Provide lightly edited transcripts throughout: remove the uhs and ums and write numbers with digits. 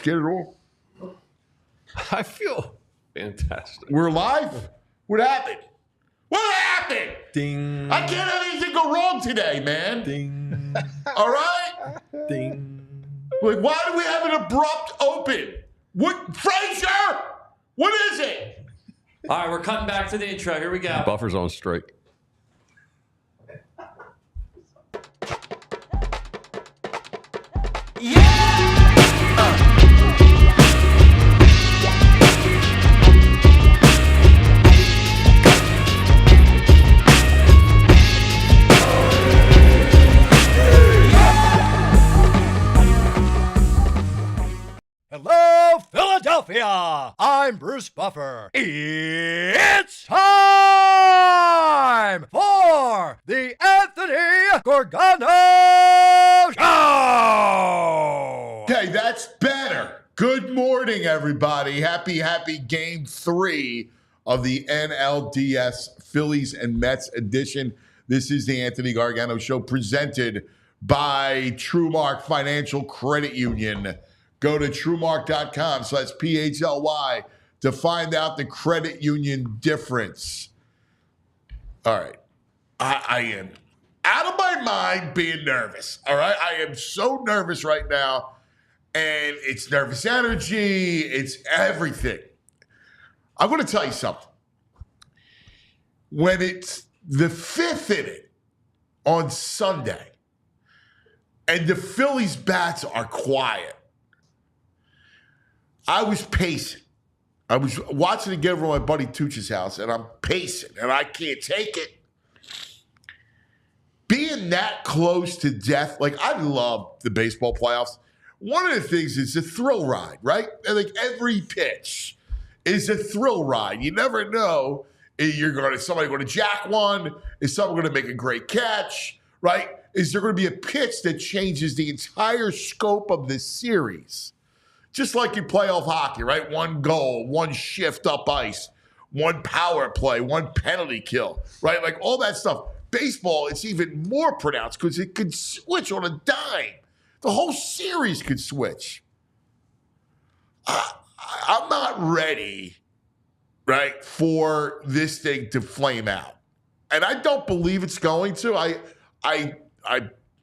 scared at all? I feel fantastic. We're live? What happened? What happened? Ding. I can't have anything go wrong today, man. Ding. All right? Ding. Like, why do we have an abrupt open? What, Frazier? What is it? All right, we're cutting back to the intro. Here we go. Buffer's on strike. Hello, Philadelphia! I'm Bruce Buffer. It's time for the Anthony Gargano Show! Okay, that's better. Good morning, everybody. Happy Game 3 of the NLDS Phillies and Mets edition. This is the Anthony Gargano Show presented by Trumark Financial Credit Union. Go to Trumark.com, so that's PHLY, to find out the credit union difference. All right. I am out of my mind being nervous. All right. I am so nervous right now. And it's nervous energy. It's everything. I'm going to tell you something. When it's the 5th inning on Sunday and the Phillies bats are quiet, I was pacing. I was watching it get over to my buddy Tooch's house, and I'm pacing, and I can't take it. Being that close to death, like, I love the baseball playoffs. One of the things is a thrill ride, right? And like every pitch is a thrill ride. You never know if somebody going to jack one, is someone going to make a great catch, right? Is there going to be a pitch that changes the entire scope of this series? Just like in playoff hockey, right? One goal, one shift up ice, one power play, one penalty kill, right? Like all that stuff. Baseball, it's even more pronounced because it could switch on a dime. The whole series could switch. I'm not ready, right, for this thing to flame out. And I don't believe it's going to. I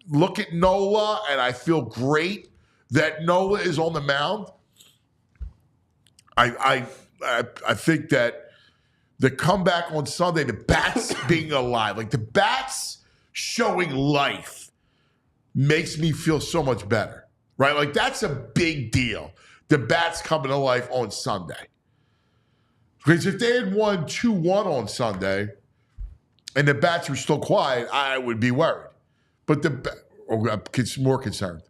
look at Nola and I feel great that Nola is on the mound. I think that the comeback on Sunday, the bats being alive, like the bats showing life, makes me feel so much better, right? Like that's a big deal. The bats coming to life on Sunday. Because if they had won 2-1 on Sunday and the bats were still quiet, I would be worried. But I'm more concerned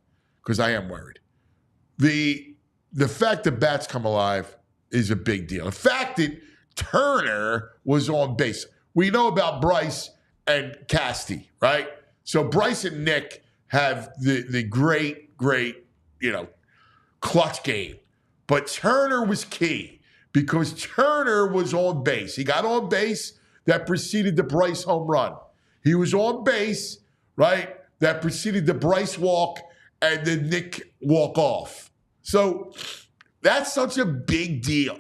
because I am worried. The fact that bats come alive is a big deal. The fact that Turner was on base. We know about Bryce and Casty, right? So Bryce and Nick have the great, clutch game. But Turner was key because Turner was on base. He got on base. That preceded the Bryce home run. He was on base, right? That preceded the Bryce walk and the Nick walk off. So that's such a big deal.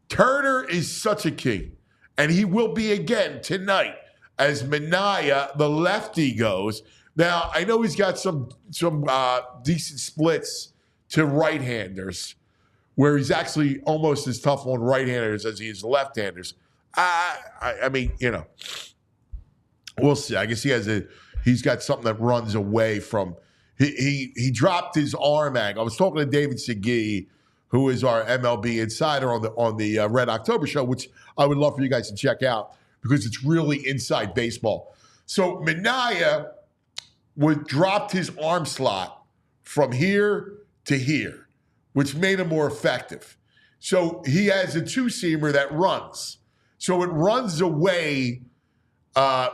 Turner is such a key. And he will be again tonight as Manaea, the lefty, goes. Now, I know he's got some decent splits to right-handers, where he's actually almost as tough on right-handers as he is left-handers. I mean, we'll see. I guess he's got something that runs away from. He dropped his arm angle. I was talking to David Segui, who is our MLB insider on the Red October show, which I would love for you guys to check out because it's really inside baseball. So Manaea dropped his arm slot from here to here, which made him more effective. So he has a two-seamer that runs. So it runs away, and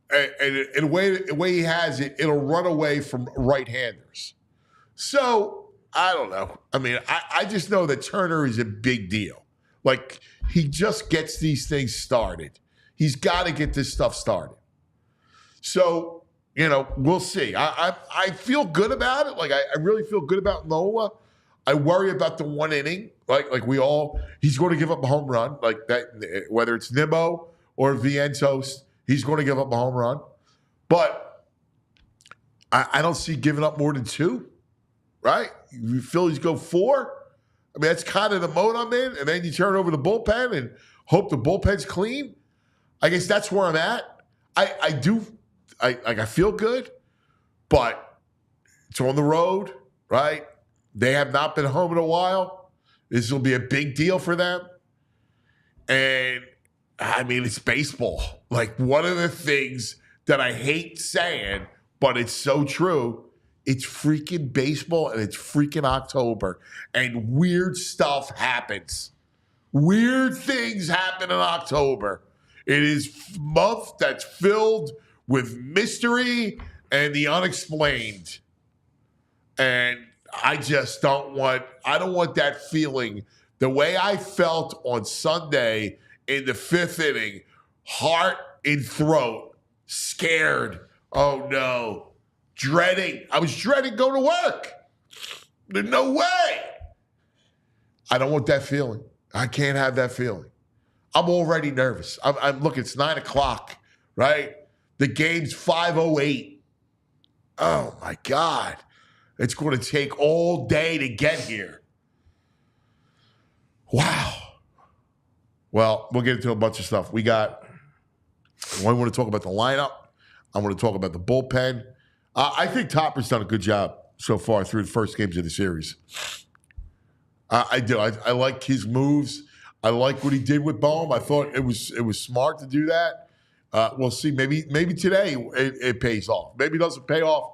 the way he has it, it'll run away from right-handers. So I don't know. I mean, I just know that Turner is a big deal. Like, he just gets these things started. He's got to get this stuff started. So, we'll see. I feel good about it. Like, I really feel good about Nola. I worry about the one inning. Like we all, he's going to give up a home run. Like that, whether it's Nimmo or Vientos, he's going to give up a home run. But I don't see giving up more than 2, right? You Phillies go 4. I mean, that's kind of the mode I'm in. And then you turn over the bullpen and hope the bullpen's clean. I guess that's where I'm at. I feel good, but it's on the road, right? They have not been home in a while. This will be a big deal for them. And, I mean, it's baseball. Like, one of the things that I hate saying, but it's so true, it's freaking baseball and it's freaking October. And weird stuff happens. Weird things happen in October. It is a month that's filled with mystery and the unexplained. And I just don't want that feeling. The way I felt on Sunday in the 5th inning, heart in throat, scared. Oh no. Dreading. I was dreading going to work. There's no way. I don't want that feeling. I can't have that feeling. I'm already nervous. I'm look, it's 9:00, right? The game's 5:08. Oh my God. It's going to take all day to get here. Wow. Well, we'll get into a bunch of stuff. I want to talk about the lineup. I want to talk about the bullpen. I think Topper's done a good job so far through the first games of the series. I do. I like his moves. I like what he did with Bohm. I thought it was smart to do that. We'll see. Maybe today it pays off. Maybe it doesn't pay off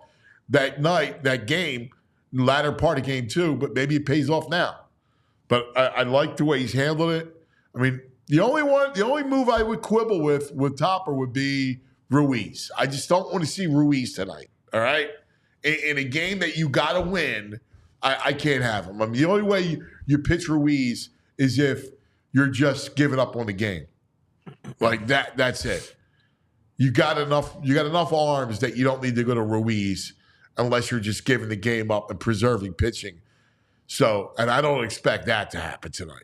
that night, that game, latter part of game 2, but maybe it pays off now. But I like the way he's handled it. I mean, the only move I would quibble with Topper would be Ruiz. I just don't want to see Ruiz tonight. All right? In a game that you got to win, I can't have him. I mean, the only way you pitch Ruiz is if you're just giving up on the game. Like that. That's it. You got enough arms that you don't need to go to Ruiz unless you're just giving the game up and preserving pitching. So, and I don't expect that to happen tonight.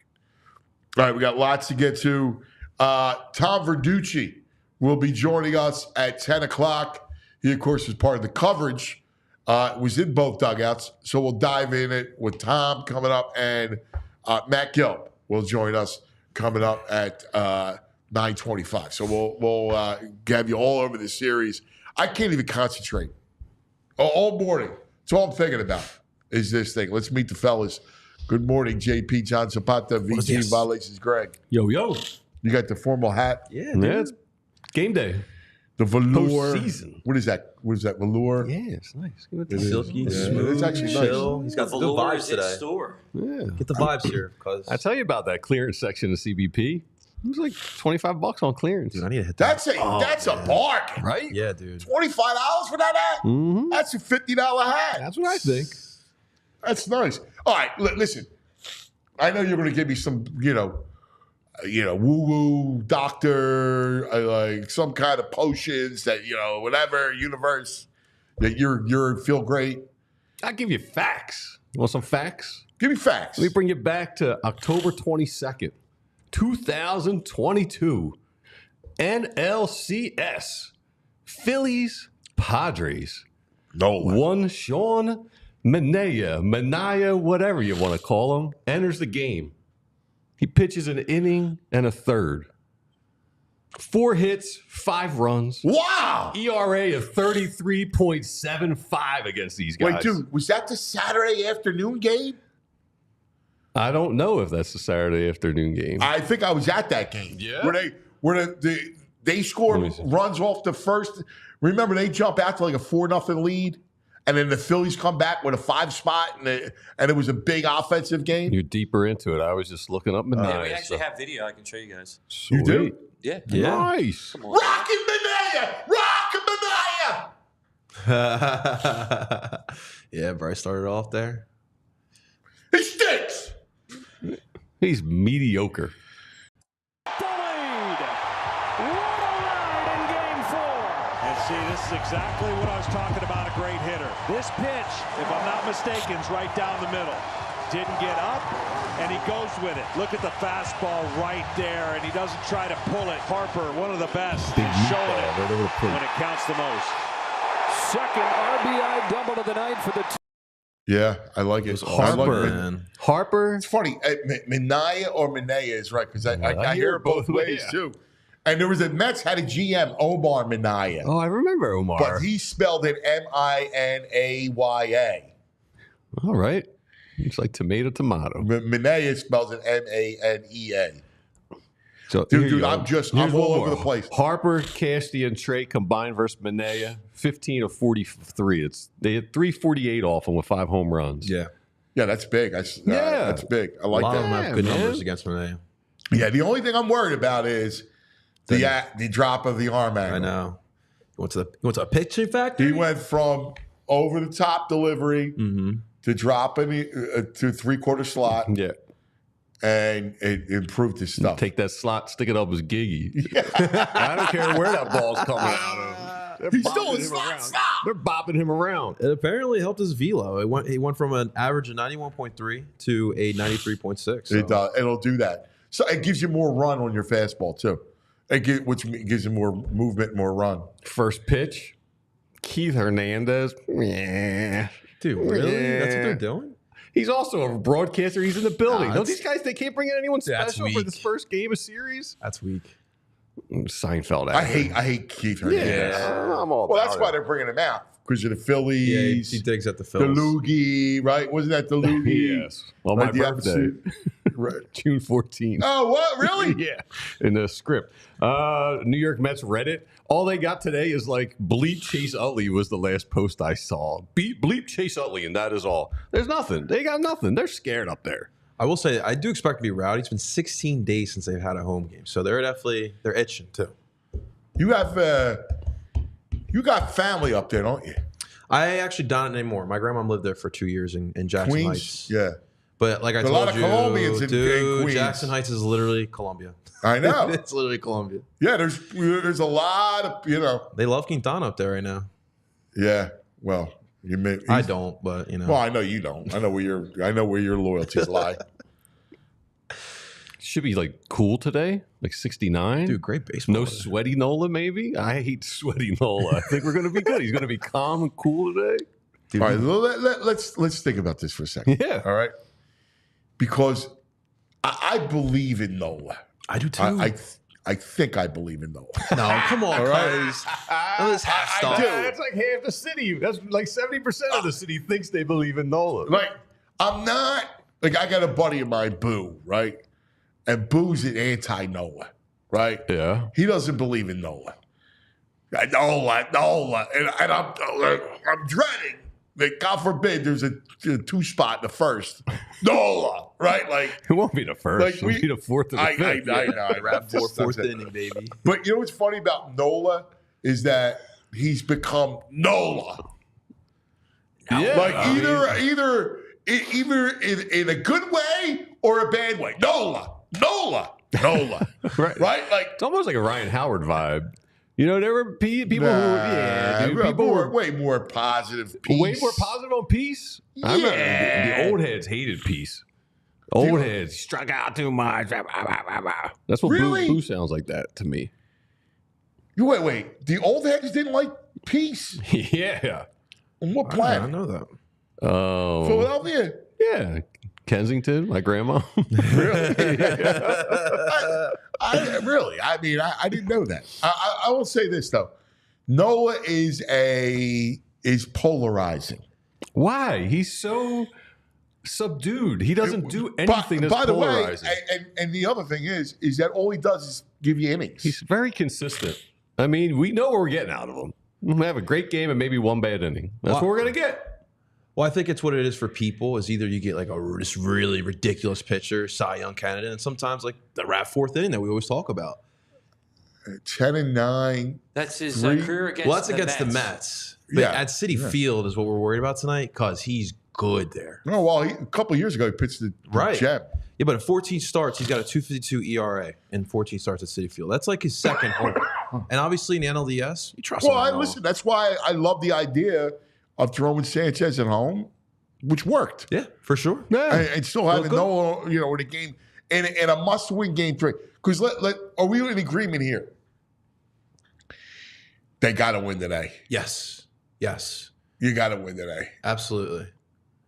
All right, we got lots to get to. Tom Verducci will be joining us at 10:00. He, of course, is part of the coverage. Was in both dugouts. So we'll dive in it with Tom coming up, and Matt Gelb will join us coming up at 9:25. So we'll have you all over the series. I can't even concentrate all morning. That's all I'm thinking about is this thing. Let's meet the fellas. Good morning, JP, John Zapata, VG, Violations, Greg. Yo. You got the formal hat? Yeah, it's game day. The velour. Postseason. What is that? Velour? Yeah, it's nice. Silky, smooth, it's actually chill. nice. He's got The the good velour vibes is its today. store. Yeah. Get the vibes here, cause I tell you about that clearance section of CBP. It was like $25 on clearance. dude, I need to hit that. That's a bargain. Right? Yeah, dude. $25 for that hat? Mm-hmm. That's a $50 hat. That's what I think. That's nice. All right, listen. I know you're going to give me some, woo-woo doctor, like some kind of potions that, whatever universe that you're feel great. I'll give you facts. You want some facts? Give me facts. Let me bring you back to October 22nd, 2022. NLCS. Phillies, Padres. Nola. One Sean Manaea, whatever you want to call him, enters the game. He pitches an inning and a third. 4 hits, 5 runs. Wow. ERA of 33.75 against these guys. Wait, dude, was that the Saturday afternoon game? I don't know if that's the Saturday afternoon game. I think I was at that game. Yeah? Where they score Let me see. runs off the first. Remember, they jump out to like a 4-0 lead, and then the Phillies come back with a 5 spot, and it was a big offensive game. You're deeper into it. I was just looking up Manaea. Yeah, we actually have video. I can show you guys. Sweet. You do? Yeah. Nice. Come on. Rockin' Manaea! Yeah, Bryce started off there. He stinks! He's mediocre. Delayed. What a ride in game 4. And see, this is exactly what I was talking about, a great hitter. This pitch, if I'm not mistaken, is right down the middle. Didn't get up, and he goes with it. Look at the fastball right there, and he doesn't try to pull it. Harper, one of the best, he's showing it when it counts the most. Second RBI double of the night for the team. Yeah, I like it. Harper. It's funny. Manaea or Manaea is right because I hear it both ways too. And there was a Mets had a GM, Omar Manaea. Oh, I remember Omar. But he spelled it Minaya. All right. It's like tomato. Manaea spells it Manea. So, dude, I'm all over the place. Harper, Castellanos, and Trey combined versus Manaea, 15 of 43. They had 348 off him with 5 home runs. Yeah. Yeah, that's big. That's big. I like a lot that. of them have good numbers against Manaea. Yeah, the only thing I'm worried about is the drop of the arm angle. I know. You went to a pitching factory? He went from over the top delivery to dropping to 3/4 slot. Yeah. And it improved his stuff. Take that slot, stick it up as Giggy. I don't care where that ball's coming out of. He's still in slot. Stop. They're bopping him around. It apparently helped his velo. He went from an average of 91.3 to a 93.6. So. It does. It'll do that. So it gives you more run on your fastball too. Which gives you more movement, more run. First pitch, Keith Hernandez. Yeah. Dude, really? That's what they're doing? He's also a broadcaster. He's in the building. Don't these guys, they can't bring in anyone special for this first game of series? That's weak. Seinfeld. I hate Keith Hernandez. Yeah, I'm all well, that's why they're bringing him out. Because of the Phillies. Yeah, he digs at the Phillies. The Loogie, right? Wasn't that the Loogie? Yes. Well, my birthday. Right. June 14th. Oh, what? Really? Yeah. In the script. New York Mets Reddit. All they got today is like bleep Chase Utley was the last post I saw. Bleep Chase Utley, and that is all. There's nothing. They got nothing. They're scared up there. I will say, I do expect to be rowdy. It's been 16 days since they've had a home game. So they're itching too. You got family up there, don't you? I actually don't anymore. My grandma lived there for 2 years in Jackson Queens? Heights. Yeah. But like I There's told a lot of you, Colombians in Queens. Jackson Heights is literally Colombia. I know. It's literally Colombia. Yeah, there's a lot of, They love Quintana up there right now. Yeah. Well, I don't, but Well, I know you don't. I know where your loyalties lie. Should be like cool today, like 69. Dude, great baseball. No sweaty Nola, maybe. I hate sweaty Nola. I think we're gonna be good. He's gonna be calm and cool today. Dude, all right, let's think about this for a second. Yeah. All right. Because I believe in Nola. I do too. I think I believe in Nola. No, come on, guys. This half stuff. That's like half the city. That's like 70% of the city thinks they believe in Nola. Like, I'm not, like, I got a buddy of mine, Boo, right? And Boo's an anti-Nola, right? Yeah. He doesn't believe in Nola. Nola. And I'm dreading that, God forbid, there's a 2-spot in the first. Nola, right? Like, it won't be the first. Like It'll be the fourth or the fifth. I know. I Wrap fourth inning, baby. But you know what's funny about Nola is that he's become Nola. Yeah. Like either in a good way or a bad way. Nola. Right. Right? Like, it's almost like a Ryan Howard vibe. You know, there were people people who were way more positive. Peace. way more positive on Peace. I remember the old heads hated Peace. Old heads struck out too much. That's what Really? Boo sounds like that to me. Wait. The old heads didn't like Peace. Yeah. On what I planet? know that. Oh. Philadelphia. Yeah. Kensington, my grandma. Really? I mean, I didn't know that. I will say this though. Nola is polarizing. Why? He's so subdued. He doesn't do anything that's by the polarizing. way, and the other thing is that all he does is give you innings. He's very consistent. I mean, we know what we're getting out of him. We have a great game and maybe one bad inning. That's what we're going to get. Well, I think it's what it is for people is either you get like this really ridiculous pitcher, Cy Young candidate, and sometimes like the wrap fourth inning that we always talk about. 10-9. That's his career against. Well, that's the against Mets. the Mets. But at Citi Field is what we're worried about tonight because he's good there. No, well, a couple of years ago he pitched the Gem. Yeah, but in 14 starts, he's got a 2.52 ERA in 14 starts at Citi Field. That's like his second home. And obviously in the NLDS, you trust him. Well, listen, that's why I love the idea of throwing Sanchez at home. which worked. Yeah, for sure. And still having Nola, in a game, in a must-win game 3. Because are we in agreement here? They got to win today. Yes. You got to win today. Absolutely.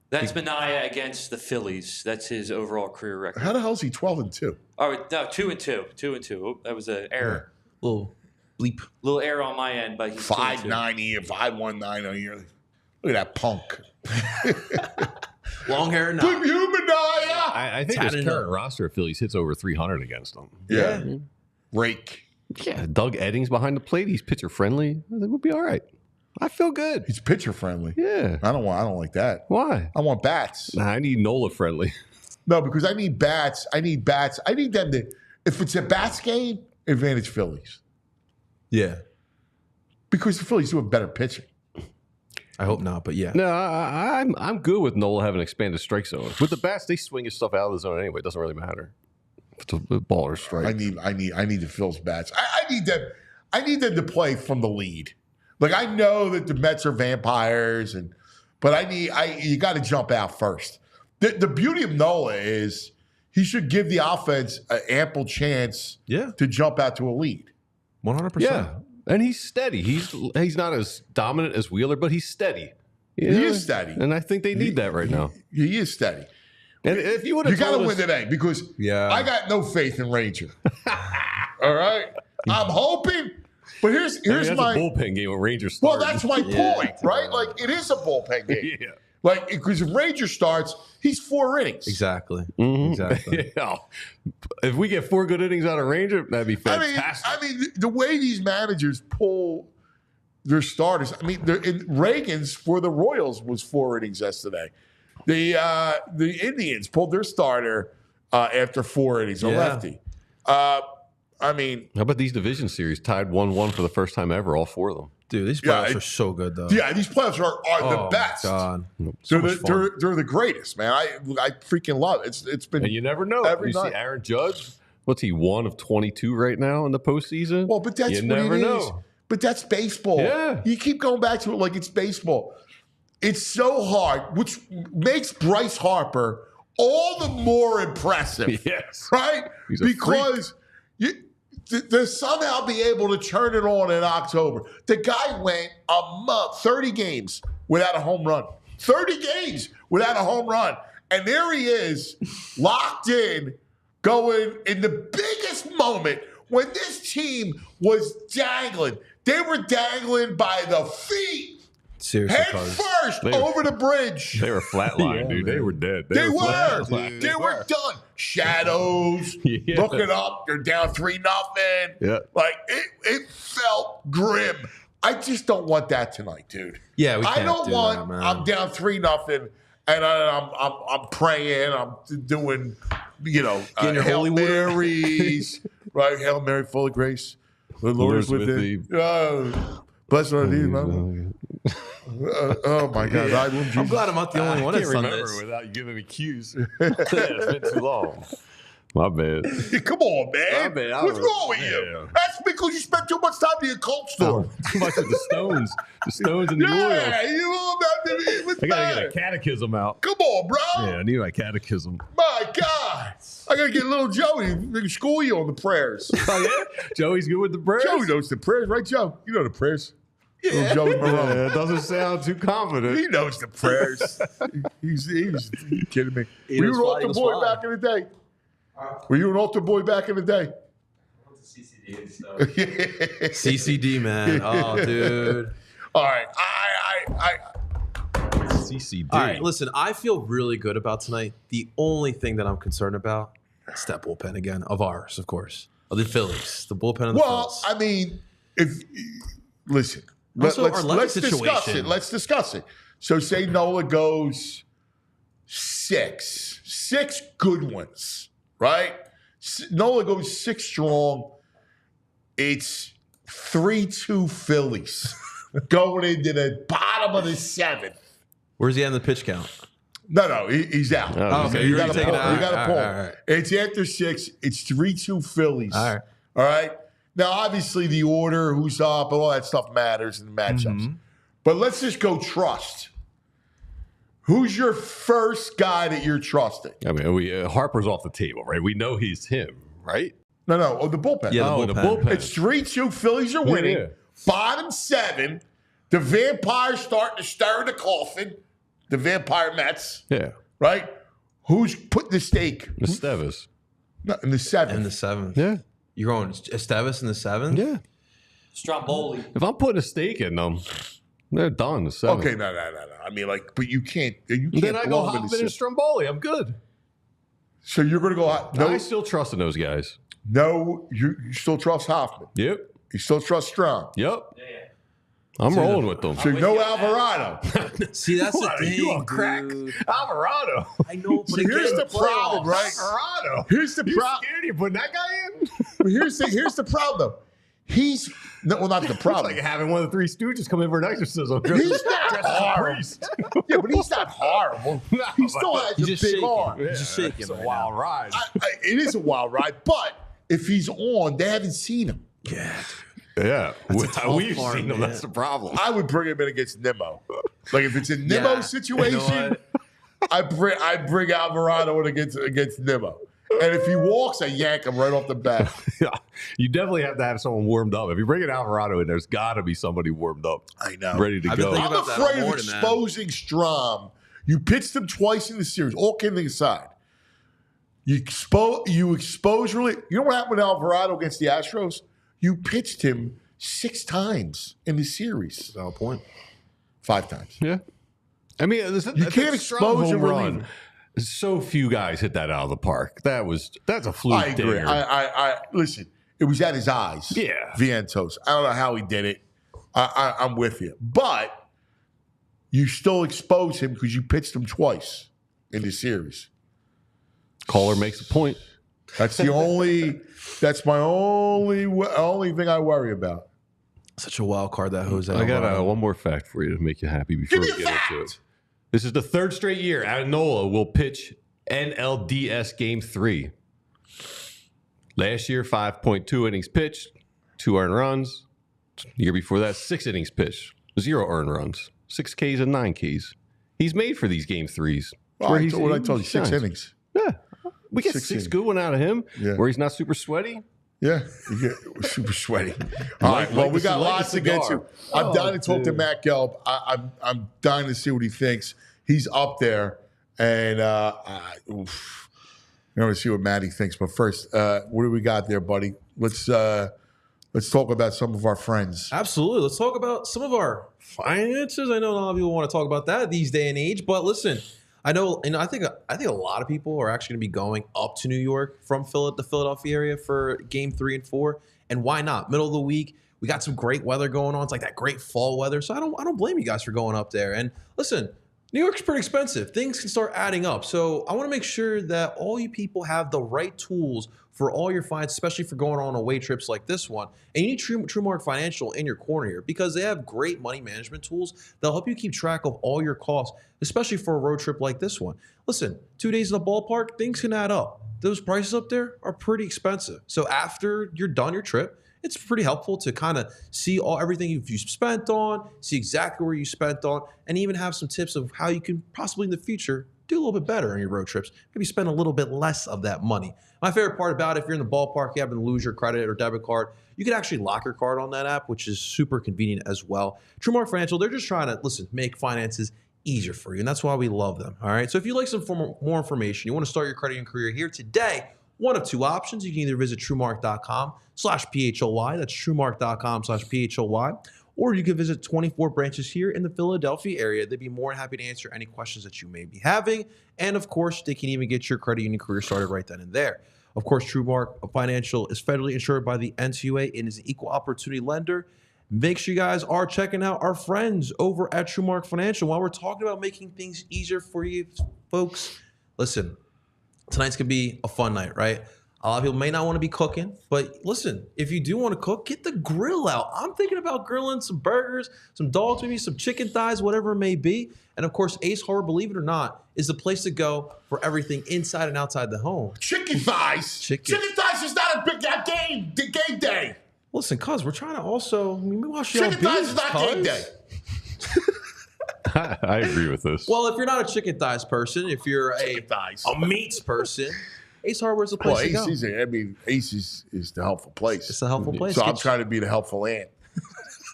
That's Manaea against the Phillies. That's his overall career record. How the hell is he 12-2? Oh, no, 2-2. 2-2. Oh, that was an error. Little bleep. Little error on my end, but he's 5.9 a year, 5.19 a year. Look at that punk. Long hair now. Good human, I think his current roster of Phillies hits over 300 against them. Yeah. Rake. Yeah, Doug Eddings behind the plate. He's pitcher friendly. I think we'll be all right. I feel good. He's pitcher friendly. Yeah. I don't like that. Why? I want bats. Nah, I need Nola friendly. No, because I need bats. I need them to, if it's a bats game, advantage Phillies. Yeah. Because the Phillies do have better pitching. I hope not, but yeah. No, I'm good with Nola having an expanded strike zone. With the bats, they swing his stuff out of the zone anyway. It doesn't really matter. If it's a ball or strike. I need the Phillies bats. I need them to play from the lead. Like, I know that the Mets are vampires, but you got to jump out first. The beauty of Nola is he should give the offense an ample chance to jump out to a lead. 100%. Yeah, and he's steady. He's not as dominant as Wheeler, but he's steady. He is steady, and I think they need that right now. He is steady. And if you got to win today because I got no faith in Ranger. All right, I'm hoping. But here's that's my a bullpen game when Rangers start. Well, that's my point, right? Like, it is a bullpen game. Yeah. Like, because if Ranger starts, he's 4 innings. Exactly. Mm-hmm. Exactly. Yeah. If we get 4 good innings out of Ranger, that'd be fantastic. I mean, the way these managers pull their starters. I mean, Reagan's for the Royals was 4 innings yesterday. The Indians pulled their starter after 4 innings, a lefty. I mean, how about these division series tied 1-1 for the first time ever? All 4 of them. Dude, these playoffs are so good, though. Yeah, these playoffs are the best. God. They're the greatest, man. I freaking love it. It's been. And you never know. Every night. See Aaron Judge. What's he, 1 of 22 right now in the postseason? Well, but that's you what never it know. is. But that's baseball. Yeah. You keep going back to it like it's baseball. It's so hard, which makes Bryce Harper all the more impressive. Yes. Right? He's a Because to somehow be able to turn it on in October. The guy went a month, 30 games without a home run. 30 games without a home run. And there he is, locked in, going in the biggest moment when this team was dangling. They were dangling by the feet. Seriously, Head first over the bridge. They were flatlined, dude. They were dead. They were done. Shadows. Looking up. They're down 3-0. Yeah. Like, it felt grim. I just don't want that tonight, dude. Yeah, we can't I don't do want. that, man. I'm down 3-0, and I'm praying. I'm doing, Getting your Hail holy water. Marys, right? Hail Mary, full of grace. The Lord is with thee. Blessed are thee, man. Oh my God! I'm glad I'm not the only one I that's can't done remember this. without you giving me cues. It's been too long. My bad. Come on, man. My bad. What's wrong with you? Yeah. That's because you spent too much time in the occult store. Too much of the Stones. The Stones and the Yeah, Royals. you know about the. I gotta get a catechism out. Come on, bro. Yeah, I need my catechism. My God. I got to get little Joey to school you on the prayers. Oh, yeah? Joey's good with the prayers? Joey knows the prayers, right, Joe? You know the prayers. Yeah. Joey Marone. Yeah, it doesn't sound too confident. He knows the prayers. He's kidding me. He Were you knows an fly, altar Eagles boy fly. back in the day? Were you an altar boy back in the day? CCD and stuff. CCD, man. Oh, dude. All right. CCD. All right, listen, I feel really good about tonight. The only thing that I'm concerned about is that bullpen again, of ours, of course. Of the Phillies. The bullpen of the Phillies. I mean, listen. Also, our lefty Let's discuss situation. it. Let's discuss it. So say Nola goes 6 good ones, right? Nola goes 6 strong. It's 3-2 Phillies going into the bottom of the 7th. Where's he at in the pitch count? No, he's out. Oh, okay, You you're got to taking pull. it out. You got to All pull. right. It's after 6. It's 3-2 Phillies. All right. All right. Now, obviously, the order, who's up, all that stuff matters in the matchups. Mm-hmm. But let's just go trust. Who's your first guy that you're trusting? I mean, Harper's off the table, right? We know he's him, right? No, the bullpen. Yeah, the bullpen. It's 3-2. Phillies are winning. Yeah. Bottom 7. The Vampires starting to stir the coffin. The Vampire Mets. Yeah. Right? Who's putting the stake? Estevez. No, in the 7th. In the 7th. Yeah. You're going Estevez in the 7th? Yeah. Stromboli. If I'm putting a stake in them, they're done. The 7th. Okay, no. I mean, like, but you can't. You can't Then I go blow them in Hoffman the and Stromboli. I'm good. So you're going to go. No, I still trust in those guys. no, you still trust Hoffman. Yep. You still trust Strong. Yep. Yeah. I'm rolling with them. So no Alvarado. See, that's the What, are thing, you on crack? dude. Alvarado. I know, but See, here's again, the problem, right? Alvarado. Here's the You problem. scared you putting that guy in? Here's the problem. He's not the It's problem. like having one of the Three Stooges come in for an exorcism. He's not horrible. Yeah, but he's not horrible. He still has He's a just big shaking. arm. He's just shaking. It's a right wild now. ride. It is a wild ride, but if he's on, they haven't seen him. Yeah. Yeah. tough We've part, seen them. man. That's the problem. I would bring him in against Nimmo. Like if it's a Nimmo Yeah, situation, you know I bring Alvarado in against Nimmo. And if he walks, I yank him right off the bat. Yeah. You definitely have to have someone warmed up. If you bring an Alvarado in, there's got to be somebody warmed up. I know. Ready to I've been go. thinking I'm about that all afraid of morning, man. exposing Strom. You pitched him twice in the series, all kidding aside. You expose really. You know what happened with Alvarado against the Astros? You pitched him 6 times in the series. Valid point. 5 times. Yeah. I mean, You can't expose home and run. relieve. So few guys hit that out of the park. That's a fluke. I agree. dinger. I listen. It was at his eyes. Yeah. Vientos. I don't know how he did it. I'm with you, but you still expose him because you pitched him twice in the series. Caller makes a point. That's the only. That's my only thing I worry about. Such a wild card that Jose. I got Alvarado. one more fact for you to make you happy before Give we me a get into fact. it. This is the 3rd straight year Nola will pitch NLDS Game 3. Last year, 5.2 innings pitched, 2 earned runs. The year before that, 6 innings pitched, 0 earned runs, 6 Ks and 9 Ks. He's made for these Game 3s. Well, I told you 6 shines. innings. Yeah. We get 6 6 innings. good one out of him Yeah. where he's not super sweaty. Yeah, you get super sweaty. All right, well, we got lots to get to. I'm dying to talk to Matt Gelb. I'm dying to see what he thinks. He's up there, and you know, see what Matty thinks. But first, what do we got there, buddy? Let's talk about some of our friends. Absolutely. Let's talk about some of our finances. I know a lot of people want to talk about that these day and age, but listen, I know, and I think a lot of people are actually going to be going up to New York from the Philadelphia area for Game 3 and 4, and why not? Middle of the week, we got some great weather going on. It's like that great fall weather, so I don't blame you guys for going up there. And listen, New York's pretty expensive. Things can start adding up. So I want to make sure that all you people have the right tools for all your finance, especially for going on away trips like this one. And you need Trumark Financial in your corner here because they have great money management tools that'll help you keep track of all your costs, especially for a road trip like this one. Listen, 2 days in the ballpark, things can add up. Those prices up there are pretty expensive. So after you're done your trip, it's pretty helpful to kind of see everything you've spent on, see exactly where you spent on, and even have some tips of how you can possibly in the future do a little bit better on your road trips. Maybe spend a little bit less of that money. My favorite part about it, if you're in the ballpark, you happen to lose your credit or debit card, you can actually lock your card on that app, which is super convenient as well. Trumark Financial, they're just trying to, make finances easier for you, and that's why we love them, all right? So if you'd like some more information, you want to start your credit and career here today, one of 2 options. You can either visit trumark.com/PHLY, that's trumark.com/PHLY, or you can visit 24 branches here in the Philadelphia area. They'd be more than happy to answer any questions that you may be having. And of course, they can even get your credit union career started right then and there. Of course, Trumark Financial is federally insured by the NCUA and is an equal opportunity lender. Make sure you guys are checking out our friends over at Trumark Financial. While we're talking about making things easier for you folks, listen, tonight's going to be a fun night, right? A lot of people may not want to be cooking, but listen, if you do want to cook, get the grill out. I'm thinking about grilling some burgers, some dogs, maybe some chicken thighs, whatever it may be. And of course, Ace Harbor, believe it or not, is the place to go for everything inside and outside the home. Chicken thighs. Chicken thighs is not a big game day. Listen, cuz we're trying to also watch the Chicken thighs is not game day. I agree with this. Well, if you're not a chicken thighs person, if you're a meats person, Ace Hardware is the place to go. Ace is the helpful place. It's a helpful place. So I'm trying to be the helpful aunt.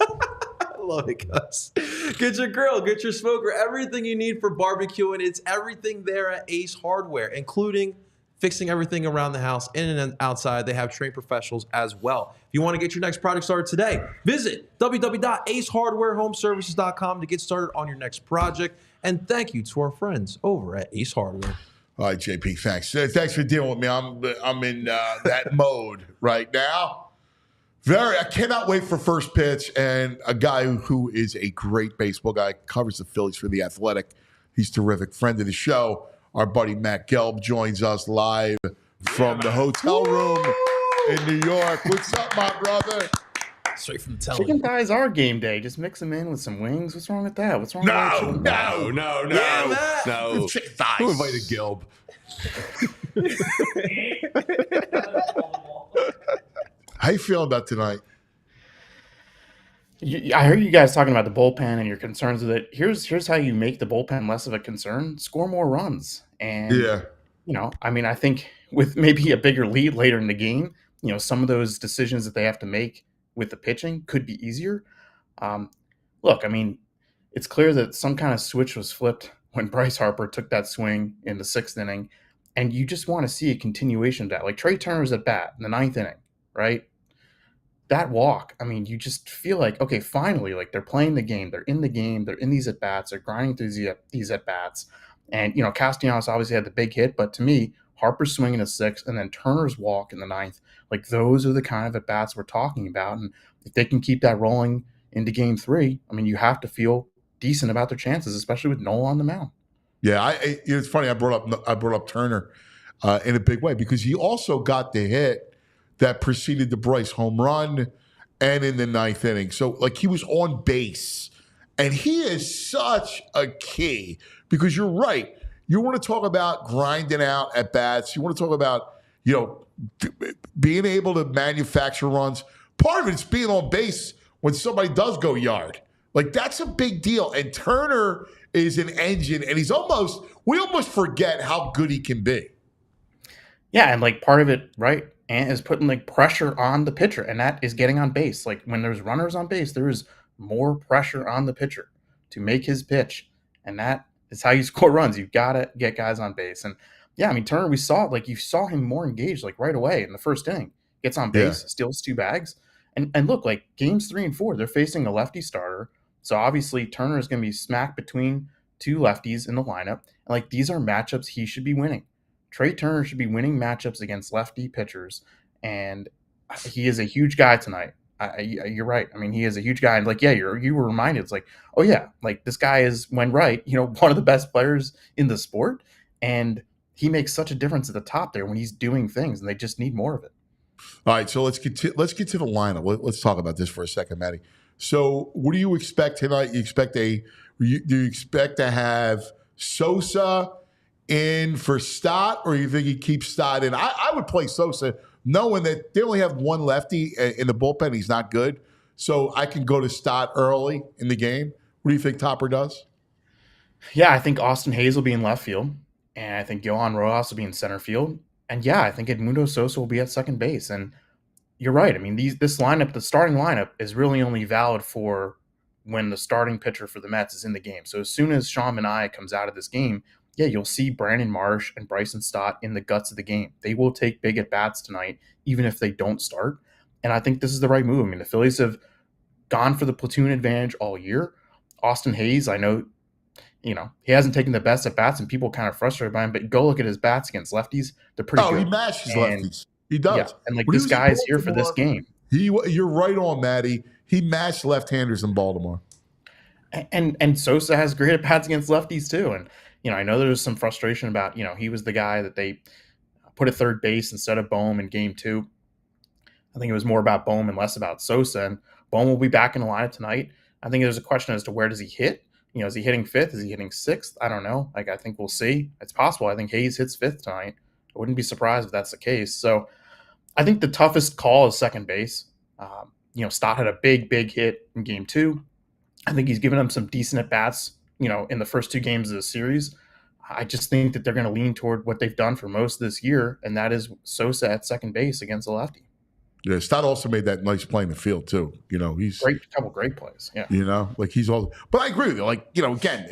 I love it, Gus. Get your grill, get your smoker, everything you need for barbecue, and it's everything there at Ace Hardware, including fixing everything around the house, in and outside. They have trained professionals as well. If you want to get your next project started today, visit www.acehardwarehomeservices.com to get started on your next project. And thank you to our friends over at Ace Hardware. All right, JP, thanks. Thanks for dealing with me. I'm in that mode right now. I cannot wait for first pitch. And a guy who is a great baseball guy, covers the Phillies for The Athletic. He's a terrific friend of the show. Our buddy Matt Gelb joins us live from the hotel room in New York. What's up, my brother? Straight from the telly. Chicken thighs are game day. Just mix them in with some wings. What's wrong with that? What's wrong with chicken thighs? No. Chicken thighs. Who invited Gelb? How you feeling about tonight? I heard you guys talking about the bullpen and your concerns with it. Here's how you make the bullpen less of a concern. Score more runs. And, I think with maybe a bigger lead later in the game, some of those decisions that they have to make with the pitching could be easier. It's clear that some kind of switch was flipped when Bryce Harper took that swing in the 6th inning, and you just want to see a continuation of that. Like Trey Turner's at bat in the 9th inning, right? That walk, you just feel like, okay, finally, like they're playing the game. They're in the game. They're in these at-bats. They're grinding through these at-bats. And, Castellanos obviously had the big hit, but to me, Harper's swing in the 6th and then Turner's walk in the 9th, like those are the kind of at-bats we're talking about. And if they can keep that rolling into game 3, you have to feel decent about their chances, especially with Nola on the mound. Yeah, it's funny. I brought up Turner in a big way because he also got the hit that preceded the Bryce home run and in the 9th inning. So, like, he was on base. And he is such a key because you're right. You want to talk about grinding out at bats. You want to talk about, being able to manufacture runs. Part of it's being on base when somebody does go yard. Like, that's a big deal. And Turner is an engine, and we almost forget how good he can be. Yeah, and like part of it, right, and is putting like pressure on the pitcher, and that is getting on base. Like when there's runners on base, there is more pressure on the pitcher to make his pitch, and that is how you score runs. You've got to get guys on base. And yeah, Turner, you saw him more engaged like right away in the 1st inning. Gets on base, steals 2 bags. And look, like games 3 and 4, they're facing a lefty starter. So obviously Turner is going to be smack between 2 lefties in the lineup. And like these are matchups he should be winning. Trey Turner should be winning matchups against lefty pitchers. And he is a huge guy tonight. You're right. He is a huge guy. And like, yeah, you were reminded. It's like, oh yeah, like this guy is, when right, one of the best players in the sport. And he makes such a difference at the top there when he's doing things, and they just need more of it. All right, so let's get to the lineup. Let's talk about this for a second, Matty. So, what do you expect tonight? Do you expect to have Sosa in for Stott, or you think he keeps Stott in? I would play Sosa, knowing that they only have one lefty in the bullpen. He's not good, so I can go to Stott early in the game. What do you think Topper does? Yeah, I think Austin Hayes will be in left field, and I think Johan Rojas will be in center field. And yeah, I think Edmundo Sosa will be at second base. And you're right. This lineup, the starting lineup, is really only valid for when the starting pitcher for the Mets is in the game. So as soon as Sean Manaea comes out of this game, yeah, you'll see Brandon Marsh and Bryson Stott in the guts of the game. They will take big at-bats tonight, even if they don't start. And I think this is the right move. The Phillies have gone for the platoon advantage all year. Austin Hayes, I know, he hasn't taken the best at-bats, and people are kind of frustrated by him, but go look at his bats against lefties. They're pretty good. Oh, he mashes lefties. He does. Yeah, and like this guy is here for this game. You're right on, Matty. He mashed left-handers in Baltimore. And Sosa has great at-bats against lefties too. And, I know there's some frustration about, he was the guy that they put at third base instead of Bohm in game 2. I think it was more about Bohm and less about Sosa. And Bohm will be back in the lineup tonight. I think there's a question as to where does he hit? Is he hitting 5th? Is he hitting 6th? I don't know. I think we'll see. It's possible. I think Hayes hits 5th tonight. I wouldn't be surprised if that's the case. So I think the toughest call is second base. Stott had a big hit in game 2. I think he's given him some decent at-bats in the first 2 games of the series. I just think that they're going to lean toward what they've done for most of this year, and that is Sosa at second base against a lefty. Yeah, Stott also made that nice play in the field too. He's Couple great plays. Yeah. like he's all. But I agree with you. Like again,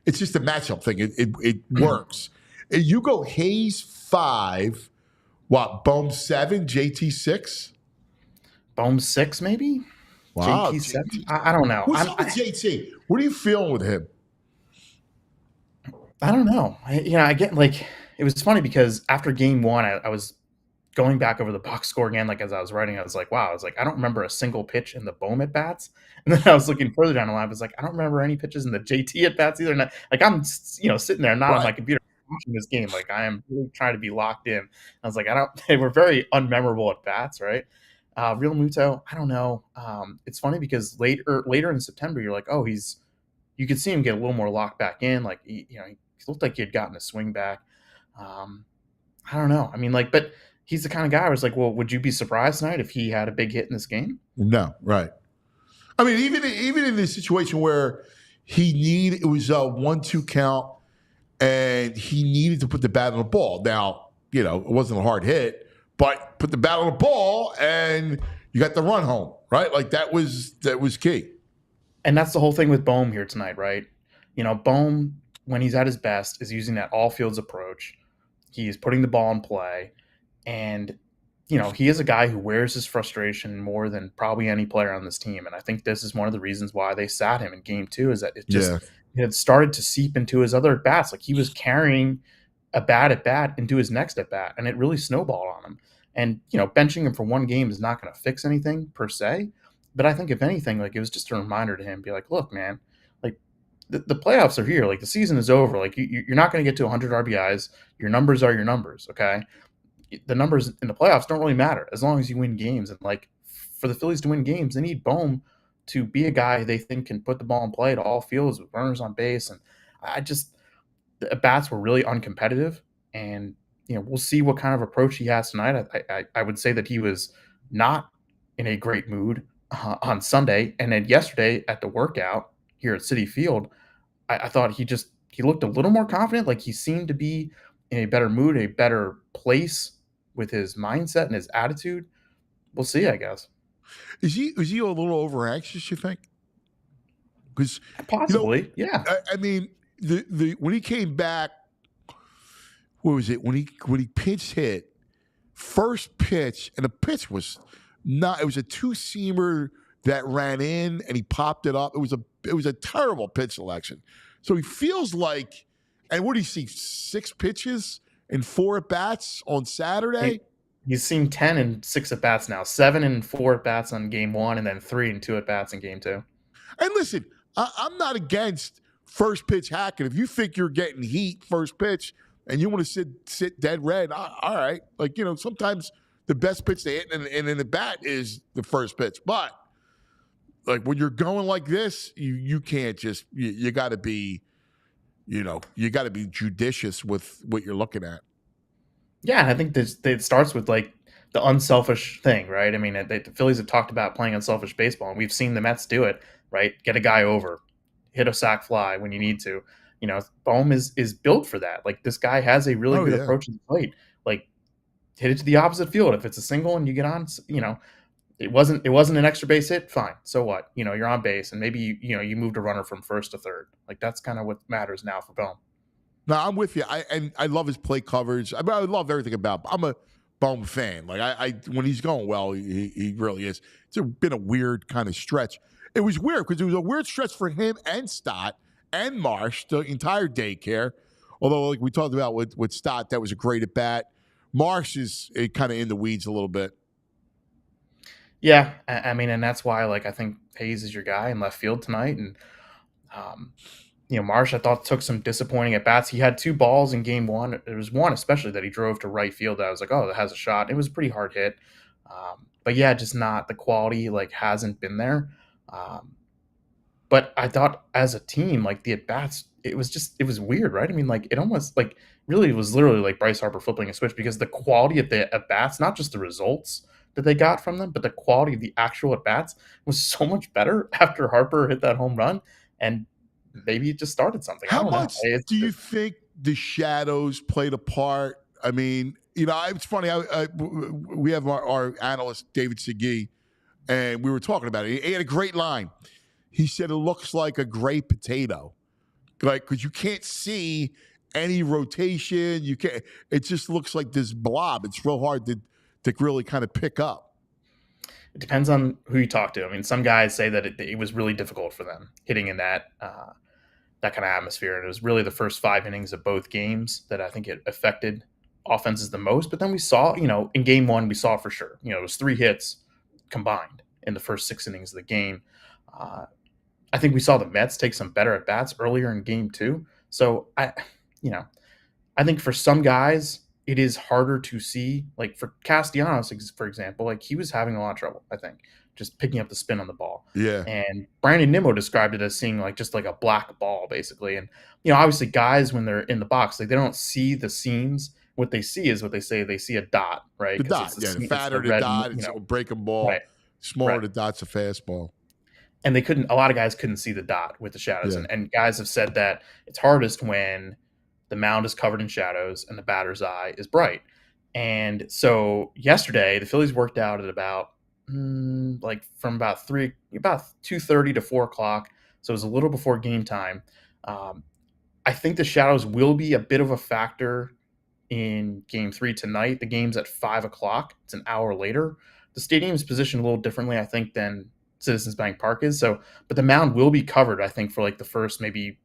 it's just a matchup thing. It works. And you go Hayes 5, Bohm 7, JT 6. Bohm 6 maybe. Wow, JT 7. I don't know. What's up with JT? What are you feeling with him? I don't know. I get it was funny because after game 1, I was going back over the box score again, as I was writing, I was like, wow, I don't remember a single pitch in the Bohm at bats. And then I was looking further down the line, I was like, I don't remember any pitches in the JT at bats either. And I'm, sitting there not on my computer watching this game. I am really trying to be locked in. I was like, they were very unmemorable at bats, right? Realmuto, I don't know. It's funny because later in September, you're like, oh, you could see him get a little more locked back in. He looked like he had gotten a swing back. I don't know. I mean, but he's the kind of guy where it's like, well, would you be surprised tonight if he had a big hit in this game? No, right. I mean, even in this situation where it was a 1-2 count and he needed to put the bat on the ball. Now, it wasn't a hard hit, but put the bat on the ball and you got the run home, right? That was key. And that's the whole thing with Bohm here tonight, right? Bohm, when he's at his best, is using that all fields approach. He is putting the ball in play. And, he is a guy who wears his frustration more than probably any player on this team. And I think this is one of the reasons why they sat him in game 2 is that it had started to seep into his other at-bats. He was carrying a bad at-bat into his next at-bat, and it really snowballed on him. And, benching him for one game is not going to fix anything per se. But I think if anything, it was just a reminder to him, be like, look, man, the playoffs are here. The season is over. You're not going to get to 100 RBIs. Your numbers are your numbers, okay? The numbers in the playoffs don't really matter as long as you win games. And for the Phillies to win games, they need Bohm to be a guy they think can put the ball in play to all fields with runners on base. And the at-bats were really uncompetitive. And, we'll see what kind of approach he has tonight. I would say that he was not in a great mood on Sunday. And then yesterday at the workout here at Citi Field, I thought he looked a little more confident. He seemed to be in a better mood, a better place with his mindset and his attitude. We'll see, I guess. Is he a little over anxious, you think? Because possibly, yeah. I mean, the when he came back, what was it? When he pinch hit, first pitch, and the pitch was not. It was a 2-seamer that ran in, and he popped it up. It was a terrible pitch selection. So he feels like, and what do you see? 6 pitches and 4 at-bats on Saturday? He's seen 10 and 6 at-bats now. 7 and 4 at-bats on game 1, and then 3 and 2 at-bats in game 2. And listen, I'm not against first pitch hacking. If you think you're getting heat first pitch and you want to sit dead red, all right. Sometimes the best pitch they hit in the bat is the first pitch. But when you're going like this, you can't just you got to be you got to be judicious with what you're looking at. Yeah, I think it starts with the unselfish thing, right? I mean, the Phillies have talked about playing unselfish baseball, and we've seen the Mets do it, right? Get a guy over, hit a sac fly when you need to. Bohm is built for that. This guy has a really good approach to the plate. Hit it to the opposite field. If it's a single and you get on, it wasn't an extra base hit. Fine. So what? You're on base, and maybe you moved a runner from first to third. That's kind of what matters now for Bohm. No, I'm with you. I love his play coverage. I love everything about. I'm a Bohm fan. When he's going well, he really is. It's been a weird kind of stretch. It was weird because it was a weird stretch for him and Stott and Marsh, the entire daycare. Although, we talked about with Stott, that was a great at bat. Marsh is kind of in the weeds a little bit. Yeah, I mean, and that's why, I think Hayes is your guy in left field tonight. And, Marsh, I thought, took some disappointing at-bats. He had 2 balls in game 1. There was one especially that he drove to right field that I was like, oh, that has a shot. It was a pretty hard hit. But, yeah, just not the quality, hasn't been there. But I thought as a team, the at-bats, it was weird, right? I mean, it almost, really was literally Bryce Harper flipping a switch because the quality of the at-bats, not just the results that they got from them, but the quality of the actual at-bats was so much better after Harper hit that home run. And maybe it just started something. I How don't know. much do you think the shadows played a part? I mean, it's funny. We have our analyst, David Segui, and we were talking about it. He had a great line. He said, it looks like a gray potato. Like, because you can't see any rotation. You can't. It just looks like this blob. It's real hard to really kind of pick up. It depends on who you talk to. I mean, some guys say that it was really difficult for them hitting in that kind of atmosphere. And it was really the first 5 innings of both games that I think it affected offenses the most. But then we saw, in game 1, we saw for sure. It was 3 hits combined in the first 6 innings of the game. I think we saw the Mets take some better at bats earlier in game 2. So I think for some guys it is harder to see. Like for Castellanos, for example, like he was having a lot of trouble, I think, just picking up the spin on the ball. Yeah. And Brandon Nimmo described it as seeing like just like a black ball, basically. And obviously guys when they're in the box, like they don't see the seams. What they see is what they say. They see a dot, right? The dot, the fatter the dot, it's a breaking ball. Right. Smaller the dot's a fastball. And a lot of guys couldn't see the dot with the shadows. Yeah. And guys have said that it's hardest when the mound is covered in shadows and the batter's eye is bright. And so yesterday, the Phillies worked out at about from about 2:30 to 4 o'clock. So it was a little before game time. I think the shadows will be a bit of a factor in game 3 tonight. The game's at 5 o'clock. It's an hour later. The stadium is positioned a little differently, I think, than Citizens Bank Park is. So, but the mound will be covered, I think, for like the first maybe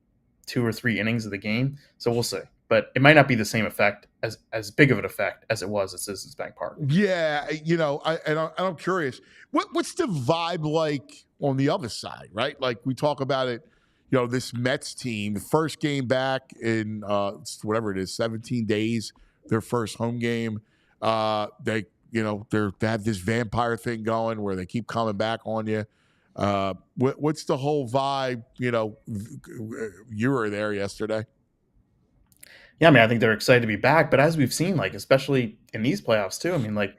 2 or 3 innings of the game. So we'll see. But it might not be the same effect, as big of an effect as it was at Citizens Bank Park. Yeah, I'm curious. What's the vibe like on the other side, right? Like we talk about it, this Mets team, the first game back in whatever it is, 17 days, their first home game. They have this vampire thing going where they keep coming back on you. What's the whole vibe? You were there yesterday. Yeah, I mean, I think they're excited to be back. But as we've seen, like especially in these playoffs too, I mean, like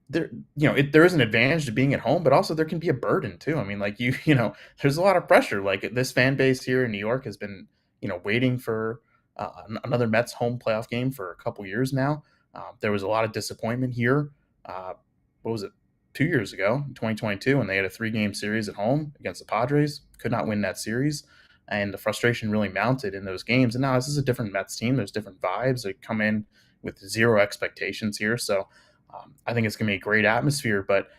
there is an advantage to being at home, but also there can be a burden too. I mean, like there's a lot of pressure. Like this fan base here in New York has been waiting for another Mets home playoff game for a couple years now. There was a lot of disappointment here. What was it? 2 years ago, in 2022, when they had a 3-game series at home against the Padres, could not win that series. And the frustration really mounted in those games. And now this is a different Mets team. There's different vibes. They come in with 0 expectations here. So I think it's going to be a great atmosphere. But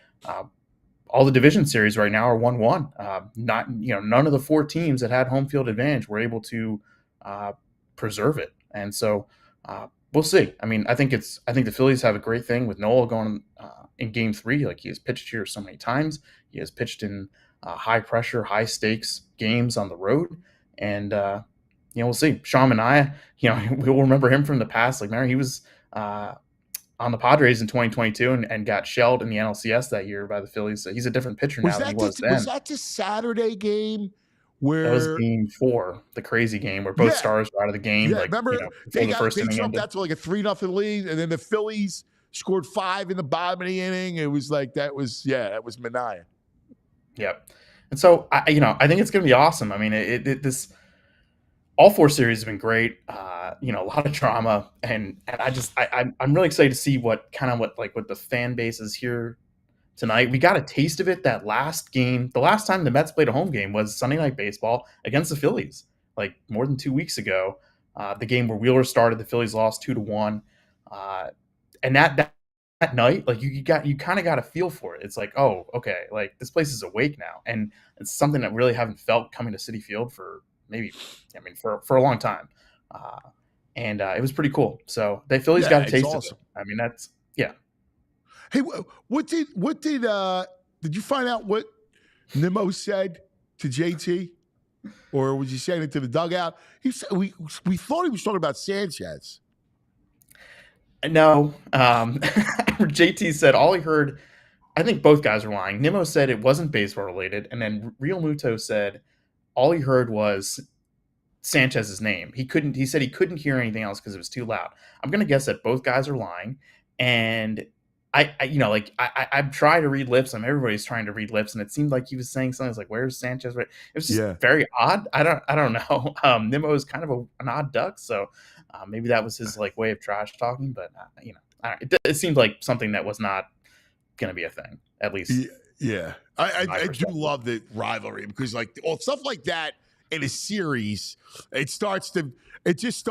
all the division series right now are 1-1. None of the 4 teams that had home field advantage were able to preserve it. And so we'll see. I mean, I think the Phillies have a great thing with Nola going in game 3. Like he has pitched here so many times. He has pitched in high pressure, high stakes games on the road. And, we'll see. Sean Manaea, we'll remember him from the past. Like, remember, he was on the Padres in 2022 and got shelled in the NLCS that year by the Phillies. So he's a different pitcher now than he was then. Was that the Saturday game? That was game 4, the crazy game where both stars were out of the game. Yeah, remember they jumped out to like a 3-0 lead, and then the Phillies scored 5 in the bottom of the inning. It was like that was Manaea. Yep. And so I think it's going to be awesome. I mean, this all 4 series have been great. A lot of drama, and I'm really excited to see what the fan base is here tonight. We got a taste of it that last game. The last time the Mets played a home game was Sunday Night Baseball against the Phillies, like more than 2 weeks ago. The game where Wheeler started, the Phillies lost 2-1, and that night, like you kind of got a feel for it. It's like, oh, okay, like this place is awake now, and it's something that really haven't felt coming to Citi Field for for a long time, and it was pretty cool. So the Phillies got a taste of it. I mean, that's yeah. Hey, what did you find out what Nimmo said to JT, or was he saying it to the dugout? He said we thought he was talking about Sanchez. No, JT said all he heard. I think both guys are lying. Nimmo said it wasn't baseball related, and then Realmuto said all he heard was Sanchez's name. He said he couldn't hear anything else because it was too loud. I'm going to guess that both guys are lying, and I'm trying to read lips. Everybody's trying to read lips, and it seemed like he was saying something. It's like, "Where's Sanchez?" It was just very odd. I don't know. Nimmo is kind of an odd duck, so maybe that was his way of trash talking. But it seemed like something that was not going to be a thing, at least. Yeah. I do love the rivalry because stuff like that in a series, it starts to just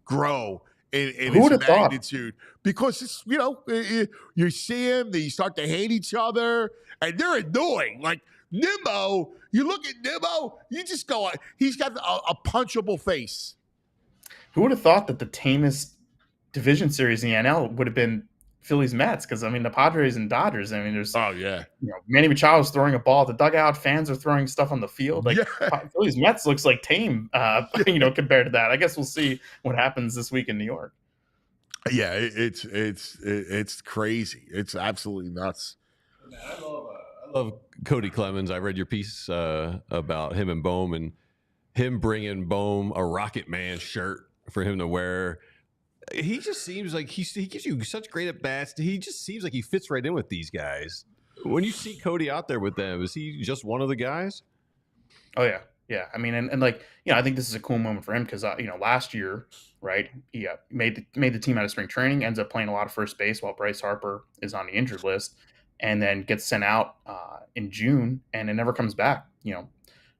grow in its magnitude because it's, you see them, you start to hate each other and they're annoying. Like Nimmo, you look at Nimmo, you just go, he's got a punchable face. Who would have thought that the tamest division series in the NL would have been Phillies Mets? Because the Padres and Dodgers. There's Manny Machado's throwing a ball at the dugout. Fans are throwing stuff on the field. Phillies Mets looks like tame, compared to that. I guess we'll see what happens this week in New York. Yeah, it's crazy. It's absolutely nuts. I love Cody Clemens. I read your piece about him and Bohm and him bringing Bohm a Rocket Man shirt for him to wear. He just seems like he gives you such great at bats. He just seems like he fits right in with these guys. When you see Cody out there with them, is he just one of the guys? Oh yeah. I think this is a cool moment for him because last year, right, he made the team out of spring training, ends up playing a lot of first base while Bryce Harper is on the injured list, and then gets sent out in June and it never comes back.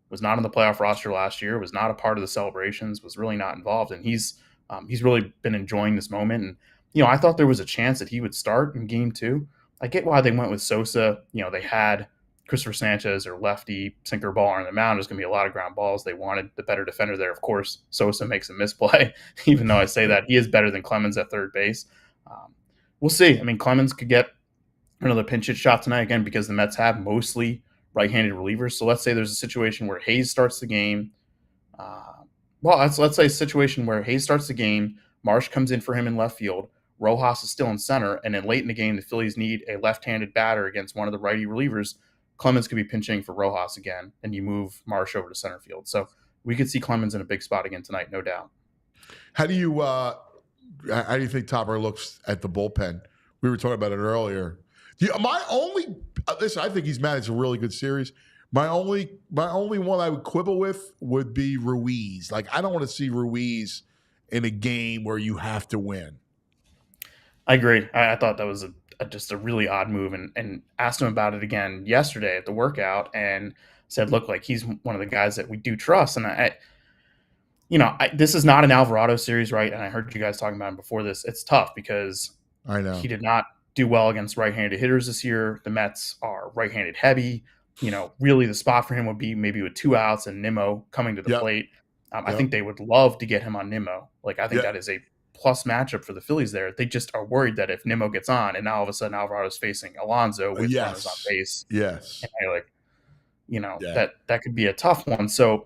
Was not on the playoff roster last year, was not a part of the celebrations, was really not involved, and he's really been enjoying this moment. And, I thought there was a chance that he would start in game 2. I get why they went with Sosa. They had Christopher Sanchez or lefty sinker baller on the mound. There's going to be a lot of ground balls. They wanted the better defender there. Of course, Sosa makes a misplay, even though I say that he is better than Clemens at third base. We'll see. Clemens could get another pinch hit shot tonight again because the Mets have mostly right-handed relievers. So let's say there's a situation where Hayes starts the game. Let's say a situation where Hayes starts the game, Marsh comes in for him in left field, Rojas is still in center, and then late in the game, the Phillies need a left-handed batter against one of the righty relievers. Clemens could be pinching for Rojas again, and you move Marsh over to center field. So we could see Clemens in a big spot again tonight, no doubt. How do you think Topper looks at the bullpen? We were talking about it earlier. I think he's managed a really good series. My only one I would quibble with would be Ruiz. I don't want to see Ruiz in a game where you have to win. I agree. I thought that was just a really odd move, and asked him about it again yesterday at the workout, and said, "Look, he's one of the guys that we do trust." And this is not an Alvarado series, right? And I heard you guys talking about him before this. It's tough because I know he did not do well against right-handed hitters this year. The Mets are right-handed heavy. Really the spot for him would be maybe with 2 outs and Nimmo coming to the plate. I think they would love to get him on Nimmo. I think that is a plus matchup for the Phillies there. They just are worried that if Nimmo gets on and now all of a sudden Alvarado's facing Alonso with runners on base. Yes. And that could be a tough one. So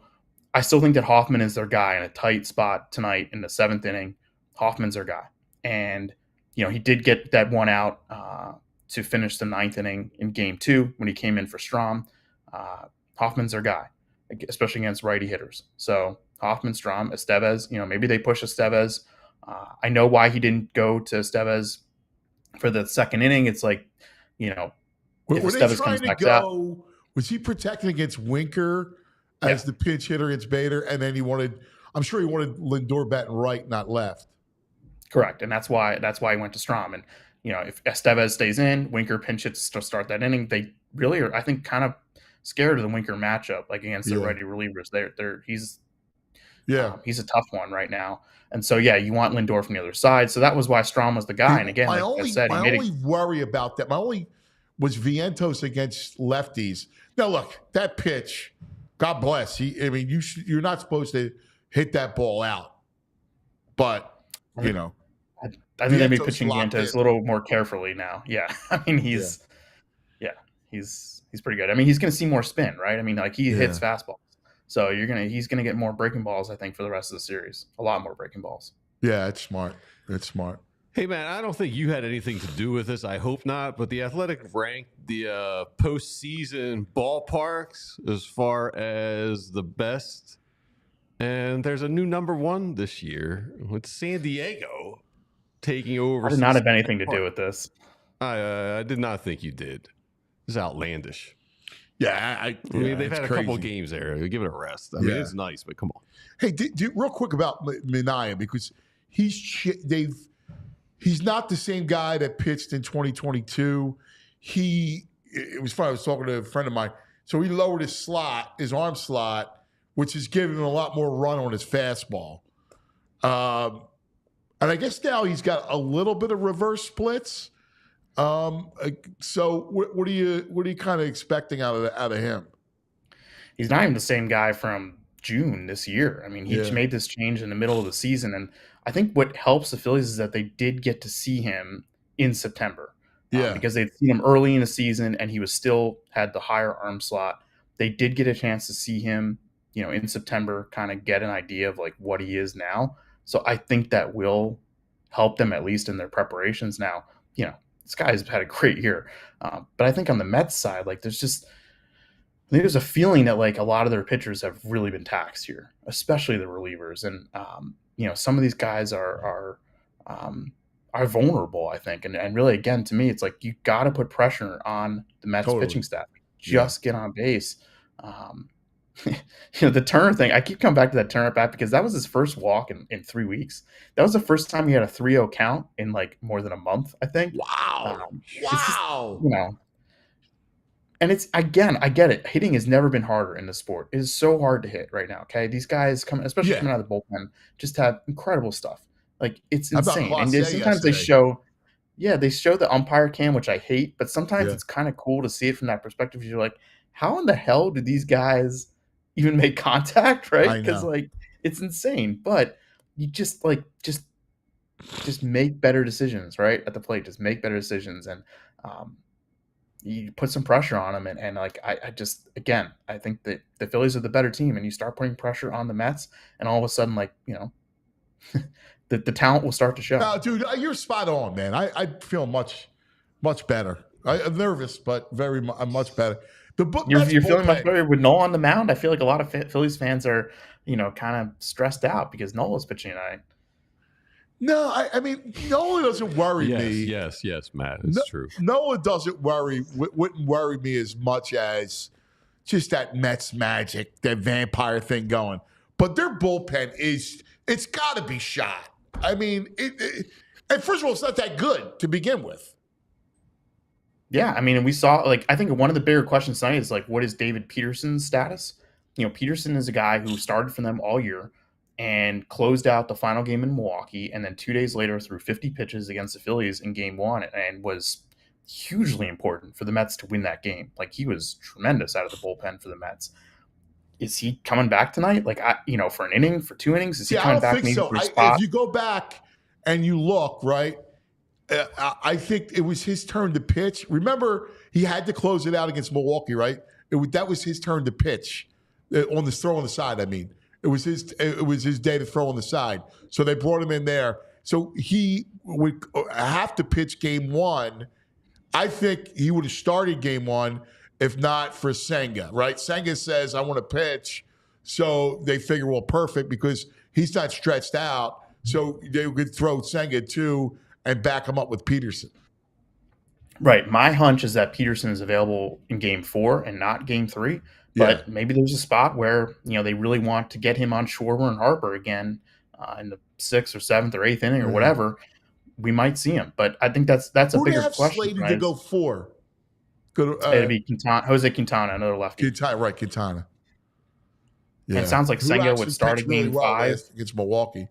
I still think that Hoffman is their guy in a tight spot tonight in the 7th inning. Hoffman's their guy. And, he did get that 1 out to finish the 9th inning in game 2 when he came in for Strom. Hoffman's their guy, especially against righty hitters. So Hoffman, Strom, Estevez, maybe they push Estevez. I know why he didn't go to Estevez for the 2nd inning. It's if Estevez comes back out. Was he protecting against Winker as the pinch hitter against Bader? And then I'm sure he wanted Lindor batting right, not left. Correct. And that's why he went to Strom. And, if Estevez stays in, Winker pinch hits to start that inning. They really are, I think, kind of scared of the Winker matchup, against the righty relievers. He's a tough one right now. And so, you want Lindor from the other side. So that was why Strom was the guy. And again, my only worry about that, was Vientos against lefties. Now, look, that pitch, God bless. You're not supposed to hit that ball out. But, I think they'd be pitching Vientos a little more carefully now. Yeah. He's pretty good. He's going to see more spin, right? He hits fastballs. So he's going to get more breaking balls, I think, for the rest of the series. A lot more breaking balls. Yeah, it's smart. Hey, man, I don't think you had anything to do with this. I hope not. But the Athletic ranked the postseason ballparks as far as the best. And there's a new number 1 this year with San Diego taking over. I did not have anything to do with this. I did not think you did. This is outlandish. Yeah, I mean, they've had a couple of crazy. games there. Give it a rest. I mean, it's nice, but come on. Hey, real quick about Manaea, because he's not the same guy that pitched in 2022. It was funny. I was talking to a friend of mine. So he lowered his arm slot, which is giving him a lot more run on his fastball. And I guess now he's got a little bit of reverse splits. So what are you kind of expecting out of him? He's not even the same guy from June this year. I mean, he made this change in the middle of the season, and I think what helps the Phillies is that they did get to see him in September. Because they'd seen him early in the season, and he was still had the higher arm slot. They did get a chance to see him, in September, kind of get an idea of like what he is now. So I think that will help them at least in their preparations. Now, this guy's had a great year, but I think on the Mets side, like there's a feeling that like a lot of their pitchers have really been taxed here, especially the relievers, and some of these guys are vulnerable, I think, and really, again, to me, it's like you got to put pressure on the Mets pitching staff. Just get on base. The Turner thing, I keep coming back to that Turner bat because that was his first walk in 3 weeks. That was the first time he had a 3-0 count in like more than a month, I think. Wow. Wow. Just, and it's, again, I get it. Hitting has never been harder in the sport. It is so hard to hit right now. Okay. These guys especially coming out of the bullpen, just have incredible stuff. Like, it's insane. And sometimes they show the umpire cam, which I hate, but sometimes it's kind of cool to see it from that perspective. You're like, how in the hell did these guys even make contact, right? Because like it's insane. But you just make better decisions, right? At the plate, just make better decisions, and you put some pressure on them. And like I think that the Phillies are the better team, and you start putting pressure on the Mets, and all of a sudden, like, the talent will start to show. No, dude, you're spot on, man. I feel much better. I'm nervous, but I'm much better. You're feeling much better with Nola on the mound. I feel like a lot of Phillies fans are, kind of stressed out because Nola's pitching tonight. No, I mean, Nola doesn't worry me. Yes, Matt. It's true. Nola wouldn't worry me as much as just that Mets magic, that vampire thing going. But their bullpen it's got to be shot. I mean, and first of all, it's not that good to begin with. Yeah, I mean, and we saw, like, I think one of the bigger questions tonight is, like, what is David Peterson's status? Peterson is a guy who started for them all year and closed out the final game in Milwaukee, and then 2 days later threw 50 pitches against the Phillies in Game 1 and was hugely important for the Mets to win that game. Like, he was tremendous out of the bullpen for the Mets. Is he coming back tonight? Like, for an inning, for 2 innings? Is he coming back maybe for a spot? If you go back and you look, right, I think it was his turn to pitch. Remember, he had to close it out against Milwaukee, right? That was his turn to pitch on this throw on the side. I mean, it was his day to throw on the side. So they brought him in there. So he would have to pitch Game 1. I think he would have started Game 1 if not for Senga, right? Senga says, I want to pitch. So they figure, well, perfect, because he's not stretched out. So they could throw Senga too and back him up with Peterson. Right. My hunch is that Peterson is available in Game 4 and not Game 3. But maybe there's a spot where, they really want to get him on Schwarber and Harper again in the 6th or 7th or 8th inning or whatever. We might see him. But I think that's a bigger question. Who do you have slated to go 4? It'd be Jose Quintana, another lefty. Quintana. Yeah. And it sounds like Senga would start at Game 5 against Milwaukee.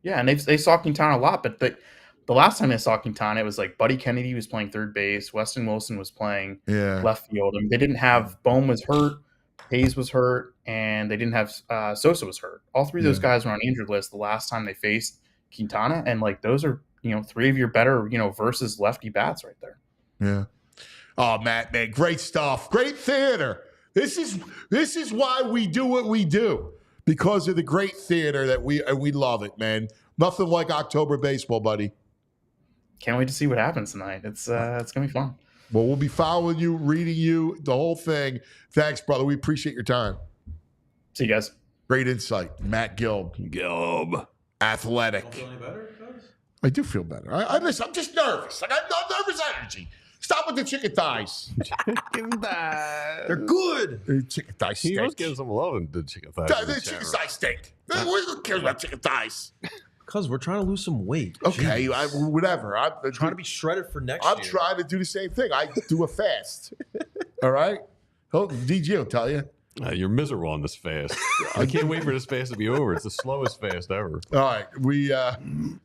Yeah, and they saw Quintana a lot, but the last time they saw Quintana, it was like Buddy Kennedy was playing third base, Weston Wilson was playing left field. I mean, they didn't have Bohm was hurt, Hayes was hurt, and they didn't have Sosa was hurt. All three of those guys were on injured list the last time they faced Quintana, and like those are three of your better versus lefty bats right there. Yeah. Oh, Matt, man, great stuff, great theater. This is why we do what we do. Because of the great theater that we love it, man. Nothing like October baseball, buddy. Can't wait to see what happens tonight. It's gonna be fun. Well, we'll be following you, reading you, the whole thing. Thanks, brother. We appreciate your time. See you guys. Great insight, Matt Gelb. Gelb. Athletic. Don't feel any better, guys? I do feel better. Listen, I'm just nervous. I got nervous energy. Stop with the chicken thighs. Chicken thighs. They're good. Chicken thighs He stink. was getting some love in the chicken thighs. The chicken thighs stink. Who cares about chicken thighs? Because we're trying to lose some weight. Okay, whatever. I'm Trying to be shredded for next I'm year. trying to do the same thing. I do a fast. All right? DG will tell you. You're miserable on this fast. I can't wait for this fast to be over. It's the slowest fast ever. All right.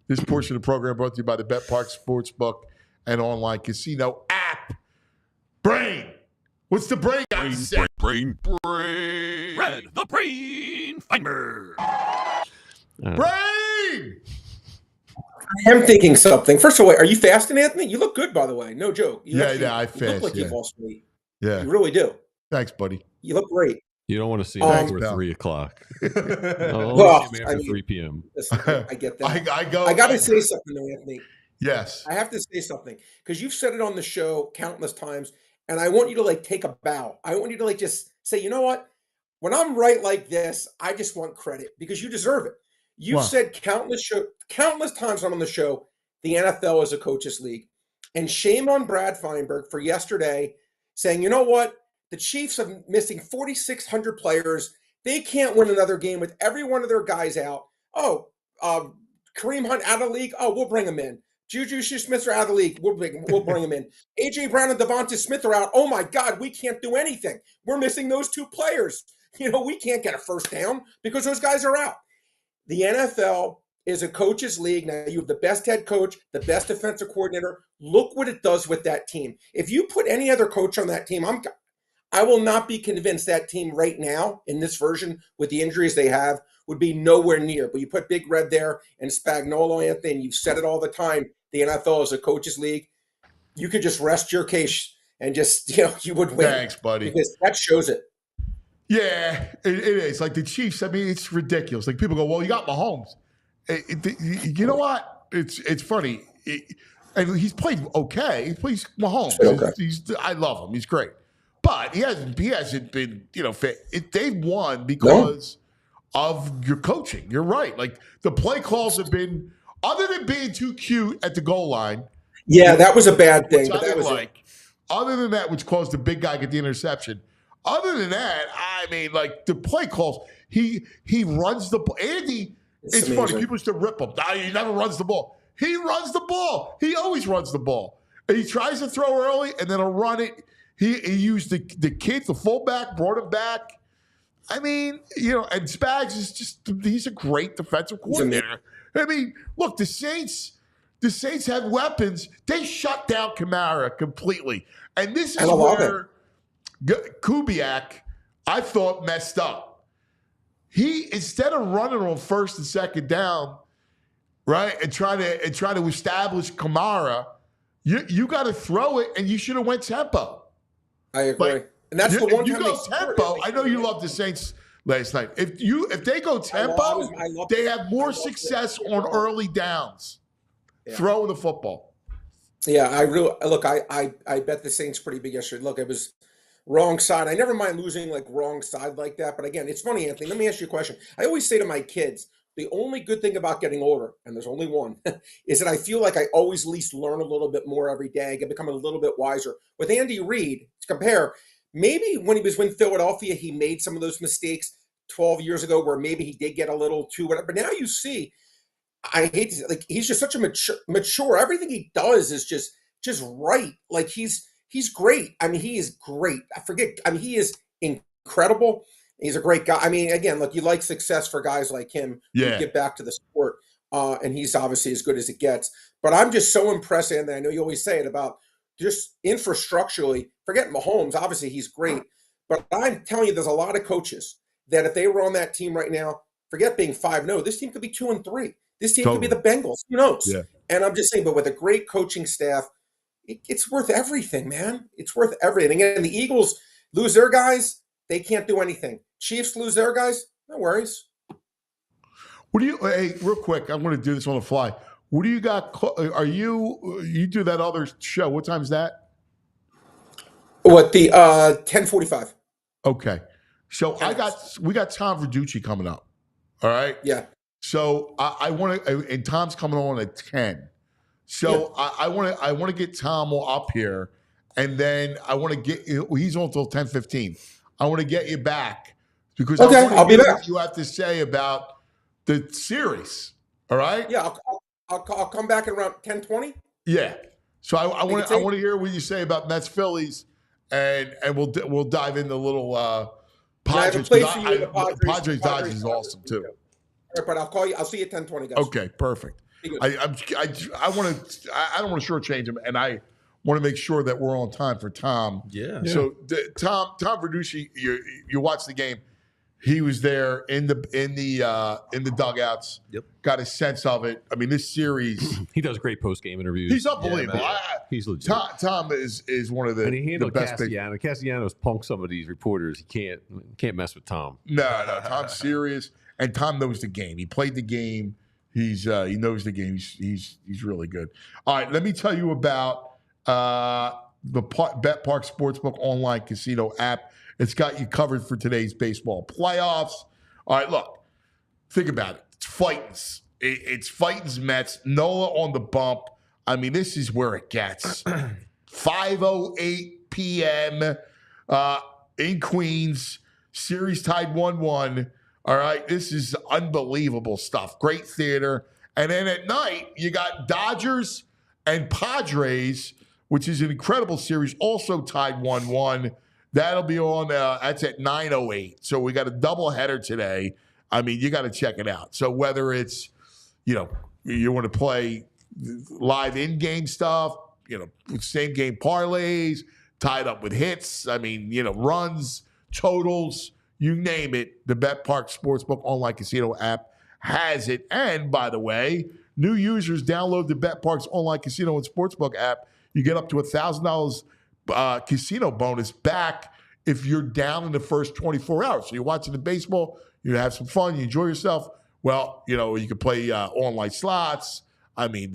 This portion of the program brought to you by the Bet Park Sportsbook and online casino app. Brain. What's the brain got to say? Brain. Red, the brain finder. Brain! I am thinking something. First of all, are you fasting, Anthony? You look good, by the way. No joke. I fast. You look like you've lost weight. Yeah. You really do. Thanks, buddy. You look great. You don't want to see me after 3 o'clock. Well, see me after 3 p.m. Listen, I get that. I got to say something, though, Anthony. Yes. I have to say something because you've said it on the show countless times, and I want you to take a bow. I want you to just say, you know what? When I'm right like this, I just want credit because you deserve it. You've said countless times on the show, the NFL is a coaches league, and shame on Brad Feinberg for yesterday saying, you know what? The Chiefs are missing 4,600 players. They can't win another game with every one of their guys out. Kareem Hunt out of the league. Oh, we'll bring him in. Juju Smith are out of the league. We'll bring him in. A.J. Brown and Devonta Smith are out. Oh, my God, we can't do anything. We're missing those 2 players. We can't get a first down because those guys are out. The NFL is a coaches league. Now, you have the best head coach, the best defensive coordinator. Look what it does with that team. If you put any other coach on that team, I will not be convinced that team right now in this version with the injuries they have would be nowhere near. But you put Big Red there and Spagnuolo, Anthony, and you've said it all the time, the NFL is a coaches league. You could just rest your case and just, you would win. Thanks, buddy. Because that shows it. Yeah, it is. Like the Chiefs, I mean, it's ridiculous. Like people go, well, you got Mahomes. You know what? It's funny. And he's played okay. He plays Mahomes. Okay. I love him. He's great. But he hasn't been, they've won because of your coaching. You're right. Like the play calls have been, other than being too cute at the goal line. Yeah, that was a bad thing. But that was other than that, which caused the big guy get the interception. Other than that, I mean, the play calls, he runs the ball. Andy, it's funny. People used to rip him. He never runs the ball. He runs the ball. He always runs the ball. And he tries to throw early, and then he'll run it. He used the kid, the fullback, brought him back. I mean, and Spags is he's a great defensive coordinator. I mean, look, the Saints have weapons. They shut down Kamara completely. And this is where Kubiak, I thought, messed up. He, instead of running on first and second down, right, and trying to establish Kamara, you got to throw it, and you should have went tempo. I agree. And that's the one you time go tempo. I know you loved the Saints last night. If they go tempo, they have more success on early downs. Yeah. Throwing the football. Yeah, I bet the Saints pretty big yesterday. Look, it was wrong side. I never mind losing wrong side like that. But again, it's funny, Anthony. Let me ask you a question. I always say to my kids, the only good thing about getting older, and there's only one, is that I feel like I always at least learn a little bit more every day. I get becoming a little bit wiser. With Andy Reid, to compare, maybe when he was with Philadelphia, he made some of those mistakes 12 years ago where maybe he did get a little too whatever. But now you see, I hate to he's just such a mature. Everything he does is just right. He's great. I mean, he is great. He is incredible. He's a great guy. I mean, again, look, you like success for guys like him. Yeah. Who get back to the sport, and he's obviously as good as it gets. But I'm just so impressed, and I know you always say it about just infrastructurally. Forget Mahomes. Obviously, he's great. But I'm telling you, there's a lot of coaches that if they were on that team right now, forget being 5-0. This team could be 2-3. This team could be the Bengals. Who knows? Yeah. And I'm just saying, but with a great coaching staff, it's worth everything, man. It's worth everything. And the Eagles lose their guys, they can't do anything. Chiefs lose their guys, no worries. Hey, real quick, I'm going to do this on the fly. What do you got? You do that other show. What time is that? What, the 10:45. Okay. So we got Tom Verducci coming up. All right. Yeah. So I want to, and Tom's coming on at 10. So I want to get Tom up here, and then I want to get he's on until 10:15. I want to get you back because Okay, I I'll want be to hear back. what you have to say about the series. All right? Yeah, I'll come back at around 10:20. Yeah. So I want take- to hear what you say about Mets Phillies, and we'll dive into a little And I have a Padres. place for you in the Padres. Padres Dodgers is awesome too. All right, but I'll call you. I'll see you at 10:20, guys. Okay, perfect. I want to. I don't want to shortchange him, and I want to make sure that we're on time for Tom. Yeah. So Tom Verducci, you watched the game. He was there in the dugouts. Yep. Got a sense of it. I mean, this series. He does great post game interviews. He's unbelievable. man. He's legit. Tom is one of the And he handled the best. Castellanos. Castellanos punked some of these reporters. He can't mess with Tom. No, Tom's serious, and Tom knows the game. He played the game. He knows the game. He's really good. All right, let me tell you about the Bet Park Sportsbook online casino app. It's got you covered for today's baseball playoffs. All right, look, think about it. It's Fightins. It's Fightins Mets. Nola on the bump. I mean, this is where it gets. 5:08 p.m. In Queens. Series tied 1-1. All right, this is unbelievable stuff. Great theater. And then at night, you got Dodgers and Padres, which is an incredible series, also tied 1-1. That'll be on, that's at 9:08. So we got a doubleheader today. I mean, you got to check it out. So whether it's, you want to play live in-game stuff, same game parlays, tied up with hits, I mean, runs, totals, you name it, the Bet Park Sportsbook online casino app has it. And by the way, new users download the Bet Park's online casino and sportsbook app. You get up to $1,000 casino bonus back if you're down in the first 24 hours. So you're watching the baseball, you have some fun, you enjoy yourself. Well, you can play online slots. I mean,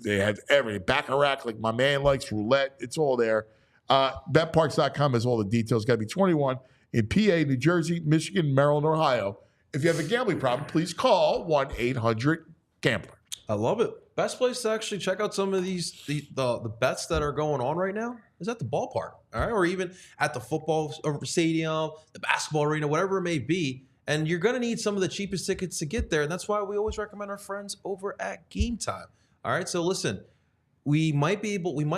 they have everything. Baccarat, like my man likes, roulette, it's all there. BetParks.com has all the details. Got to be 21 in PA, New Jersey, Michigan, Maryland, Ohio. If you have a gambling problem, please call 1-800-GAMBLER. I love it. Best place to actually check out some of the bets that are going on right now is at the ballpark, all right, or even at the football stadium, the basketball arena, whatever it may be. And you're going to need some of the cheapest tickets to get there, and that's why we always recommend our friends over at Game Time. All right, so listen, we might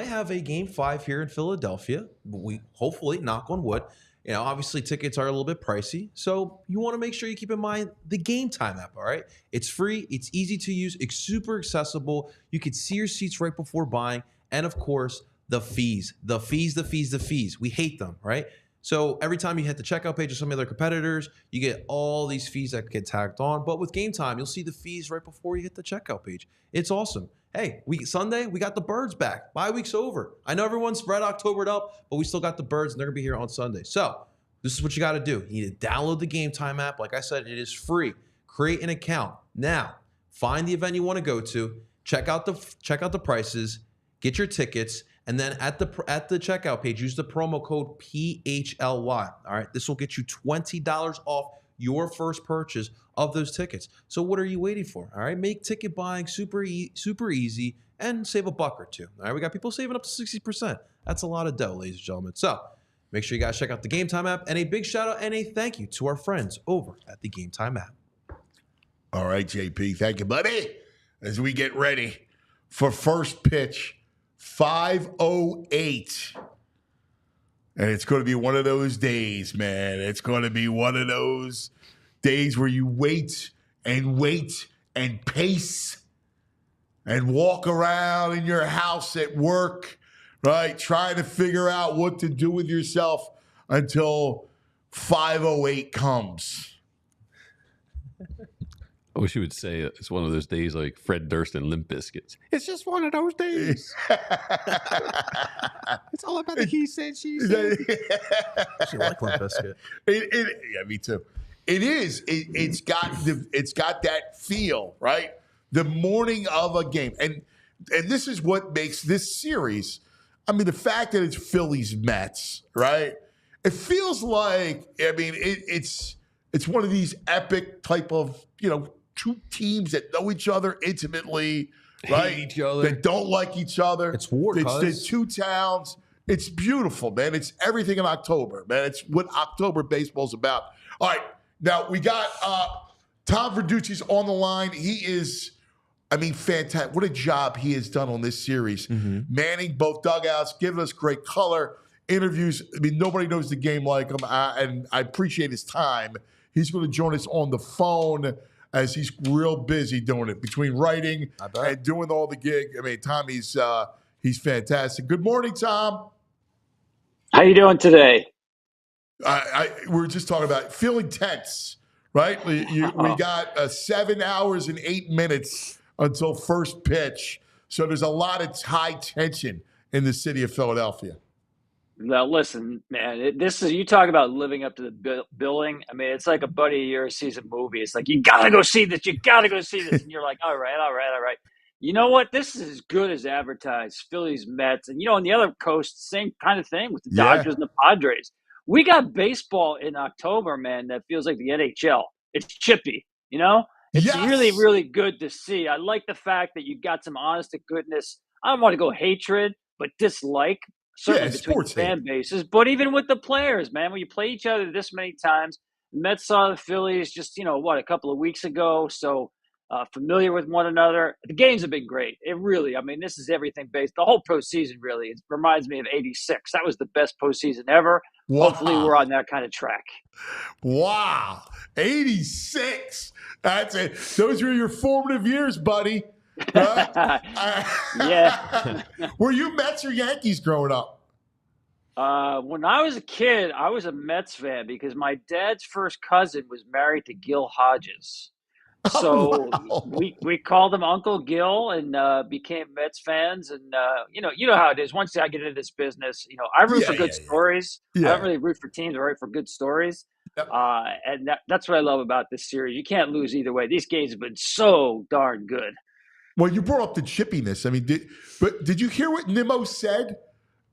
have a Game 5 here in Philadelphia. We hopefully, knock on wood. Obviously tickets are a little bit pricey, so you want to make sure you keep in mind the Game Time app, all right? It's free, it's easy to use, it's super accessible. You can see your seats right before buying, and of course, the fees. We hate them, right? So every time you hit the checkout page of some of their competitors, you get all these fees that get tagged on. But with Game Time, you'll see the fees right before you hit the checkout page. It's awesome. Hey, Sunday, we got the birds back. Bye week's over. I know everyone's Red Octobered up, but we still got the birds, and they're going to be here on Sunday. So this is what you got to do. You need to download the Game Time app. Like I said, it is free. Create an account. Now, find the event you want to go to. Check out the prices. Get your tickets. And then at the checkout page, use the promo code PHLY. All right, this will get you $20 off your first purchase of those tickets. So what are you waiting for? All right, make ticket buying super easy and save $1 or $2. All right, we got people saving up to 60%. That's a lot of dough, ladies and gentlemen. So make sure you guys check out the Game Time app, and a big shout out and a thank you to our friends over at the Game Time app. All right, JP, thank you, buddy. As we get ready for first pitch. 5:08. And it's going to be one of those days, man. It's going to be one of those days where you wait and pace and walk around in your house at work, right? Trying to figure out what to do with yourself until 5:08 comes. I wish you would say it's one of those days like Fred Durst and Limp Bizkit. It's just one of those days. It's all about the he said, she said. She like Limp Bizkit. Yeah, me too. It is. It's got that feel, right? The morning of a game, and this is what makes this series. I mean, the fact that it's Phillies Mets, right? It feels like. I mean, it's one of these epic type of two teams that know each other intimately, right? Hate each other. That don't like each other. It's war, It's cuz. two towns. It's beautiful, man. It's everything in October, man. It's what October baseball's about. All right, now we got Tom Verducci's on the line. He is, fantastic. What a job he has done on this series. Manning both dugouts, giving us great color, interviews. Nobody knows the game like him, and I appreciate his time. He's going to join us on the phone as he's real busy doing it, between writing and doing all the gig. Tom, he's fantastic. Good morning, Tom. How you doing today? We were just talking about feeling tense, right? We got 7 hours and 8 minutes until first pitch. So there's a lot of high tension in the city of Philadelphia. Now, listen, man, you talk about living up to the billing. It's like a buddy of yours sees a movie. It's like, you got to go see this. You got to go see this. And you're like, all right. You know what? This is as good as advertised. Phillies, Mets. And, on the other coast, same kind of thing with the Dodgers and the Padres. We got baseball in October, man, that feels like the NHL. It's chippy, It's really, really good to see. I like the fact that you got some honest to goodness. I don't want to go hatred, but dislike, certainly between the fan bases. But even with the players, man, when you play each other this many times, the Mets saw the Phillies just, a couple of weeks ago. So familiar with one another. The games have been great. It really, this is everything based. The whole postseason really, it reminds me of '86. That was the best postseason ever. Wow. Hopefully we're on that kind of track. Wow. '86. That's it. Those were your formative years, buddy. Yeah. Were you Mets or Yankees growing up? When I was a kid, I was a Mets fan because my dad's first cousin was married to Gil Hodges. So we called him Uncle Gil and became Mets fans. And, you know how it is. Once I get into this business, I root for good stories. Yeah. I don't really root for teams. I root for good stories. Yep. And that's what I love about this series. You can't lose either way. These games have been so darn good. Well, you brought up the chippiness. Did you hear what Nimmo said?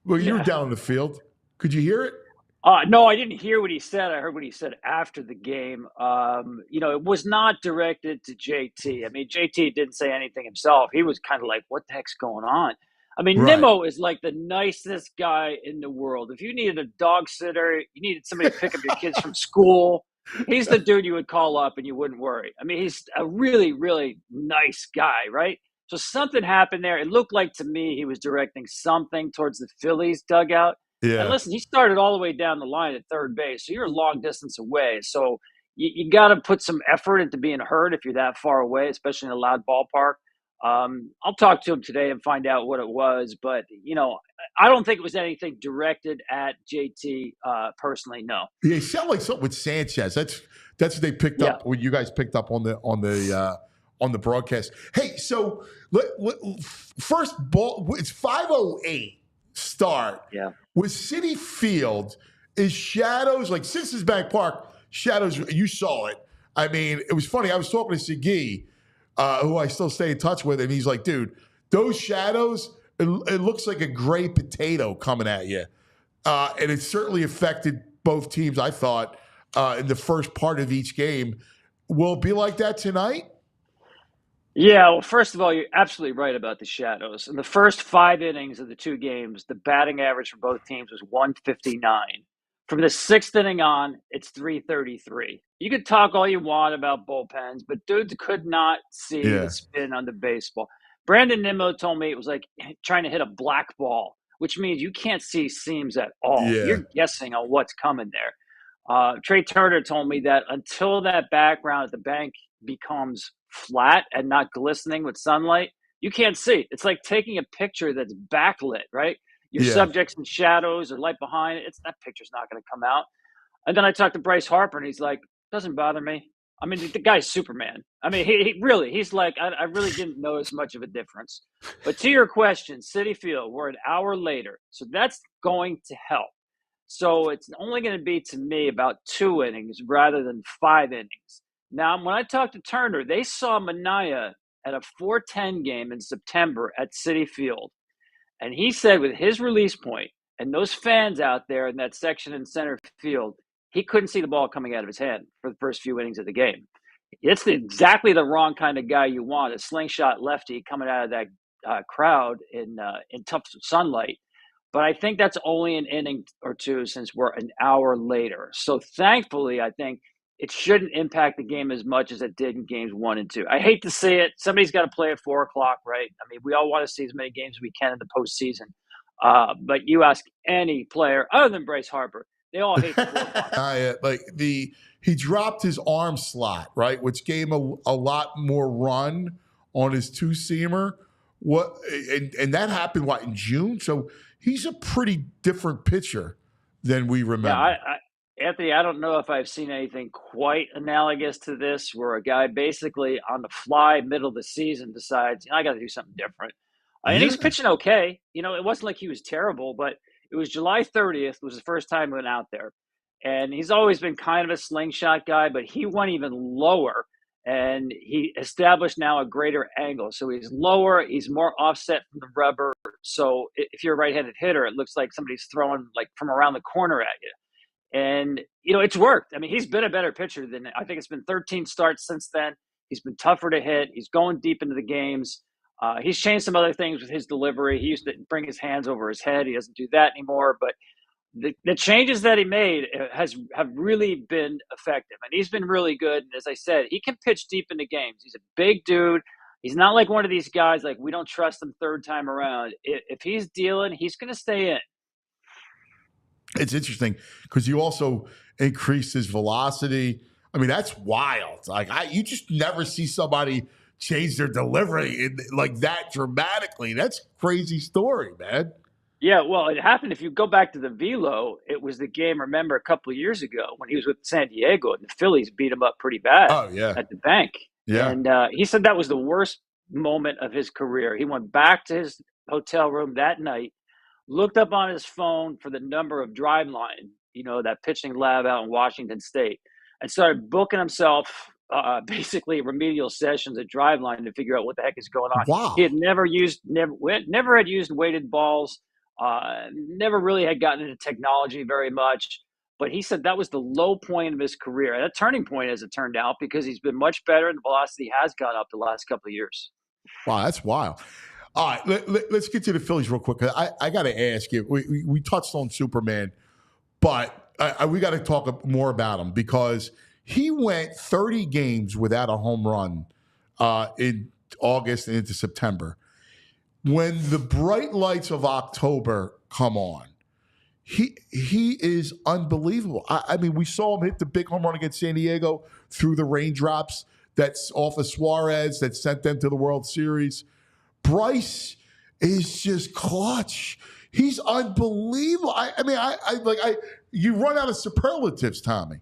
Well, you were down in the field. Could you hear it? No, I didn't hear what he said. I heard what he said after the game. It was not directed to JT. JT didn't say anything himself. He was kind of like, what the heck's going on? Right. Nimmo is like the nicest guy in the world. If you needed a dog sitter, you needed somebody to pick up your kids from school, he's the dude you would call up and you wouldn't worry. He's a really, really nice guy, right? So something happened there. It looked like to me he was directing something towards the Phillies dugout. Yeah. And listen, he started all the way down the line at third base, so you're a long distance away. So you got to put some effort into being heard if you're that far away, especially in a loud ballpark. I'll talk to him today and find out what it was. But, I don't think it was anything directed at JT personally, no. Yeah, it sounded like something with Sanchez. That's what they picked up, what you guys picked up on the broadcast. Hey, so first ball, it's 5:08 start. Yeah. With Citi Field, is Shadows, like Citizens Bank Park, Shadows, you saw it. It was funny. I was talking to Segui, who I still stay in touch with, and he's like, dude, those shadows, it looks like a gray potato coming at you. And it certainly affected both teams, I thought, in the first part of each game. Will it be like that tonight? Yeah, well, first of all, you're absolutely right about the shadows. In the first 5 innings of the two games, the batting average for both teams was 159. From the 6th inning on, it's 333. You could talk all you want about bullpens, but dudes could not see the spin on the baseball. Brandon Nimmo told me it was like trying to hit a black ball, which means you can't see seams at all. Yeah. You're guessing on what's coming there. Trey Turner told me that until that background at the bank becomes flat and not glistening with sunlight, you can't see. It's like taking a picture that's backlit, right? Your subjects in shadows or light behind it. That picture's not going to come out. And then I talked to Bryce Harper, and he's like, doesn't bother me. The guy's Superman. He's like, I really didn't notice much of a difference. But to your question, Citi Field, we're an hour later. So that's going to help. So it's only going to be, to me, about 2 innings rather than 5 innings. Now, when I talked to Turner, they saw Manaea at a 4:10 game in September at Citi Field. And he said with his release point and those fans out there in that section in center field, he couldn't see the ball coming out of his hand for the first few innings of the game. It's exactly the wrong kind of guy you want, a slingshot lefty coming out of that crowd in tough sunlight. But I think that's only an inning or two since we're an hour later. So thankfully, I think it shouldn't impact the game as much as it did in games 1 and 2. I hate to say it. Somebody's got to play at 4 o'clock, right? I mean, we all want to see as many games as we can in the postseason. But you ask any player other than Bryce Harper, they all hate the 4 o'clock. He dropped his arm slot, right, which gave him a lot more run on his two-seamer. And that happened, in June? So he's a pretty different pitcher than we remember. Yeah, Anthony, I don't know if I've seen anything quite analogous to this, where a guy basically on the fly, middle of the season, decides, I got to do something different. And he's pitching okay. It wasn't like he was terrible, but it was July 30th was the first time he went out there. And he's always been kind of a slingshot guy, but he went even lower, and he established now a greater angle. So he's lower, he's more offset from the rubber. So if you're a right-handed hitter, it looks like somebody's throwing like from around the corner at you. And, it's worked. I mean, he's been a better pitcher than, I think it's been 13 starts since then. He's been tougher to hit. He's going deep into the games. He's changed some other things with his delivery. He used to bring his hands over his head. He doesn't do that anymore. But the changes that he made have really been effective. And he's been really good. And as I said, he can pitch deep into games. He's a big dude. He's not like one of these guys, like we don't trust him third time around. If he's dealing, he's going to stay in. It's interesting because you also increased his velocity. I mean, that's wild. You just never see somebody change their delivery like that dramatically. That's a crazy story, man. Yeah, well, it happened. If you go back to the velo, it was the game, remember, a couple of years ago when he was with San Diego and the Phillies beat him up pretty bad at the bank. Yeah. And he said that was the worst moment of his career. He went back to his hotel room that night, looked up on his phone for the number of Driveline, that pitching lab out in Washington State, and started booking himself basically remedial sessions at Driveline to figure out what the heck is going on. Wow. He had never had used weighted balls, never really had gotten into technology very much. But he said that was the low point of his career, and a turning point as it turned out, because he's been much better and the velocity has gone up the last couple of years. Wow, that's wild. All right, let's get to the Phillies real quick. I got to ask you, we touched on Superman, but we got to talk more about him because he went 30 games without a home run in August and into September. When the bright lights of October come on, he is unbelievable. I mean, we saw him hit the big home run against San Diego through the raindrops that's off of Suarez that sent them to the World Series. Bryce is just clutch. He's unbelievable. You run out of superlatives, Tommy.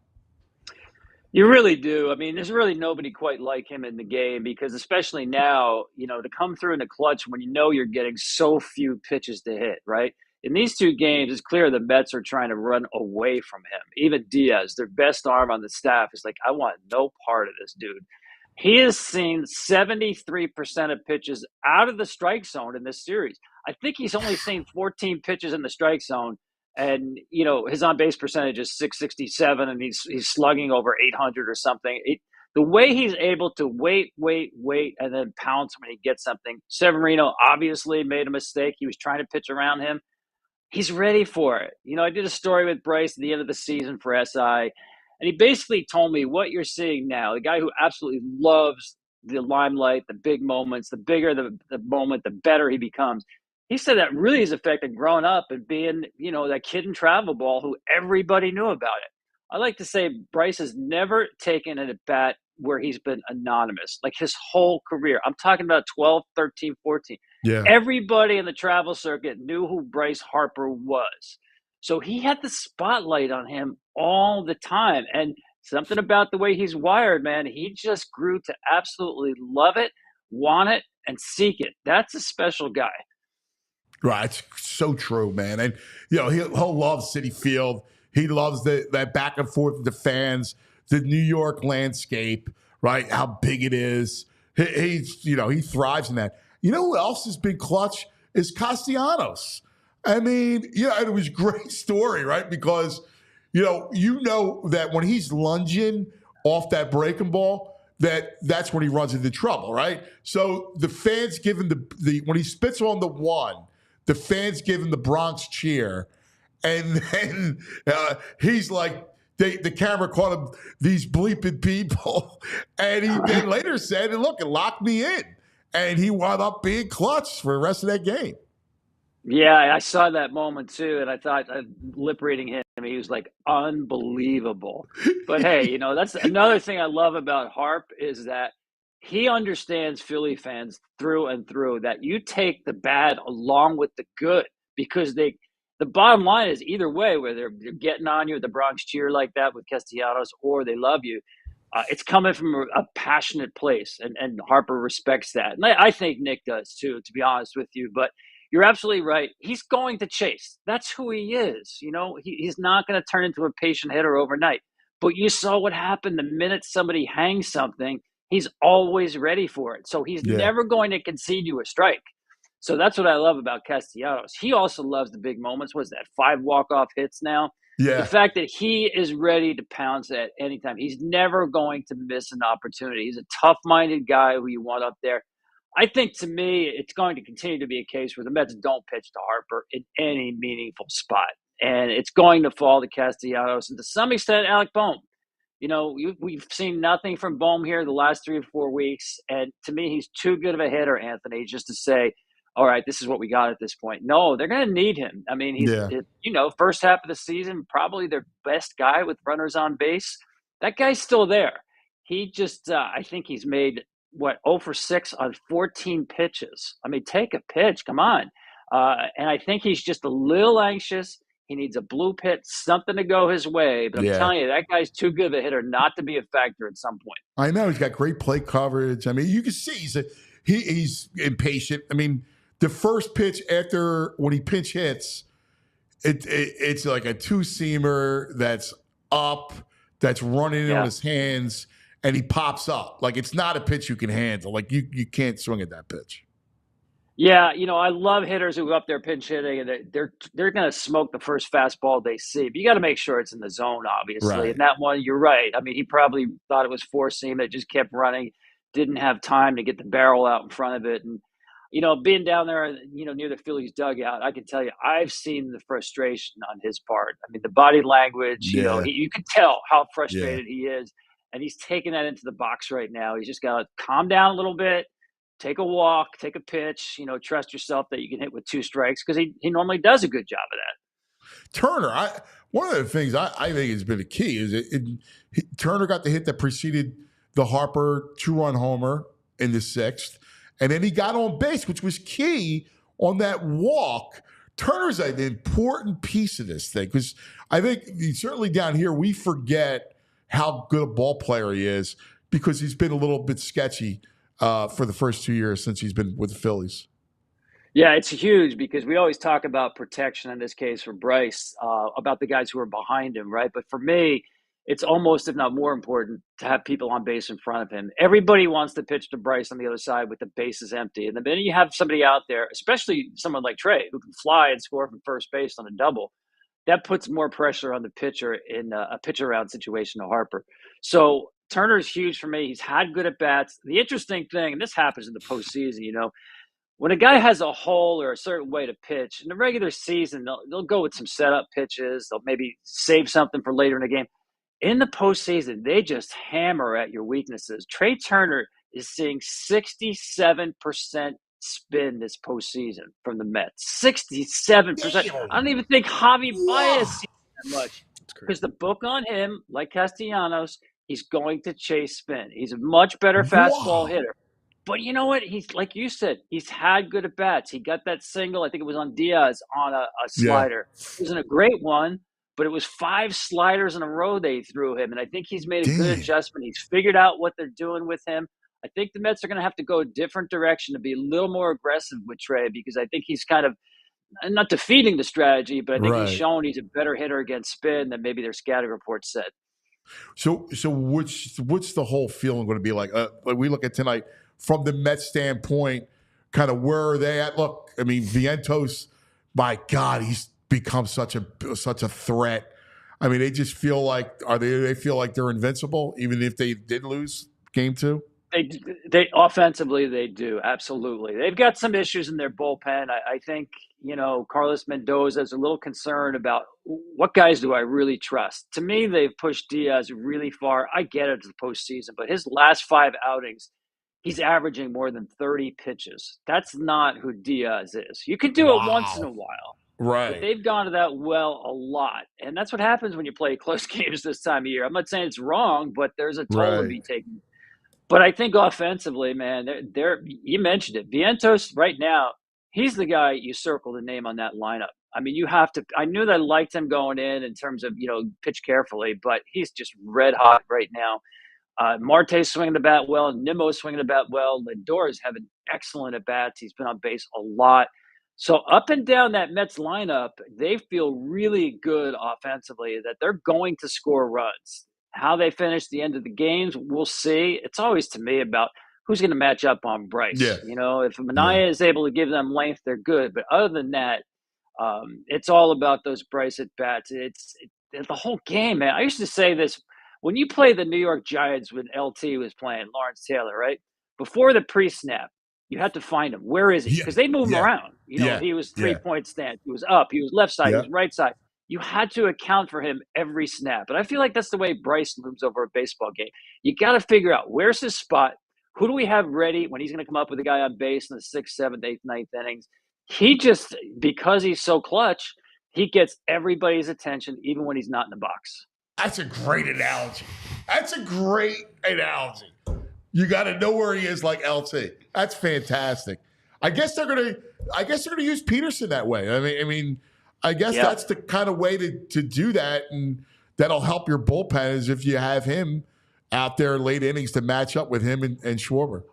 You really do. I mean, there's really nobody quite like him in the game because especially now, to come through in the clutch when you're getting so few pitches to hit, right? In these two games, it's clear the Mets are trying to run away from him. Even Diaz, their best arm on the staff, is like, I want no part of this dude. He has seen 73% of pitches out of the strike zone in this series. I think he's only seen 14 pitches in the strike zone. And, his on-base percentage is 667, and he's slugging over 800 or something. The way he's able to wait, and then pounce when he gets something. Severino obviously made a mistake. He was trying to pitch around him. He's ready for it. I did a story with Bryce at the end of the season for SI, and he basically told me what you're seeing now, the guy who absolutely loves the limelight, the big moments, the bigger the moment, the better he becomes. He said that really has affected growing up and being, that kid in travel ball who everybody knew about it. I like to say Bryce has never taken an at-bat where he's been anonymous, like his whole career. I'm talking about 12, 13, 14. Yeah. Everybody in the travel circuit knew who Bryce Harper was. So he had the spotlight on him all the time. And something about the way he's wired, man, he just grew to absolutely love it, want it, and seek it. That's a special guy. Right, it's so true, man. And he'll love Citi Field. He loves that back and forth with the fans, the New York landscape, right? How big it is. He thrives in that. You know who else has been clutch is Castellanos. I mean, it was a great story, right? Because you know that when he's lunging off that breaking ball, that's when he runs into trouble, right? So the fans give him the when he spits on the one, the fans give him the Bronx cheer, and then he's like, the camera caught him, these bleeping people, and he then later said, "Look, it locked me in," and he wound up being clutch for the rest of that game. Yeah, I saw that moment too, and I thought lip reading him, he was like unbelievable. But hey, that's another thing I love about Harp is that he understands Philly fans through and through. That you take the bad along with the good, because the bottom line is either way, whether they're getting on you with the Bronx cheer like that with Castellanos or they love you. It's coming from a passionate place, and Harper respects that. And I think Nick does too, to be honest with you. But you're absolutely right. He's going to chase. That's who he is. He's not going to turn into a patient hitter overnight. But you saw what happened the minute somebody hangs something. He's always ready for it. So he's never going to concede you a strike. So that's what I love about Castellanos. He also loves the big moments. What's that, 5 walk-off hits now? Yeah. The fact that he is ready to pounce at any time. He's never going to miss an opportunity. He's a tough-minded guy who you want up there. I think, to me, it's going to continue to be a case where the Mets don't pitch to Harper in any meaningful spot. And it's going to fall to Castellanos and, to some extent, Alec Bohm. We've seen nothing from Bohm here the last 3 or 4 weeks. And to me, he's too good of a hitter, Anthony, just to say, all right, this is what we got at this point. No, they're going to need him. I mean, he's, first half of the season, probably their best guy with runners on base. That guy's still there. He just, I think he's made, 0 for 6 on 14 pitches. I mean, take a pitch. Come on. And I think he's just a little anxious. He needs a blue pit, something to go his way. But I'm telling you, that guy's too good of a hitter not to be a factor at some point. I know. He's got great plate coverage. I mean, you can see he's impatient. I mean, the first pitch after when he pinch hits, it's like a 2-seamer that's up, that's running on his hands, and he pops up. Like, it's not a pitch you can handle. Like, you can't swing at that pitch. Yeah, I love hitters who go up there pinch hitting, and they're going to smoke the first fastball they see. But you got to make sure it's in the zone, obviously. Right. And that one, you're right. I mean, he probably thought it was 4-seam. It just kept running, didn't have time to get the barrel out in front of it. And, being down there, near the Phillies dugout, I can tell you, I've seen the frustration on his part. I mean, the body language, you can tell how frustrated he is. And he's taking that into the box right now. He's just got to calm down a little bit, take a walk, take a pitch, trust yourself that you can hit with 2 strikes, because he normally does a good job of that. Turner, one of the things I think has been a key is Turner got the hit that preceded the Harper 2-run homer in the 6th, and then he got on base, which was key on that walk. Turner's an important piece of this thing, because I think certainly down here we forget how good a ball player he is, because he's been a little bit sketchy for the first 2 years since he's been with the Phillies. Yeah, it's huge, because we always talk about protection in this case for Bryce, about the guys who are behind him, right? But for me, it's almost, if not more important, to have people on base in front of him. Everybody wants to pitch to Bryce on the other side with the bases empty. And the minute you have somebody out there, especially someone like Trey, who can fly and score from first base on a double, that puts more pressure on the pitcher in a pitch around situation to Harper. So Turner is huge for me. He's had good at bats. The interesting thing, and this happens in the postseason, when a guy has a hole or a certain way to pitch in the regular season, they'll go with some setup pitches. They'll maybe save something for later in the game. In the postseason, they just hammer at your weaknesses. Trey Turner is seeing 67% spin this postseason from the Mets. 67%. Damn. I don't even think Javi Baez sees that much. Because the book on him, like Castellanos, he's going to chase spin. He's a much better fastball hitter. But you know what? He's, like you said, he's had good at bats. He got that single, I think it was on Diaz, on a slider. It wasn't a great one, but it was 5 sliders in a row they threw him. And I think he's made a good adjustment. He's figured out what they're doing with him. I think the Mets are going to have to go a different direction to be a little more aggressive with Trey, because I think he's kind of not defeating the strategy, but I think he's shown he's a better hitter against spin than maybe their scouting report said. So what's the whole feeling going to be like? We look at tonight from the Mets standpoint, kind of where are they at? Look, I mean, Vientos, my God, he's become such a threat. I mean, they just feel like they feel like they're invincible, even if they did lose game 2? They offensively, they do. Absolutely. They've got some issues in their bullpen. I think, Carlos Mendoza is a little concerned about what guys do I really trust. To me, they've pushed Diaz really far. I get it to the postseason, but his last 5 outings, he's averaging more than 30 pitches. That's not who Diaz is. You could do it once in a while. Right. But they've gone to that well a lot. And that's what happens when you play close games this time of year. I'm not saying it's wrong, but there's a toll to be taken. But I think offensively, man, you mentioned it. Vientos right now, he's the guy you circle the name on that lineup. I mean, you have to – I knew that I liked him going in terms of, pitch carefully, but he's just red hot right now. Marte's swinging the bat well. Nimmo's swinging the bat well. Lindor is having excellent at-bats. He's been on base a lot. So up and down that Mets lineup, they feel really good offensively that they're going to score runs. How they finish the end of the games, we'll see. It's always, to me, about who's going to match up on Bryce. Yeah. If Manaea is able to give them length, they're good. But other than that, it's all about those Bryce at-bats. It's the whole game, man. I used to say this. When you play the New York Giants when LT was playing, Lawrence Taylor, right? Before the pre-snap, you had to find him. Where is he? Because they move him around. He was 3-point stance. He was up. He was left side. He was right side. You had to account for him every snap. And I feel like that's the way Bryce looms over a baseball game. You got to figure out where's his spot. Who do we have ready when he's going to come up with a guy on base in the 6th, 7th, 8th, 9th innings? He just, because he's so clutch, he gets everybody's attention even when he's not in the box. That's a great analogy. You got to know where he is, like LT. That's fantastic. I guess they're gonna use Peterson that way. I guess that's the kind of way to do that, and that'll help your bullpen is if you have him out there late innings to match up with him and Schwarber.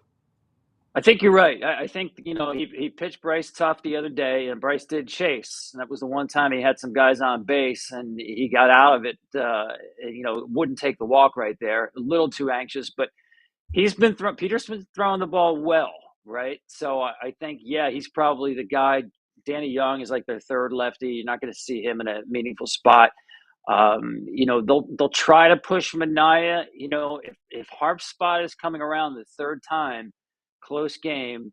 I think you're right. I think, he pitched Bryce tough the other day, and Bryce did chase. And that was the one time he had some guys on base, and he got out of it, wouldn't take the walk right there. A little too anxious, but Peterson's been throwing the ball well, right? So I think, he's probably the guy. Danny Young is like their third lefty. You're not going to see him in a meaningful spot. They'll try to push Manaea. If Harp's spot is coming around the third time, close game,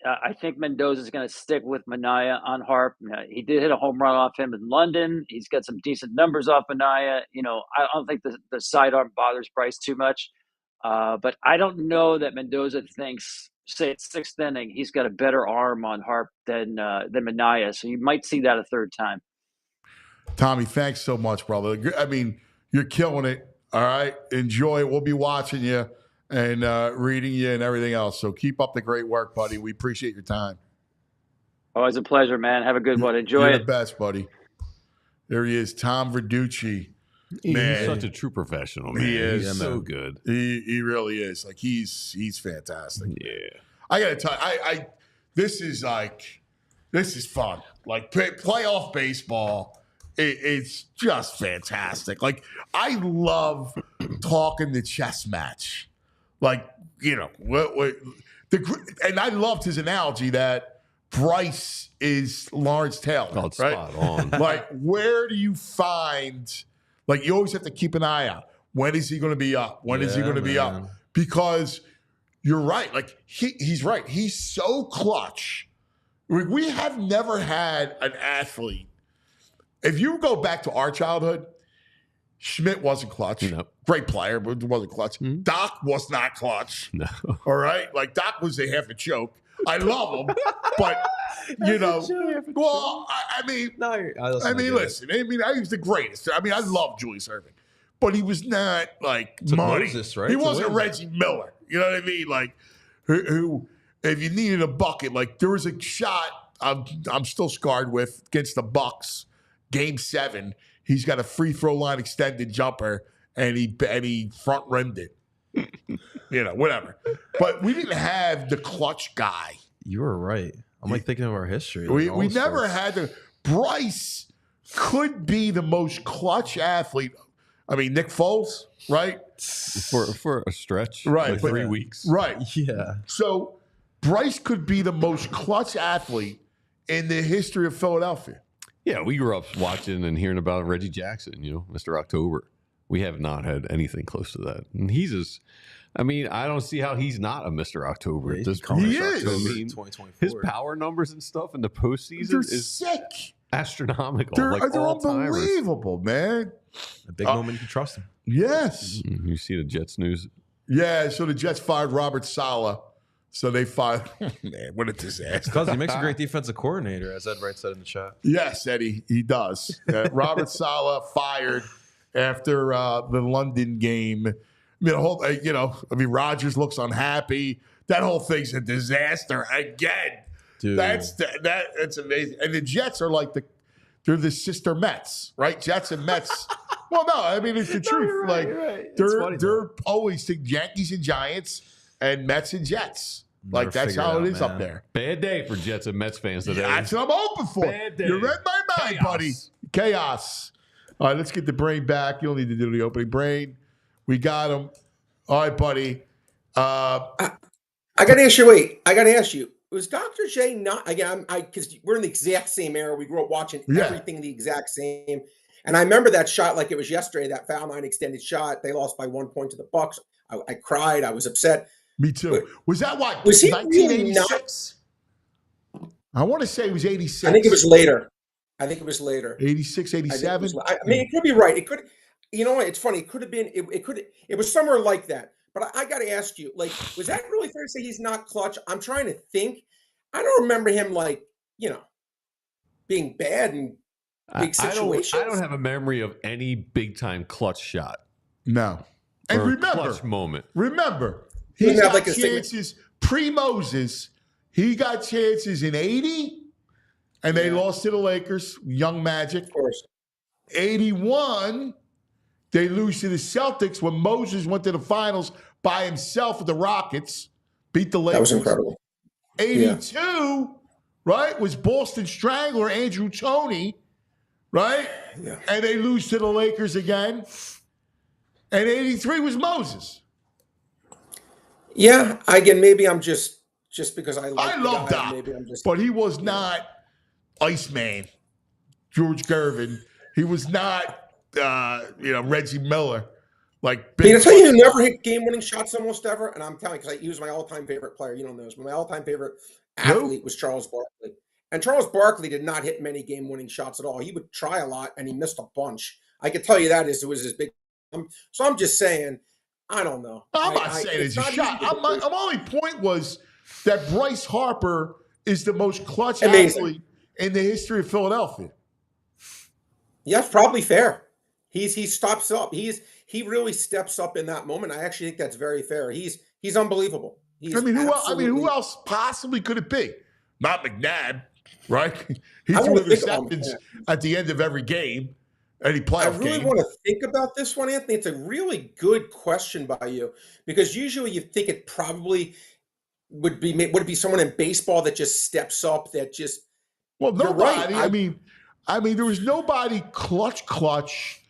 I think Mendoza's going to stick with Manaea on Harp. He did hit a home run off him in London. He's got some decent numbers off Manaea. I don't think the sidearm bothers Bryce too much. But I don't know that Mendoza thinks, say it's 6th inning, he's got a better arm on Harp than Manaea. So you might see that a third time. Tommy, thanks so much, brother. You're killing it. All right. Enjoy it. We'll be watching you and reading you and everything else. So keep up the great work, buddy. We appreciate your time. Always a pleasure, man. Have a good one. Enjoy You're it. the best, buddy. There he is, Tom Verducci. Man, he's such a true professional, man. He is. He's so good. He really is. Like he's fantastic. Yeah. I gotta tell you, this is fun. Like playoff baseball, it's just fantastic. Like I love talking the chess match. Like and I loved his analogy that Bryce is Lawrence Taylor. Oh, it's right? spot on. Like where do you find? Like you always have to keep an eye out. When is he going to be up? When is he going to be up? Because you're right. Like he's right. He's so clutch. We have never had an athlete. If you go back to our childhood, Schmidt wasn't clutch. No. Great player, but wasn't clutch. Mm-hmm. Doc was not clutch. No. All right? Like Doc was a half a choke. I love him, but well, listen. I was the greatest. I love Julius Erving, but he was not like money. Moses, right? He wasn't Reggie Miller. You know what I mean? Like who if you needed a bucket, like there was a shot I'm still scarred with against the Bucks, Game 7. He's got a free throw line extended jumper, and he front rimmed it. Whatever. But we didn't have the clutch guy. You were right. I'm thinking of our history. We never had the Bryce could be the most clutch athlete. Nick Foles, right? For a stretch, right? Like 3 weeks, right? Yeah. So Bryce could be the most clutch athlete in the history of Philadelphia. Yeah, we grew up watching and hearing about Reggie Jackson, Mr. October. We have not had anything close to that. And he's as, I mean, I don't see how he's not a Mr. October at this point. He is. I mean, 2024. his power numbers and stuff in the postseason is sick. Astronomical. They're like unbelievable, man. A big moment, you can trust him. Yes. You see the Jets news? Yeah, so the Jets fired Robert Saleh. So they fired. Man, what a disaster. Because he makes a great defensive coordinator, as Ed Wright said in the chat. Yes, Eddie, he does. Robert Saleh fired after the London game. I mean, Rodgers looks unhappy. That whole thing's a disaster again. Dude. That's amazing. And the Jets are like they're the sister Mets, right? Jets and Mets. Well, no, I mean it's the truth. Right. They're always the Yankees and Giants and Mets and Jets. Like that's how it is up there. Bad day for Jets and Mets fans today. That's what I'm hoping for. Bad day. You read my mind, buddy. Chaos. All right, let's get the brain back. You don't need to do the opening brain. We got him. All right, buddy. I got to ask you. Wait, I got to ask you. Was Dr. J not again? Because we're in the exact same era. We grew up watching everything the exact same. And I remember that shot like it was yesterday. That foul line extended shot. They lost by 1 point to the Bucks. I cried. I was upset. Me too. But was that what? Was he 1986? I want to say it was 86. I think it was later. 86, 87. I mean, it could be right. It could. You know what? It's funny. It could have been. It was somewhere like that. But I got to ask you, like, was that really fair to say he's not clutch? I'm trying to think. I don't remember him being bad in big situations. I don't have a memory of any big time clutch shot. No. And remember, clutch moment. Remember, he's got chances pre-Moses. He got chances in 80, and they lost to the Lakers. Young Magic. Of course. 81, they lose to the Celtics when Moses went to the finals by himself with the Rockets. Beat the Lakers. That was incredible. 82, right, was Boston Strangler, Andrew Toney, right? Yeah. And they lose to the Lakers again. And 83 was Moses. Yeah, again, maybe I'm just because I love Doc, maybe I'm just, but he was not Iceman, George Gervin. He was not, Reggie Miller. Like, I tell you, who never hit game-winning shots almost ever, and I'm telling you because he was my all-time favorite player. You don't know this, but my all-time favorite athlete was Charles Barkley. And Charles Barkley did not hit many game-winning shots at all. He would try a lot, and he missed a bunch. I could tell you that it was his big. So I'm just saying, I don't know. I'm not saying it's a shot. My only point was that Bryce Harper is the most clutch athlete in the history of Philadelphia. Yeah, that's probably fair. He stops up. He really steps up in that moment. I actually think that's very fair. He's unbelievable. Who else possibly could it be? Not McNabb, right? He threw interceptions at the end of every game. Any playoff game. I really want to think about this one, Anthony. It's a really good question by you because usually you think it probably would it be someone in baseball that just steps up that just. Well, nobody. Right. I mean, there was nobody clutch.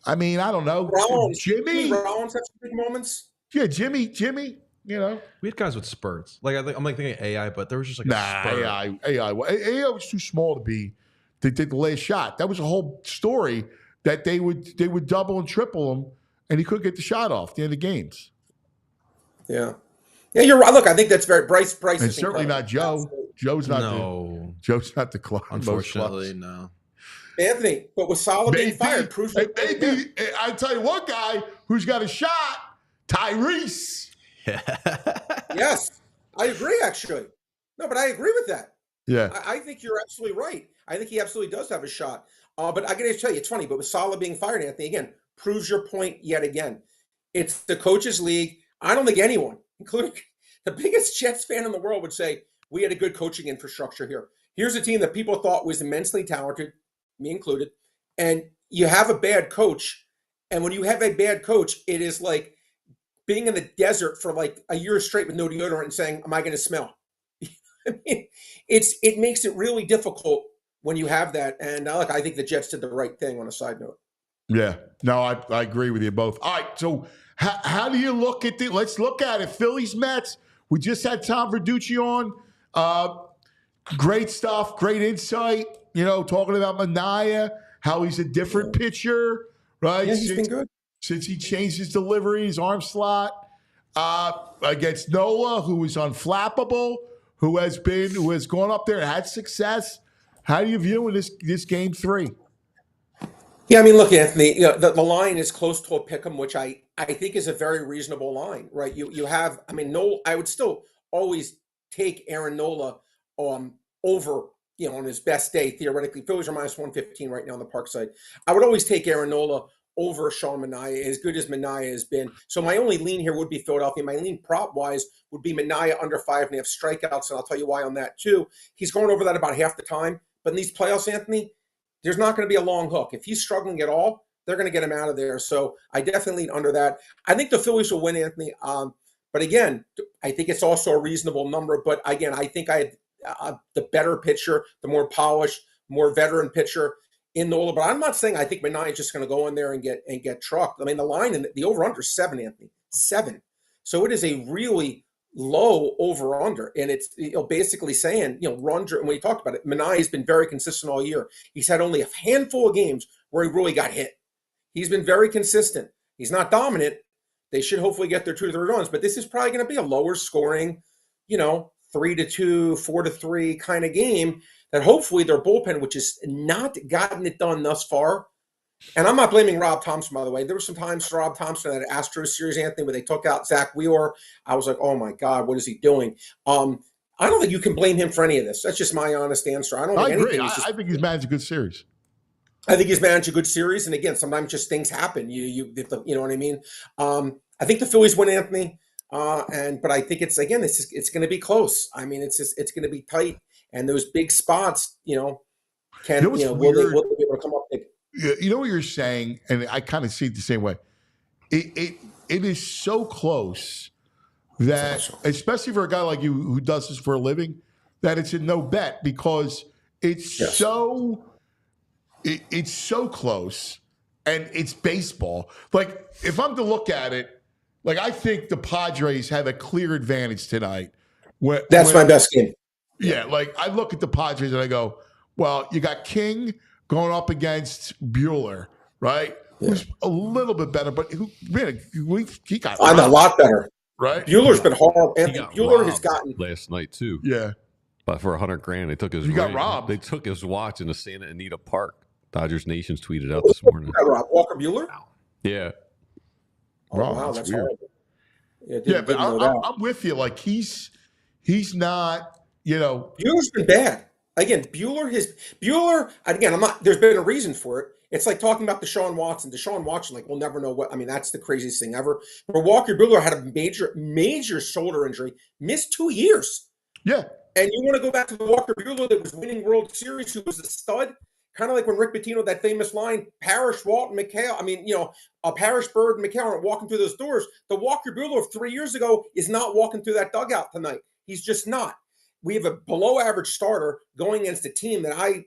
I mean, I don't know. Jimmy Rollins had some big moments. Yeah, Jimmy. We had guys with spurts. Like I'm thinking AI, but there was just like a spurt. AI was too small to be. They did the last shot. That was a whole story that they would double and triple him, and he couldn't get the shot off at the end of games. Yeah, you're right. Look, I think that's very Bryce. And certainly not Joe. Joe's not the clutch. Unfortunately, no. Anthony, but with Saleh being fired, proves maybe I tell you one guy who's got a shot, Tyrese. Yes, I agree. Actually, no, but I agree with that. Yeah, I think you're absolutely right. I think he absolutely does have a shot. But I got to tell you, it's funny. But with Saleh being fired, Anthony, again, proves your point yet again. It's the coaches' league. I don't think anyone, including the biggest Jets fan in the world, would say we had a good coaching infrastructure here. Here's a team that people thought was immensely talented, me included, and you have a bad coach. And when you have a bad coach, it is like being in the desert for like a year straight with no deodorant and saying, "Am I going to smell?" I mean, it makes it really difficult when you have that. And look, I think the Jets did the right thing on a side note. Yeah, no, I agree with you both. All right, so how do you look at let's look at it. Phillies, Mets. We just had Tom Verducci on. Great stuff, great insight. Talking about Manaea, how he's a different pitcher, right? Yeah, he's been good. Since he changed his delivery, his arm slot against Nola, who is unflappable, who has gone up there and had success. How do you view in this game 3? Yeah, I mean, look, Anthony, the line is close to a pick'em, which I think is a very reasonable line, right? You have, I mean, Nola, I would still always take Aaron Nola over, on his best day, theoretically. Phillies are minus 115 right now on the park side. I would always take Aaron Nola over Sean Manaea, as good as Manaea has been. So my only lean here would be Philadelphia. My lean prop-wise would be Manaea under 5.5 strikeouts, and I'll tell you why on that too. He's going over that about half the time. But in these playoffs, Anthony, there's not going to be a long hook. If he's struggling at all, they're going to get him out of there. So I definitely lean under that. I think the Phillies will win, Anthony. But again, I think it's also a reasonable number. But again, I think I had the better pitcher, the more polished, more veteran pitcher in Nola. But I'm not saying I think Manaea is just going to go in there and get trucked. I mean, the line and the over-under is 7, Anthony. 7. So it is a really low over under, and it's basically saying run. And when you talked about it, Manaea has been very consistent all year. He's had only a handful of games where he really got hit. He's been very consistent. He's not dominant. They should hopefully get their 2 to 3 runs, but this is probably going to be a lower scoring, 3-2, 4-3 kind of game. That hopefully their bullpen, which has not gotten it done thus far. And I'm not blaming Rob Thompson, by the way. There were some times for Rob Thompson in that Astros series, Anthony, where they took out Zach Wheeler. I was like, oh my God, what is he doing? I don't think you can blame him for any of this. That's just my honest answer. I agree. I think he's managed a good series. I think he's managed a good series. And again, sometimes just things happen. You know what I mean? I think the Phillies win, Anthony. But I think it's going to be close. I mean, it's going to be tight. And those big spots, will they be able to come up big? Yeah, you know what you're saying, and I kind of see it the same way. It is so close that, especially for a guy like you who does this for a living, that it's a no bet because it's so close, and it's baseball. Like if I'm to look at it, like I think the Padres have a clear advantage tonight. That's my best game. Yeah, like I look at the Padres and I go, well, you got King going up against Buehler, right? Yeah. Who's a little bit better, but he got I'm a lot better, right? Bueller's been horrible. Buehler has gotten last night too. Yeah, but for $100,000, they took his. He got robbed. They took his watch into Santa Anita Park. Dodgers Nations tweeted out this morning. Walker Buehler. Yeah. Oh, wow, that's weird. Horrible. Yeah, but I'm with you. Like he's not. Bueller's been bad. Again, Buehler, again, there's been a reason for it. It's like talking about Deshaun Watson. Deshaun Watson, like, we'll never know that's the craziest thing ever. But Walker Buehler had a major shoulder injury, missed 2 years. Yeah. And you want to go back to the Walker Buehler that was winning World Series, who was a stud? Kind of like when Rick Pitino, that famous line, Parrish, Walton, McHale. Parrish, Bird, and McHale aren't walking through those doors. The Walker Buehler of 3 years ago is not walking through that dugout tonight. He's just not. We have a below-average starter going against a team that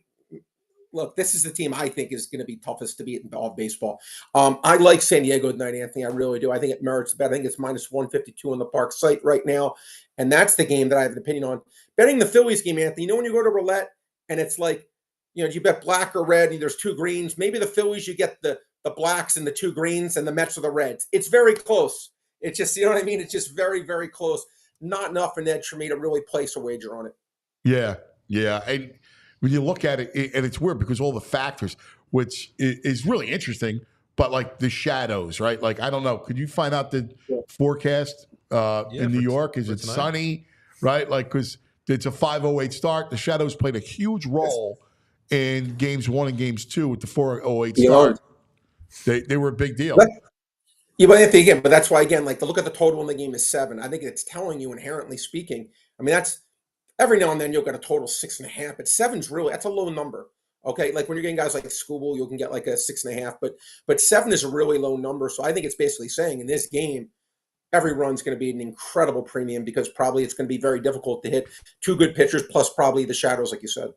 this is the team I think is going to be toughest to beat in all of baseball. I like San Diego tonight, Anthony. I really do. I think it merits a bet. I think it's minus 152 on the park site right now, and that's the game that I have an opinion on. Betting the Phillies game, Anthony, when you go to roulette and it's like, you bet black or red and there's 2 greens. Maybe the Phillies, you get the blacks and the 2 greens, and the Mets are the reds. It's very close. It's just, you know what I mean? It's just very, very close. Not enough an edge for me to really place a wager on it. Yeah. And when you look at it, and it's weird because all the factors, which is really interesting, but like the shadows, right? Like, I don't know. Could you find out the forecast in New York? Is it tonight? Sunny, right? Like, because it's a 5:08 start. The shadows played a huge role in games 1 and games 2 with the 4:08 start. They were a big deal. Yeah, but Anthony, again, but that's why, again, like the look at the total in the game is 7. I think it's telling you, inherently speaking. I mean, that's every now and then you'll get a total 6.5, but 7's that's a low number. Okay, like when you're getting guys like Scooble, you can get like a 6.5, but 7 is a really low number. So I think it's basically saying in this game, every run's going to be an incredible premium because probably it's going to be very difficult to hit 2 good pitchers plus probably the shadows, like you said.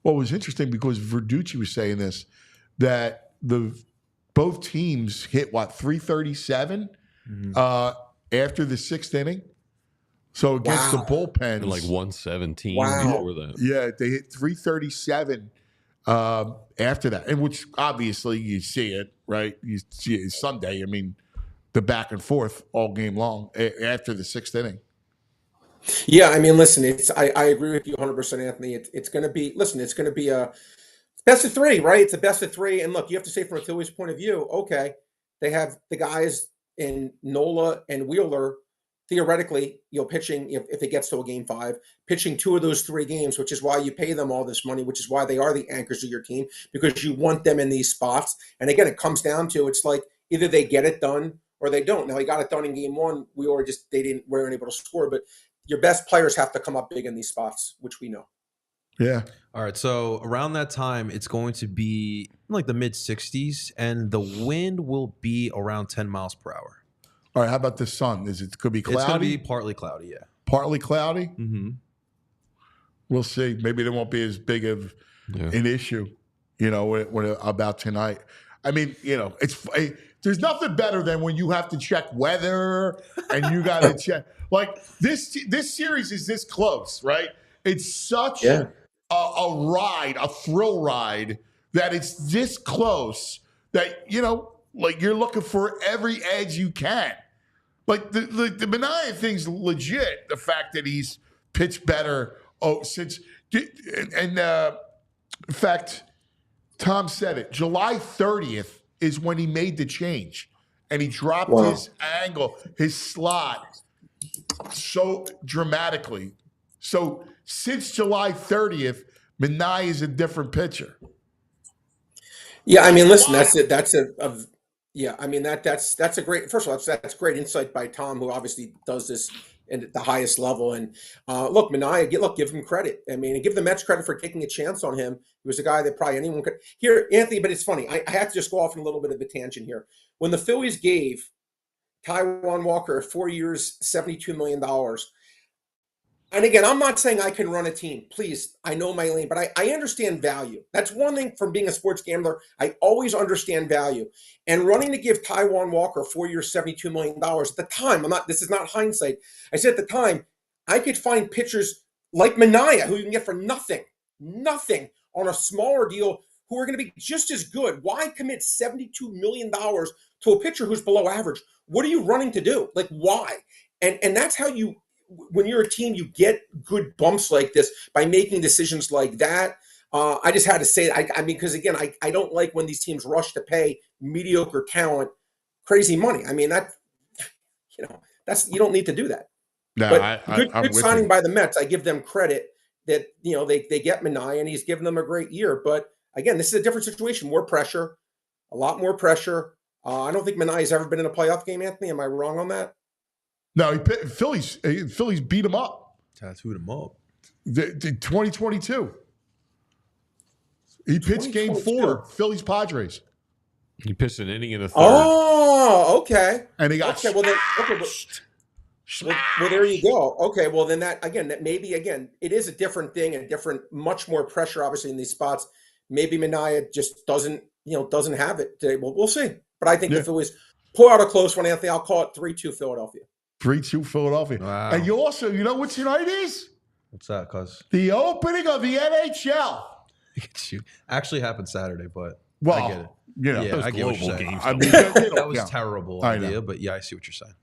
Well, it was interesting because Verducci was saying this, that both teams hit 337 after the 6th inning. So against the bullpens, and like 117 before that. Yeah, they hit 337 after that, and which obviously you see it, right? You see it Sunday. I mean, the back and forth all game long after the 6th inning. Yeah, I mean, listen, I agree with you 100%, Anthony. It's going to be, listen, it's going to be a best of 3, right? It's a best of 3. And look, you have to say from a Phillies point of view, okay, they have the guys in Nola and Wheeler, theoretically, pitching, if it gets to a game 5, pitching 2 of those 3 games, which is why you pay them all this money, which is why they are the anchors of your team, because you want them in these spots. And again, it comes down to, it's like either they get it done or they don't. Now, he got it done in game 1. They weren't able to score, but your best players have to come up big in these spots, which we know. Yeah. All right. So around that time, it's going to be like the mid 60s, and the wind will be around 10 miles per hour. All right. How about the sun? Could be cloudy? It's going to be partly cloudy, yeah. Partly cloudy? Mm-hmm. We'll see. Maybe there won't be as big of an issue, when about tonight. I mean, there's nothing better than when you have to check weather and you got to check. Like this series is this close, right? It's such a ride, a thrill ride, that it's this close that, like you're looking for every edge you can. Like the Manaea thing's legit. The fact that he's pitched better in fact, Tom said it. July 30th is when he made the change, and he dropped his angle, his slot so dramatically. So since July 30th, Manaea is a different pitcher. Yeah, I mean, listen, that's it. That's I mean, that's a great. First of all, that's great insight by Tom, who obviously does this at the highest level. And look, Manaea, give him credit. I mean, and give the Mets credit for taking a chance on him. He was a guy that probably anyone could. Here, Anthony, but it's funny. I have to just go off on a little bit of a tangent here. When the Phillies gave Taijuan Walker 4 years, $72 million. And again, I'm not saying I can run a team. Please, I know my lane, but I understand value. That's one thing from being a sports gambler. I always understand value. And running to give Taijuan Walker 4 years, $72 million at the time, this is not hindsight. I said at the time, I could find pitchers like Manaea, who you can get for nothing on a smaller deal, who are going to be just as good. Why commit $72 million to a pitcher who's below average? What are you running to do? Like, why? And that's how you, when you're a team, you get good bumps like this by making decisions like that. I just had to say, I mean, because again, I don't like when these teams rush to pay mediocre talent crazy money. I mean, you don't need to do that. No, but good signing by the Mets. I give them credit that, they get Manaea, and he's given them a great year. But again, this is a different situation, more pressure, a lot more pressure. I don't think Manaea's ever been in a playoff game, Anthony. Am I wrong on that? No, Phillies beat him up. Tattooed him up. The 2022. He pitched game 4, Phillies Padres. He pitched an inning in the 3rd. Oh, okay. And he got well, there you go. Okay, well then maybe it is a different thing and much more pressure, obviously, in these spots. Maybe Manaea just doesn't have it today. Well, we'll see. But I think the Phillies pull out a close one, Anthony. I'll call it 3-2 Philadelphia. 3-2 Philadelphia. Wow. And you also, what tonight is? What's that, cuz? The opening of the NHL. Actually happened Saturday, but I get it. Those I get what you're saying. Games. I mean, that was terrible idea, but I see what you're saying.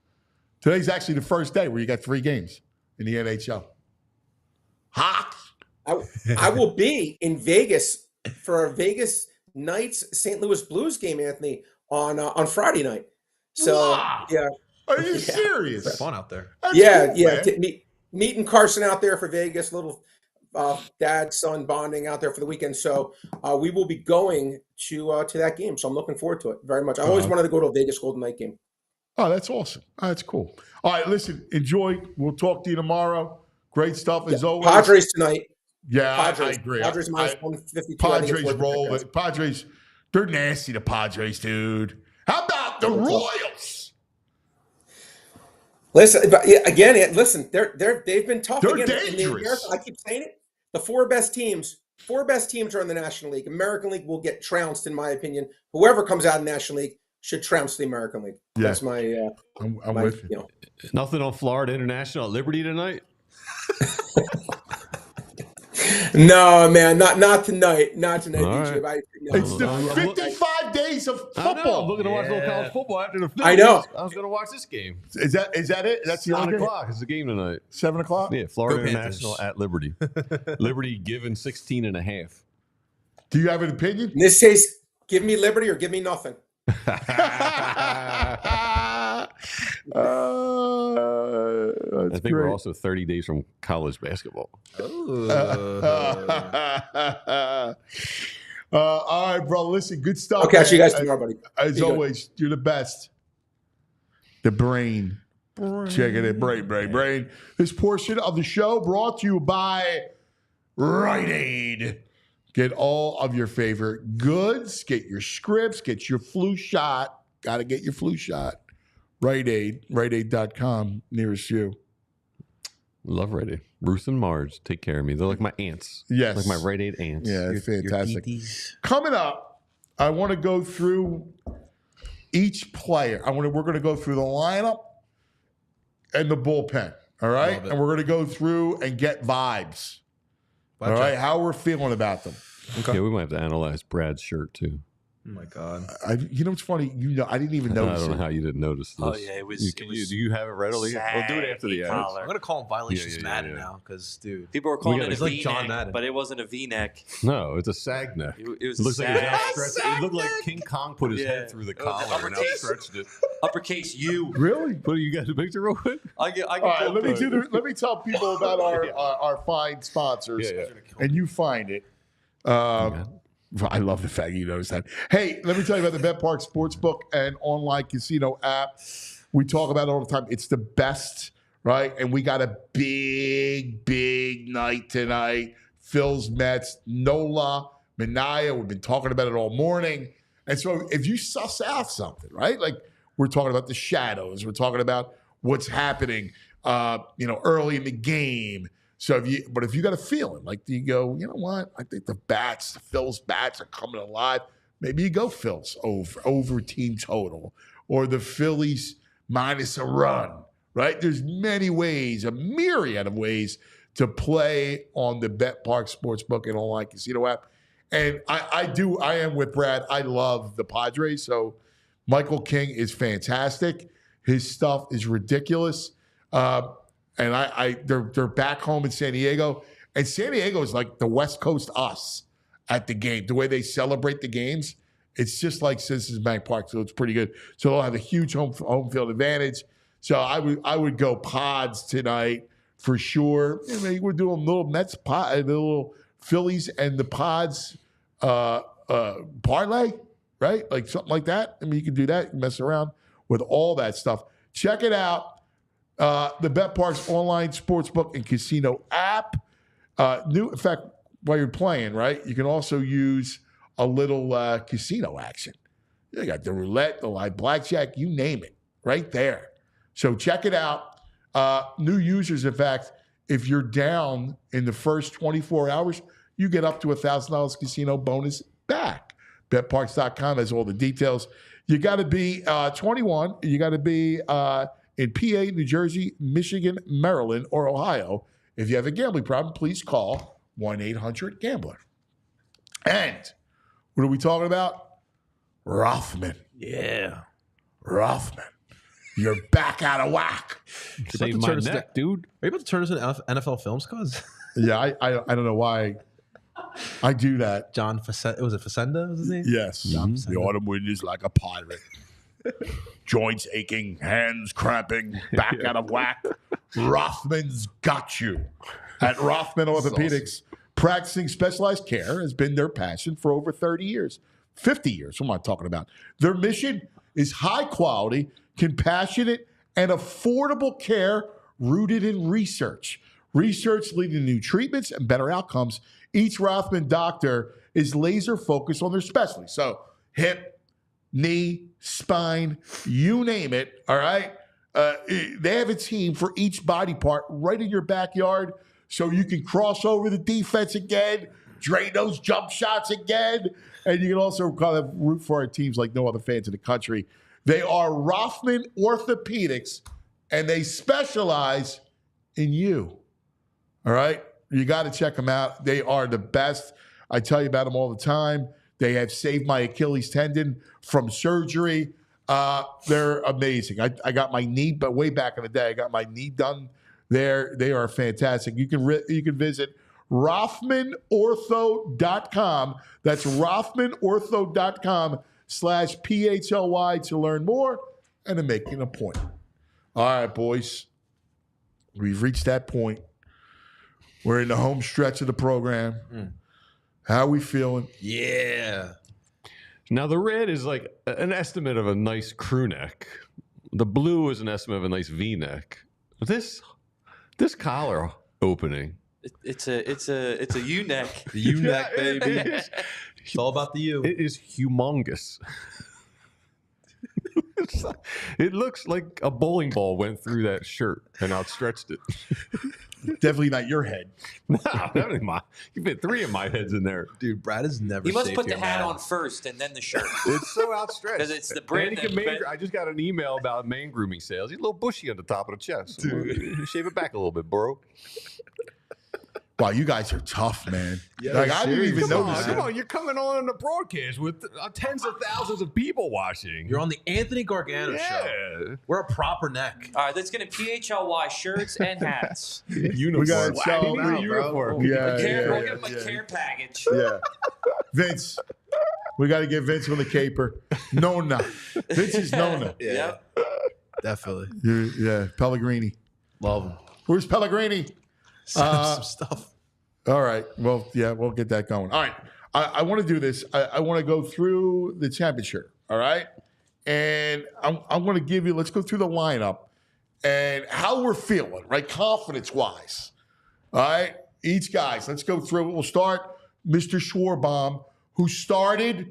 Today's actually the first day where you got 3 games in the NHL. Hot. I will be in Vegas for a Vegas Knights St. Louis Blues game, Anthony, on Friday night. So wow. Yeah. Are you serious? It's fun out there. That's cool, meeting Carson out there for Vegas, little dad son bonding out there for the weekend. So we will be going to that game. So I'm looking forward to it very much. I always wanted to go to a Vegas Golden Knight game. Oh, that's awesome. Oh, that's cool. All right, listen, enjoy. We'll talk to you tomorrow. Great stuff as always. Padres tonight. Yeah, I agree. Padres minus 152. Padres roll. Padres, they're nasty, the Padres, dude. How about the Royals? Listen, they've been tough. They're dangerous. I keep saying it. The 4 best teams are in the National League. American League will get trounced, in my opinion. Whoever comes out of the National League should trounce the American League. Yeah. That's my. I'm with you. Nothing on Florida International at Liberty tonight. No, man, not tonight. Not tonight, All DJ. right. No. It's the 55 days of I know. I'm football. looking to watch a little college football after the Phillies. I know. I was going to watch this game. Is that it? That's the 7 only game? o'clock is the game tonight. 7 o'clock? Yeah, Florida Go International Panthers. at Liberty. Liberty given 16.5. Do you have an opinion? In this case, give me liberty or give me nothing. That's I think great. we're also 30 days from college basketball. All right, bro. Listen, good stuff. I'll catch you man. guys tomorrow, buddy. As You always, you're the best. The brain. Check it in. Brain. This portion of the show brought to you by Rite Aid. Get all of your favorite goods. Get your scripts. Get your flu shot. Got to get your flu shot. Rite Aid. RiteAid.com. Nearest you. Love Rite Aid. Ruth and Marge take care of me. They're like my aunts. Yes. Like my Rite Aid aunts. Yeah, it's fantastic. Your DDs. Coming up, I want to go through each player. We're going to go through the lineup and the bullpen. All right, Love it. and we're going to go through and get vibes. All right, how we're feeling about them. Yeah, we might have to analyze Brad's shirt too. Oh my God. You know what's funny? I didn't even I notice. don't know it. how you didn't notice this. Oh, yeah, it was- Do you have it readily? We'll do it after the ads. collar. I'm gonna call him Violations Yeah, Madden yeah. now because, dude, People were calling gotta- it a it's like V-neck, John Madden. but it wasn't a V-neck. No, it's a sag neck. It was It looks like a it was sag. outstretched. It looked like King Kong put his Yeah. head through the It was collar and uppercase. outstretched it. Uppercase U. Really? What do you got a picture of it? I get All right, pull let me both. let me tell people about our fine sponsors, Yeah. and you find it. I love the fact you noticed that. Hey, let me tell you about the Bet Park Sportsbook and online casino app. We talk about it all the time. It's the best, right? And we got a big night tonight. Phil's Mets, Nola, Manaea. We've been talking about it all morning. And so if you suss out something, right? Like we're talking about the shadows. We're talking about what's happening, early in the game. So if you got a feeling, like you go, you know what? I think the Phil's bats are coming alive. Maybe you go Phil's over team total, or the Phillies minus a run, right? There's many ways, a myriad of ways to play on the Bet Park Sportsbook and online casino app. And I am with Brad. I love the Padres. So Michael King is fantastic. His stuff is ridiculous. And they're back home in San Diego. And San Diego is like the West Coast us at the game. The way they celebrate the games, it's just like Citizens Bank Park. So it's pretty good. So they'll have a huge home field advantage. So I would go Pods tonight for sure. We're doing a little Mets pod, the little Phillies and the Pods parlay, right? Like something like that. You can do that. You can mess around with all that stuff. Check it out. The Bet Parks online sportsbook and casino app. In fact, while you're playing, right, you can also use a little casino action. You got the roulette, the live blackjack, you name it, right there. So check it out. New users, in fact, if you're down in the first 24 hours, you get up to $1,000 casino bonus back. BetParks.com has all the details. You got to be 21. You got to be in PA, New Jersey, Michigan, Maryland, or Ohio. If you have a gambling problem, please call 1-800-GAMBLER. And what are we talking about? Rothman. yeah. Rothman. You're back out of whack. Save to my turn us neck, dude. Are you about to turn us into NFL Films, cuz? Yeah, I don't know why I do that. John Facenda, was it Facenda? Was his name? Yes. The autumn wind is like a pirate. Joints aching, hands cramping, back out of whack. Rothman's got you. At Rothman Orthopedics, practicing specialized care has been their passion for over 30 years. 50 years, what am I talking about? Their mission is high quality, compassionate, and affordable care rooted in research. Research leading to new treatments and better outcomes. Each Rothman doctor is laser focused on their specialty. So hip, knee, spine, you name it, all right? They have a team for each body part right in your backyard so you can cross over the defense again, drain those jump shots again, and you can also kind of root for our teams like no other fans in the country. They are Rothman Orthopedics, and they specialize in you, all right? You got to check them out. They are the best. I tell you about them all the time. They have saved my Achilles tendon from surgery. They're amazing. I got my knee, but way back in the day, I got my knee done there. They are fantastic. You can visit RothmanOrtho.com. That's RothmanOrtho.com/PHLY to learn more and to make an appointment. All right, boys. We've reached that point. We're in the home stretch of the program. How are we feeling? Yeah. Now, the red is like an estimate of a nice crew neck. The blue is an estimate of a nice V-neck. This collar opening. It's a U-neck. The U-neck, baby. It's all about the U. It is humongous. It looks like a bowling ball went through that shirt and outstretched it. Definitely not your head. No, definitely you fit 3 of my heads in there. Dude, Brad is never He must safe put the here, hat man. on first and then the shirt. It's so outstretched. Because it's the brand. I just got an email about man grooming sales. He's a little bushy on the top of the chest. Dude. Shave it back a little bit, bro. Wow, you guys are tough, man. Yeah, like I didn't even notice. Come on, you're coming on the broadcast with tens of thousands of people watching. You're on the Anthony Gargano show. We're a proper neck. All right, let's get a PHLY shirts and hats. We got to sell them out, uniform. bro. We'll get him a care package. Yeah. Vince, we got to get Vince with a caper. Nona. Vince is Nona. Yeah. Definitely. Yeah, Pellegrini. Love him. Where's Pellegrini? Some stuff. All right. Well, yeah, we'll get that going. All right. I want to do this. I want to go through the championship. All right. And I'm going to give you, let's go through the lineup and how we're feeling, right? Confidence-wise. All right. Each guys, let's go through it. We'll start Mr. Schwarbaum, who started, you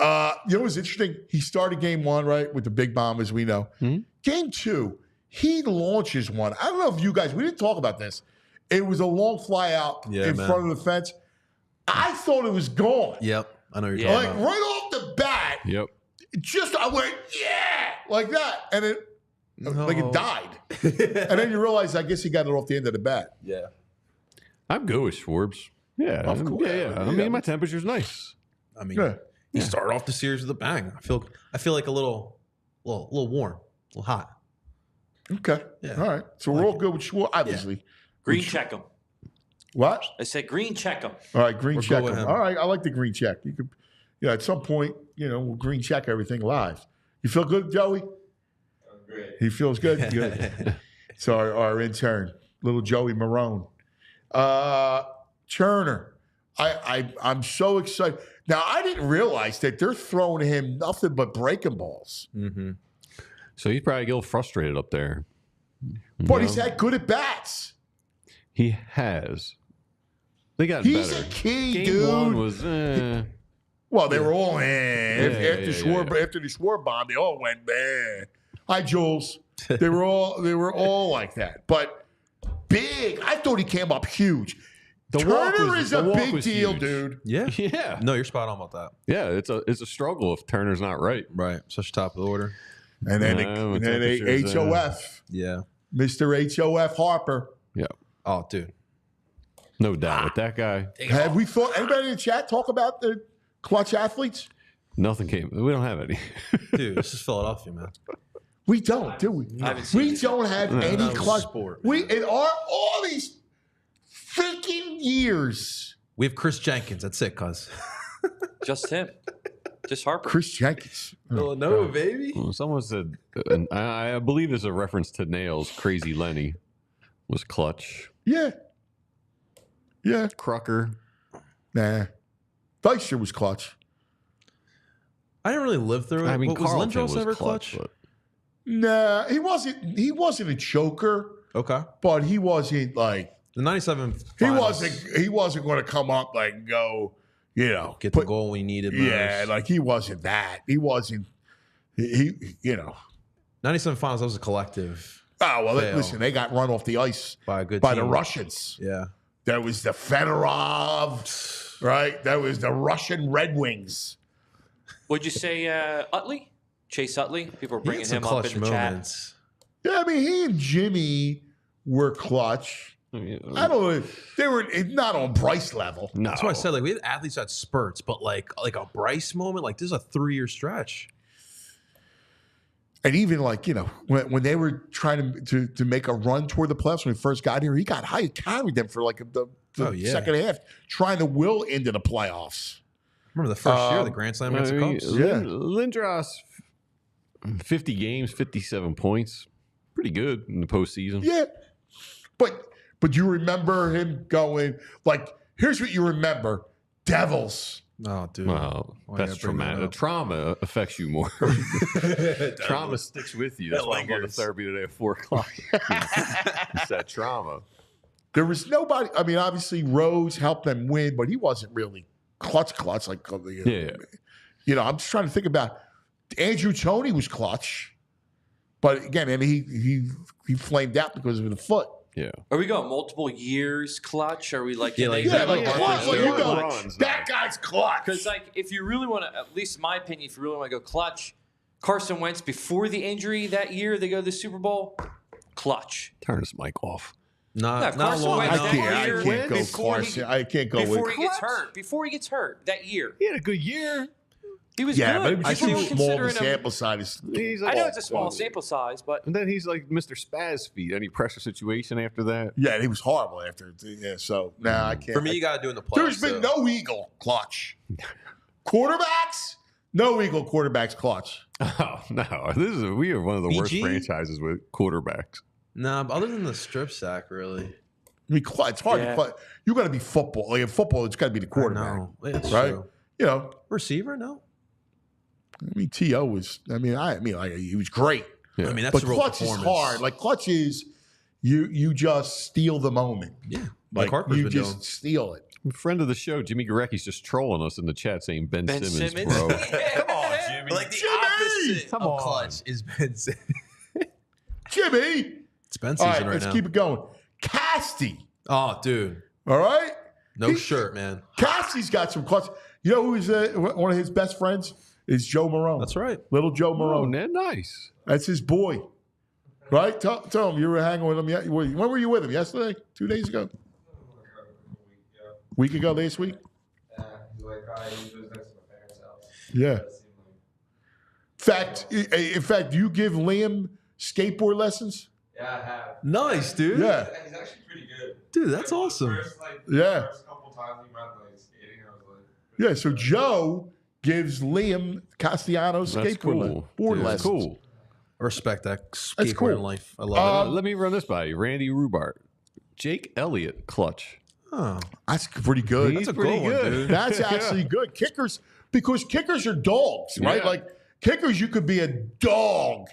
know what's interesting? He started game 1, right, with the big bomb, as we know. Mm-hmm. Game 2, he launches one. I don't know if you guys, we didn't talk about this. It was a long fly out front of the fence. I thought it was gone. Yep. I know you're talking Like about. right off the bat. Yep. I went, yeah, like that. And it died. And then you realize, I guess he got it off the end of the bat. Yeah. I'm good with Schwarbs. Yeah. Of course. Yeah. I mean, my temperature's nice. I mean, he started off the series with a bang. I feel like a little warm, a little hot. Okay. Yeah. All right. So we're all good with Schwartz, obviously. Yeah. Green check him. What? I said green check him. All right, green check good with him. him. All right, I like the green check. You could, at some point, we'll green check everything live. You feel good, Joey? I'm great. He feels good? Good. So our intern, little Joey Marone. Turner. I'm so excited. Now, I didn't realize that they're throwing him nothing but breaking balls. Mm-hmm. So he's probably a little frustrated up there. But he's had good at bats. He has. They got He's better. a key, Game dude. 1 was, Well, they were all after yeah. the Schwarber bomb, they all went man. Hi, Jules. They were all like that. But big. I thought he came up huge. Turner is a big deal, huge. dude. Yeah. Yeah. No, you're spot on about that. Yeah, it's a struggle if Turner's not right. Right. Such top of the order. And then, temperatures, HOF. Yeah. Mr. HOF Harper. Yeah. Oh, dude. No doubt with that guy. Have we thought anybody in the chat talk about the clutch athletes? Nothing came. We don't have any. Dude, this is Philadelphia, man. We don't, do we? We don't have any clutch. Sport, in all these freaking years. We have Chris Jenkins. That's it, cuz. Just him. Just Harper. Chris Jenkins. No, baby. Well, someone said, and I believe it's a reference to Nails. Crazy Lenny was clutch. Yeah. Yeah. Crucker. Nah. Dykstra was clutch. I didn't really live through it. I mean, was Carlton Lindros ever clutch? but- Nah, he wasn't a choker, Okay. but he wasn't like The 97 he finals, wasn't going to come up like and go, get the goal we needed. Yeah, like he wasn't that. He wasn't. He 97 finals. That was a collective. Oh well, fail listen, they got run off the ice by a good by team. the Russians. Yeah. There was the Fedorov, right? That was the Russian Red Wings. Would you say Utley? Chase Utley? People are He bringing had some him up clutch in the moments. chat. Yeah, I mean, he and Jimmy were clutch. I don't know. They were not on Bryce level. No. That's why I said like we had athletes at spurts, but like a Bryce moment, like this is a 3-year stretch. And even like, when they were trying to make a run toward the playoffs when he first got here, he got high, carried them for like the second half, trying to will into the playoffs. Remember the first year, the Grand Slam against the Cubs? Lindros, 50 games, 57 points. Pretty good in the postseason. Yeah. But you remember him going, like, here's what you remember. Devils. Oh, dude. Well, that's traumatic. Trauma affects you more. Trauma sticks with you. That's why I'm going to therapy today at 4 o'clock. It's that trauma. There was nobody. I mean, obviously, Rose helped them win, but he wasn't really clutch. Like, I'm just trying to think about Andrew Toney was clutch. But again, and he flamed out because of the foot. Yeah. Are we going multiple years clutch? Are we like clutch? That guy's clutch. Because like, if you really want to, at least in my opinion, if you really want to go clutch, Carson Wentz before the injury that year, they go to the Super Bowl, clutch. Turn this mic off. Not Carson long. Wentz I can't go Carson. I can't go before with he gets hurt. Before he gets hurt that year, He had a good year. he was but good. it was People were too small the considering him. sample size. He's I like, know it's a small sample size, but and then he's like Mr. Spaz feet. Any pressure situation after that? Yeah, he was horrible after. Yeah, so I can't. For me, you got to do in the playoffs. There's been no Eagle clutch. Quarterbacks? No Eagle quarterbacks clutch. Oh no, we are one of the worst franchises with quarterbacks. Nah, but other than the strip sack, really. I mean, it's hard to clutch. You got to be football. Like in football, it's got to be the quarterback. No, it's right? True. Receiver, no. I mean, T.O. was. I mean, like he was great. Yeah. I mean, that's but a real clutch is hard. Like clutch is, you just steal the moment. Yeah, like Harper's you been just doing. steal it. Friend of the show, Jimmy Garecki's just trolling us in the chat saying Ben Simmons, bro. Come on, Jimmy. Like the opposite Come of on. clutch is Ben Simmons. Jimmy. It's Ben All season right, right let's now. keep it going. Casty. Oh, dude. All right. No shirt, man. Casty's got some clutch. You know who's one of his best friends is Joe Marone. That's right. Little Joe Oh, Marone. man, nice. That's his boy. Right? Tell him you were hanging with him. When were you with him? Yesterday? 2 days ago? Week ago, last week? Yeah, he's like, he lives next to my parents' house. Yeah. In fact, do you give Liam skateboard lessons? Yeah, I have. Nice, dude. Yeah. He's actually pretty good. Dude, that's awesome. First couple times he went skating, I was like, Yeah, so Joe gives Liam Castellanos That's skateboard cool. board Dude, lessons. Cool. I respect that That's skateboarding cool. life. I love it. Let me run this by you. Randy Rubart. Jake Elliott, clutch. Oh, That's pretty good. He's that's a pretty good one, good. dude. That's actually good. Kickers, because kickers are dogs, right? Yeah. Like kickers, you could be a dog.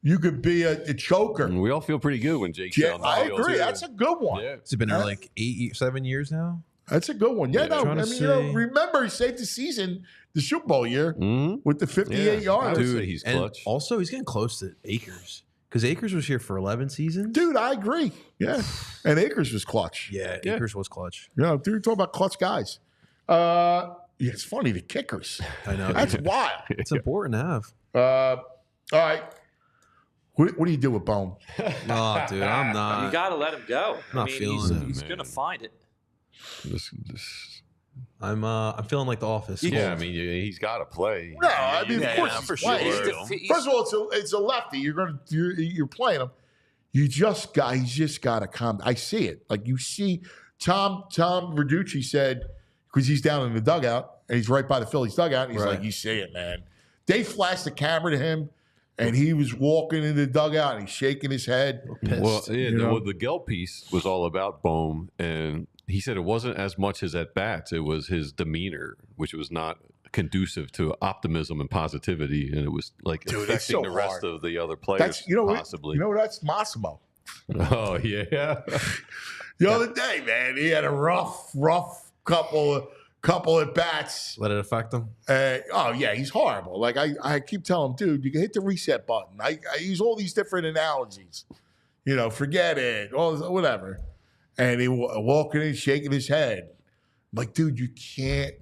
You could be a choker. And we all feel pretty good when Jake's Yeah, on the I field, agree. too. That's a good one. Yeah. Has it been there like 7 years now? That's a good one. Yeah, no, I Trying to mean, see. remember he saved the season, the Super Bowl year, Mhm. with the 58 Yeah, I yards. would say he's And clutch. also, he's getting close to Akers because Akers was here for 11 seasons. Dude, I agree. Yeah. And Akers was clutch. Yeah, Yeah. Akers was clutch. Yeah, dude, talk about clutch guys. Yeah, it's funny, the kickers. I know. That's wild. It's important to have. All right. What do you do with Bone? No, dude, I'm you not. got to let him go. Not feeling it, he's man. going to find it. I'm feeling like The Office. Yeah, I mean, he's got to play. No, I mean, of course, for he's sure. playing. He's First of all, it's a lefty. You're playing him. He's just got to come. I see it. Like you see, Tom Verducci said, because he's down in the dugout and he's right by the Phillies dugout. And he's like, you see it, man. They flashed the camera to him, and he was walking in the dugout and he's shaking his head. Well, yeah, the Gelb piece was all about Bohm, and he said it wasn't as much his at bats; it was his demeanor, which was not conducive to optimism and positivity, and it was like Dude, affecting it's so the rest hard. of the other players. That's possibly. that's Massimo. Oh yeah, The other day, man, he had a rough couple at bats. Let it affect them. Oh yeah, he's horrible. Like I keep telling him, dude, you can hit the reset button. I use all these different analogies. Forget it, whatever. And he walking in, shaking his head. I'm like, dude, you can't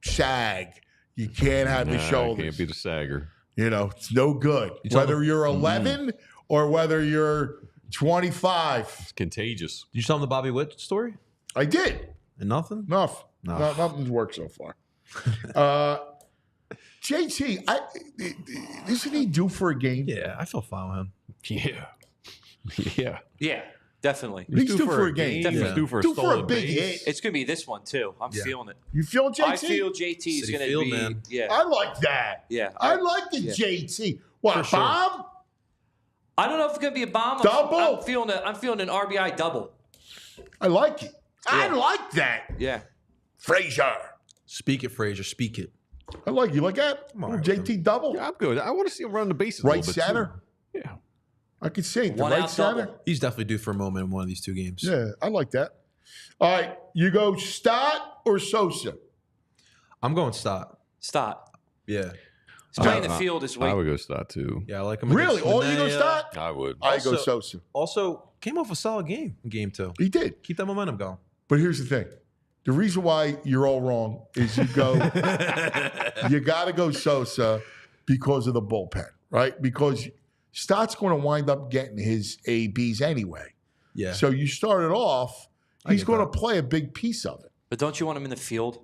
sag. You can't have the shoulders. Can't be the sagger. It's no good. Whether you're 11 or whether you're 25. It's contagious. Did you tell him the Bobby Witt story? I did. And nothing? Enough. No. Nothing's worked so far. JT, isn't he due for a game? Yeah, I feel fine with him. Yeah. Yeah, definitely. He's due for a game. Definitely. He's due for a Due for a stolen big base. hit. It's going to be this one, too. I'm feeling it. You feeling JT? I feel JT is City going to field, be. man. Yeah. I like that. Yeah. I like the JT. What, For sure. bomb? I don't know if it's going to be a bomb. Double? I'm feeling an RBI double. I like it. I Yeah. like that. Yeah. Frazier. Speak it, Frazier. Speak it. I like you. Like that? all right JT double? Yeah, I'm good. I want to see him run the bases. a Right little bit, center? too. Yeah. I could see it. The One right out center? double. He's definitely due for a moment in one of these two games. Yeah, I like that. All right. You go Stott or Sosa? I'm going Stott. Stop. Yeah. He's playing the field this I week. would go Stott too. Yeah, I like him. Really? against All you go Manaea. Stott? I would. I go Also- Sosa. Also, came off a solid game in game 2. He did. Keep that momentum going. But here's the thing. The reason why you're all wrong is you go, you got to go Sosa because of the bullpen, right? Because Stott's going to wind up getting his ABs anyway. Yeah. So you started off, I he's get going that. to play a big piece of it. But don't you want him in the field?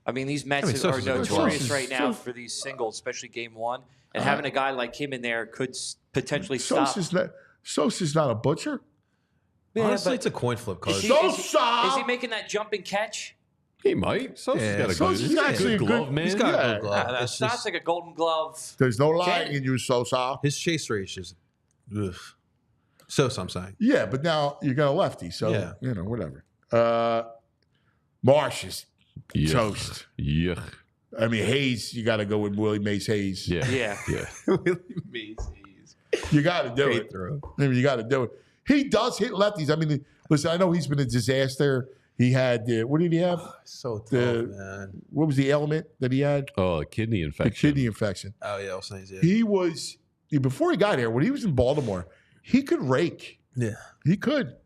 I mean, these Mets are Sosa's a good notorious Sosa's- right now for these singles, especially game 1. And having a guy like him in there could potentially stop. Sosa's not a butcher. Yeah, Honestly, but it's a coin flip, cuz. is he Sosa! making that jump and catch? He might. Sosa's Yeah, got a good, Sosa's he's got a actually good a glove, good- man. He's got Yeah. a good glove. That's It's just- like a golden glove. There's no lying Ken- in you, Sosa. his chase rate is just ugh. So I'm saying. Yeah, but now you got a lefty, so, Yeah. whatever. Marsh is Yuck. toast. Yuck. I mean, Hayes, you got to go with Willie Mays Hayes. Yeah. Yeah. Yeah. You got to do Great it. throw. I mean, you got to do it. He does hit lefties. I mean, listen, I know he's been a disaster. He had, what did he have? So tough, The- man. What was the ailment that he had? Oh, a kidney The infection. kidney infection. Oh yeah, I was saying yeah. He was, before he got here, when he was in Baltimore, he could rake. Yeah. He could.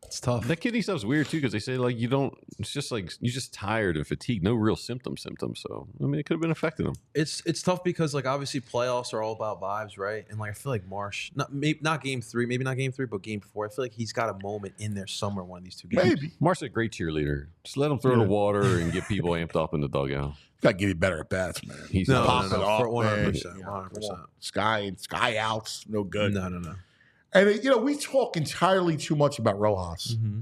It's tough. That kidney stuff's weird too because they say like you don't. It's just like you're just tired and fatigued. No real symptoms. So I mean, it could have been affecting him. It's tough because like obviously playoffs are all about vibes, right? And like I feel like Marsh, not game 3, maybe not game 3, but game 4. I feel like he's got a moment in there somewhere one of these two games. Maybe. Marsh's a great cheerleader. Just let him throw the water and get people amped up in the dugout. Got to give you better at bats, man. He's No, Pop no, it no, off, for 100%, man. 100%. Sky outs, no good. No. And, we talk entirely too much about Rojas. Mm-hmm.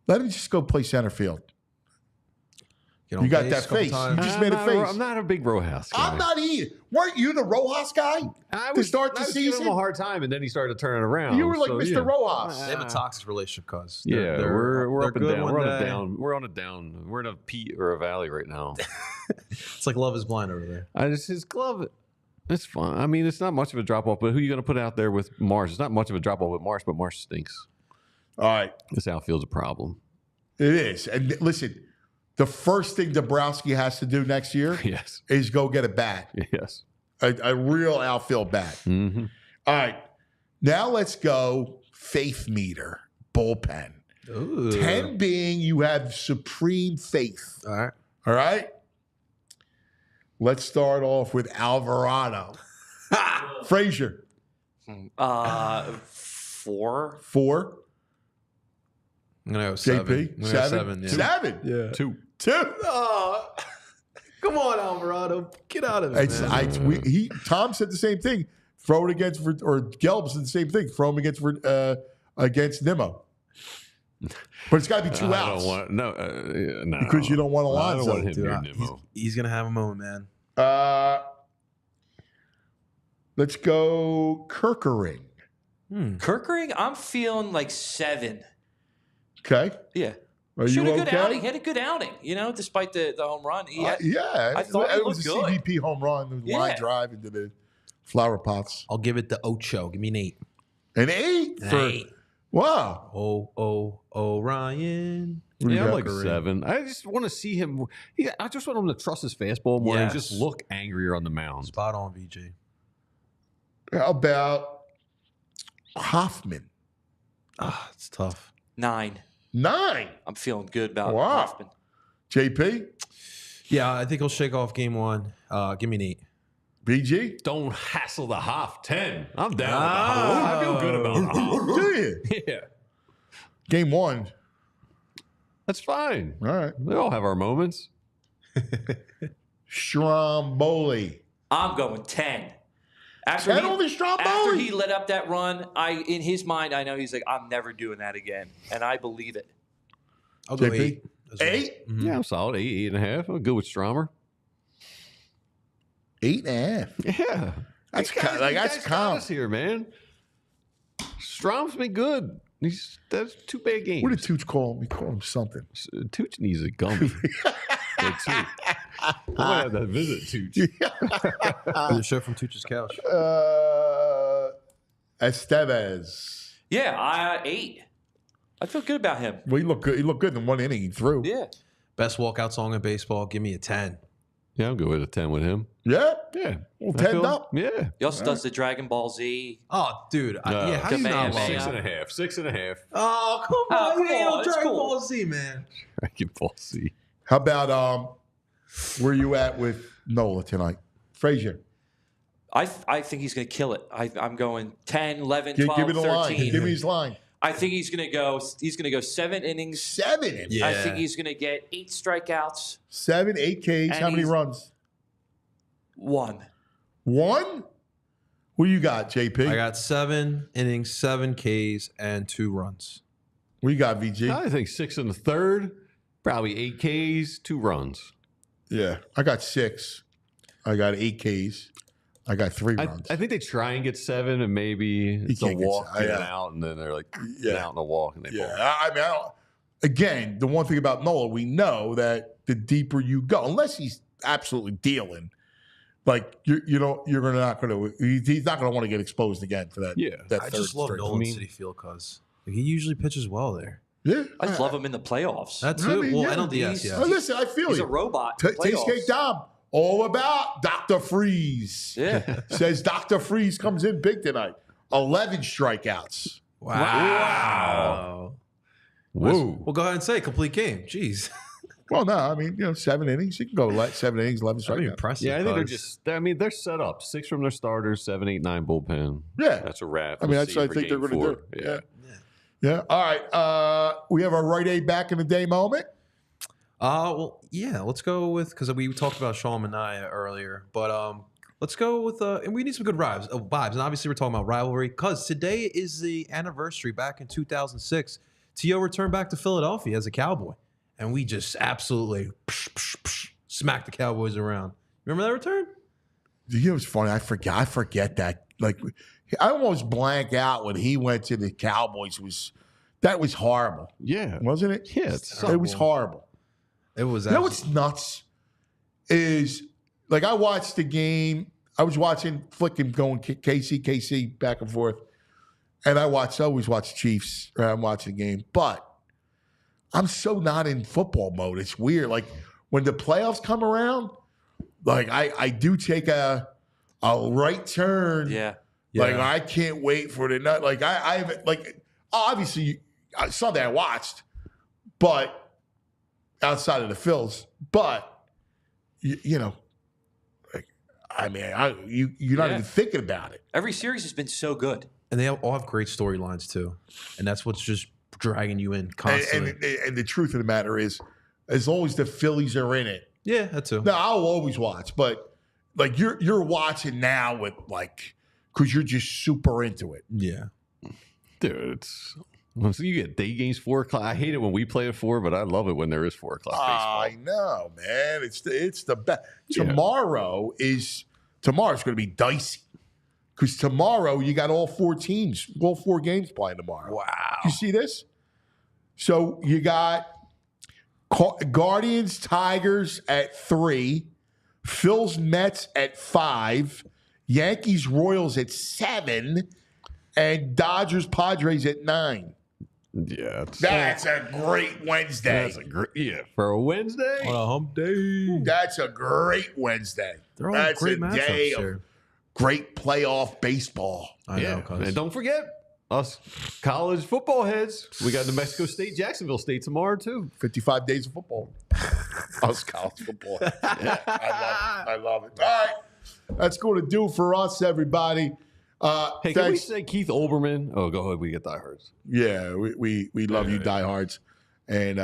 Let him just go play center field. Get on You got base that a couple face. times. You just made a face. I'm not a big Rojas guy. I'm not either. Weren't you the Rojas guy to start the I was giving season? him a hard time, and then he started turning around. You were like so, Mr. yeah. Rojas. They have a toxic relationship, cuz. Yeah, we're up and good down. one We're on a day. down. We're on a down. We're in a peak or a valley right now. It's like Love is Blind over there. His glove. It's fine. I mean, it's not much of a drop off. But who are you going to put out there with Marsh? It's not much of a drop off with Marsh, but Marsh stinks. All right. This outfield's a problem. It is. And listen, the first thing Dabrowski has to do next year Yes. is go get a bat, Yes. a real outfield bat. Mm-hmm. All right. Now let's go faith meter, bullpen. Ooh. 10 being you have supreme faith. All right. All right. Let's start off with Alvarado. Frazier, 4. 4. I'm gonna go 7. JP, I'm gonna go 7. yeah. 7. Yeah. 2. 2. Oh, come on, Alvarado. Get out of it, man. Tom said the same thing. Throw it against, or Gelb said the same thing. Throw him against Nimmo. But it's got to be 2 I outs. don't want no Because you don't want I Alonso. don't want him Dude, near Nimmo. he's gonna have a moment, man. Let's go Kirkering. Kirkering, I'm feeling like 7. Okay. Yeah. Are He you had a good okay? outing. He had a good outing, despite the home run. Yeah. I thought it he was a looked good. CBP home run. The line Yeah. drive into the flower pots. I'll give it the Ocho. Give me an 8. An 8? An For, 8. wow. Ryan. What do you Yeah, I'm got? like 7. I just want to see him. I just want him to trust his fastball more and just Yes. look angrier on the mound. Spot on, VJ. How about Hoffman? It's tough. 9. 9. I'm feeling good about Wow. Hoffman. JP? Yeah, I think he'll shake off game 1. Give me an 8. BG? Don't hassle the Hoff. 10. I'm down with the Hoff. I feel good about the Hoff. Do you? Yeah. Game 1. That's fine. All right. We all have our moments. Stromboli. I'm going 10. After Stromboli. he let up that run, in his mind, I know he's like, I'm never doing that again. And I believe it. I'll go JP? 8. 8? Mm-hmm. Yeah, I'm solid. 8, 8.5. I'm good with Stromer. 8.5. Yeah. That's That's calm. here, man. Strom's been good. That's 2 bad games. What did Tooch call him? He called him something. Tooch needs a gummy. I might have to visit Tooch. The show from Tooch's couch. Estevez. Yeah, 8. I feel good about him. Well, he looked good. He looked good in 1 inning. He threw. Yeah. Best walkout song in baseball. Give me a 10. Yeah, I'll go with a 10 with him. Yeah? Yeah. Well, 10 up? Yeah. He also does the Dragon Ball Z. Oh, dude. Yeah, how do you not love Command, that? 6.5. 6.5. Oh, come on. come You ain't no on, it's Dragon cool. Ball Z, man. Dragon Ball Z. How about where you at with Nola tonight? Frazier. I think he's going to kill it. I'm going 10, 11, Give 12, me the 13. line. Give me his line. I think he's going to go 7 innings. 7 innings? Yeah. I think he's going to get 8 strikeouts. 7, 8 Ks. And How many he's- runs? 1. 1? What do you got, JP? I got 7 innings, 7 Ks, and 2 runs. What you got, VG? I think 6 in the third, probably 8 Ks, 2 runs. Yeah. I got 6. I got 8 Ks. I got 3 runs. I think they try and get 7, and maybe it's a can't get walk se- and yeah. an out, and then they're like Yeah. an out and a walk, and they Yeah, ball. I mean, again, the one thing about Nola, we know that the deeper you go, unless he's absolutely dealing, like he's not going to want to get exposed again for that. Yeah. that I third just love straight. Nolan City Field because he usually pitches well there. Yeah, I just love him in the playoffs. That I too. mean, Well, yeah, NLDS, yeah. Listen, I feel He's you. a robot. in the Tastes playoffs. Cake Dom, all about Dr. Freeze. Yeah. Says Dr. Freeze comes in big tonight. 11 strikeouts. Wow. Whoa. Well, go ahead and say complete game. Jeez. Well, no, I mean, 7 innings. You can go 7 innings, 11 That'd be strikeouts. impressive. Yeah, I think cuz- they're set up. 6 from their starters, 7, 8, 9 bullpen. Yeah. That's a wrap. I mean, that's what I for think they're game going to 4. do. Yeah. Yeah. All right. We have our right aid back in the day moment. Well, yeah, let's go with because we talked about Sean Manaea earlier, but let's go with and we need some good vibes, and obviously we're talking about rivalry because today is the anniversary back in 2006. T.O. returned back to Philadelphia as a Cowboy, and we just absolutely smacked the Cowboys around. Remember that return? You know what's funny? I forget that. Like, I almost blank out when he went to the Cowboys. That was horrible, Yeah. wasn't it? Yeah, it's It was horrible. It was. You know what's nuts is, like, I watched the game. I was watching flicking going KC back and forth, and I always watch Chiefs. I'm watching the game, but I'm so not in football mode. It's weird. Like when the playoffs come around, like I do take a right turn. Yeah. Like I can't wait for it. Not like I haven't like obviously Sunday I watched, but outside of the Phillies, but you know, like I mean, you're not even thinking about it. Every series has been so good. And they all have great storylines too, and that's what's just dragging you in constantly. And the truth of the matter is, as long as the Phillies are in it, yeah, that too. now I'll always watch, but like you're watching now with like because you're just super into it. Yeah, dude, so you get day games 4 o'clock. I hate it when we play at 4, but I love it when there is 4 o'clock baseball. I know, man. It's the best. Yeah. Tomorrow's going to be dicey because tomorrow you got all 4 teams, all 4 games playing tomorrow. wow. You see this? So you got Guardians, Tigers at 3, Phils, Mets at 5, Yankees, Royals at 7, and Dodgers, Padres at 9. Yeah, That's a great Wednesday. That's a great for a Wednesday. On a hump day. That's a great Wednesday. They're all That's great a matchups day of here. great playoff baseball. I know, And don't forget us college football heads. We got New Mexico State, Jacksonville State tomorrow too. 55 days of football. Us college football. Yeah, I love it. All right. That's going to do for us, everybody. Hey, can we say Keith Olbermann? Oh, go ahead. We get diehards. Yeah, we love you, diehards. And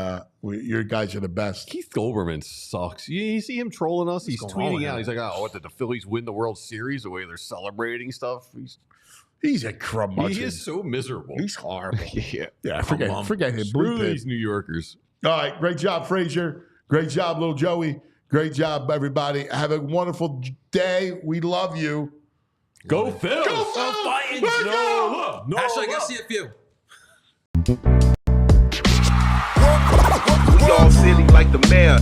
your guys are the best. Keith Olbermann sucks. You see him trolling us? He's tweeting out. He's like, oh, what, did the Phillies win the World Series? The way they're celebrating stuff? He's a curmudgeon. He is so miserable. He's horrible. Yeah, forget him. Screw these New Yorkers. All right, great job, Frazier. Great job, little Joey. Great job, everybody. Have a wonderful day. We love you. Go Phils! Go fighting! No! Hashtag SCFU. We all silly like the mayor.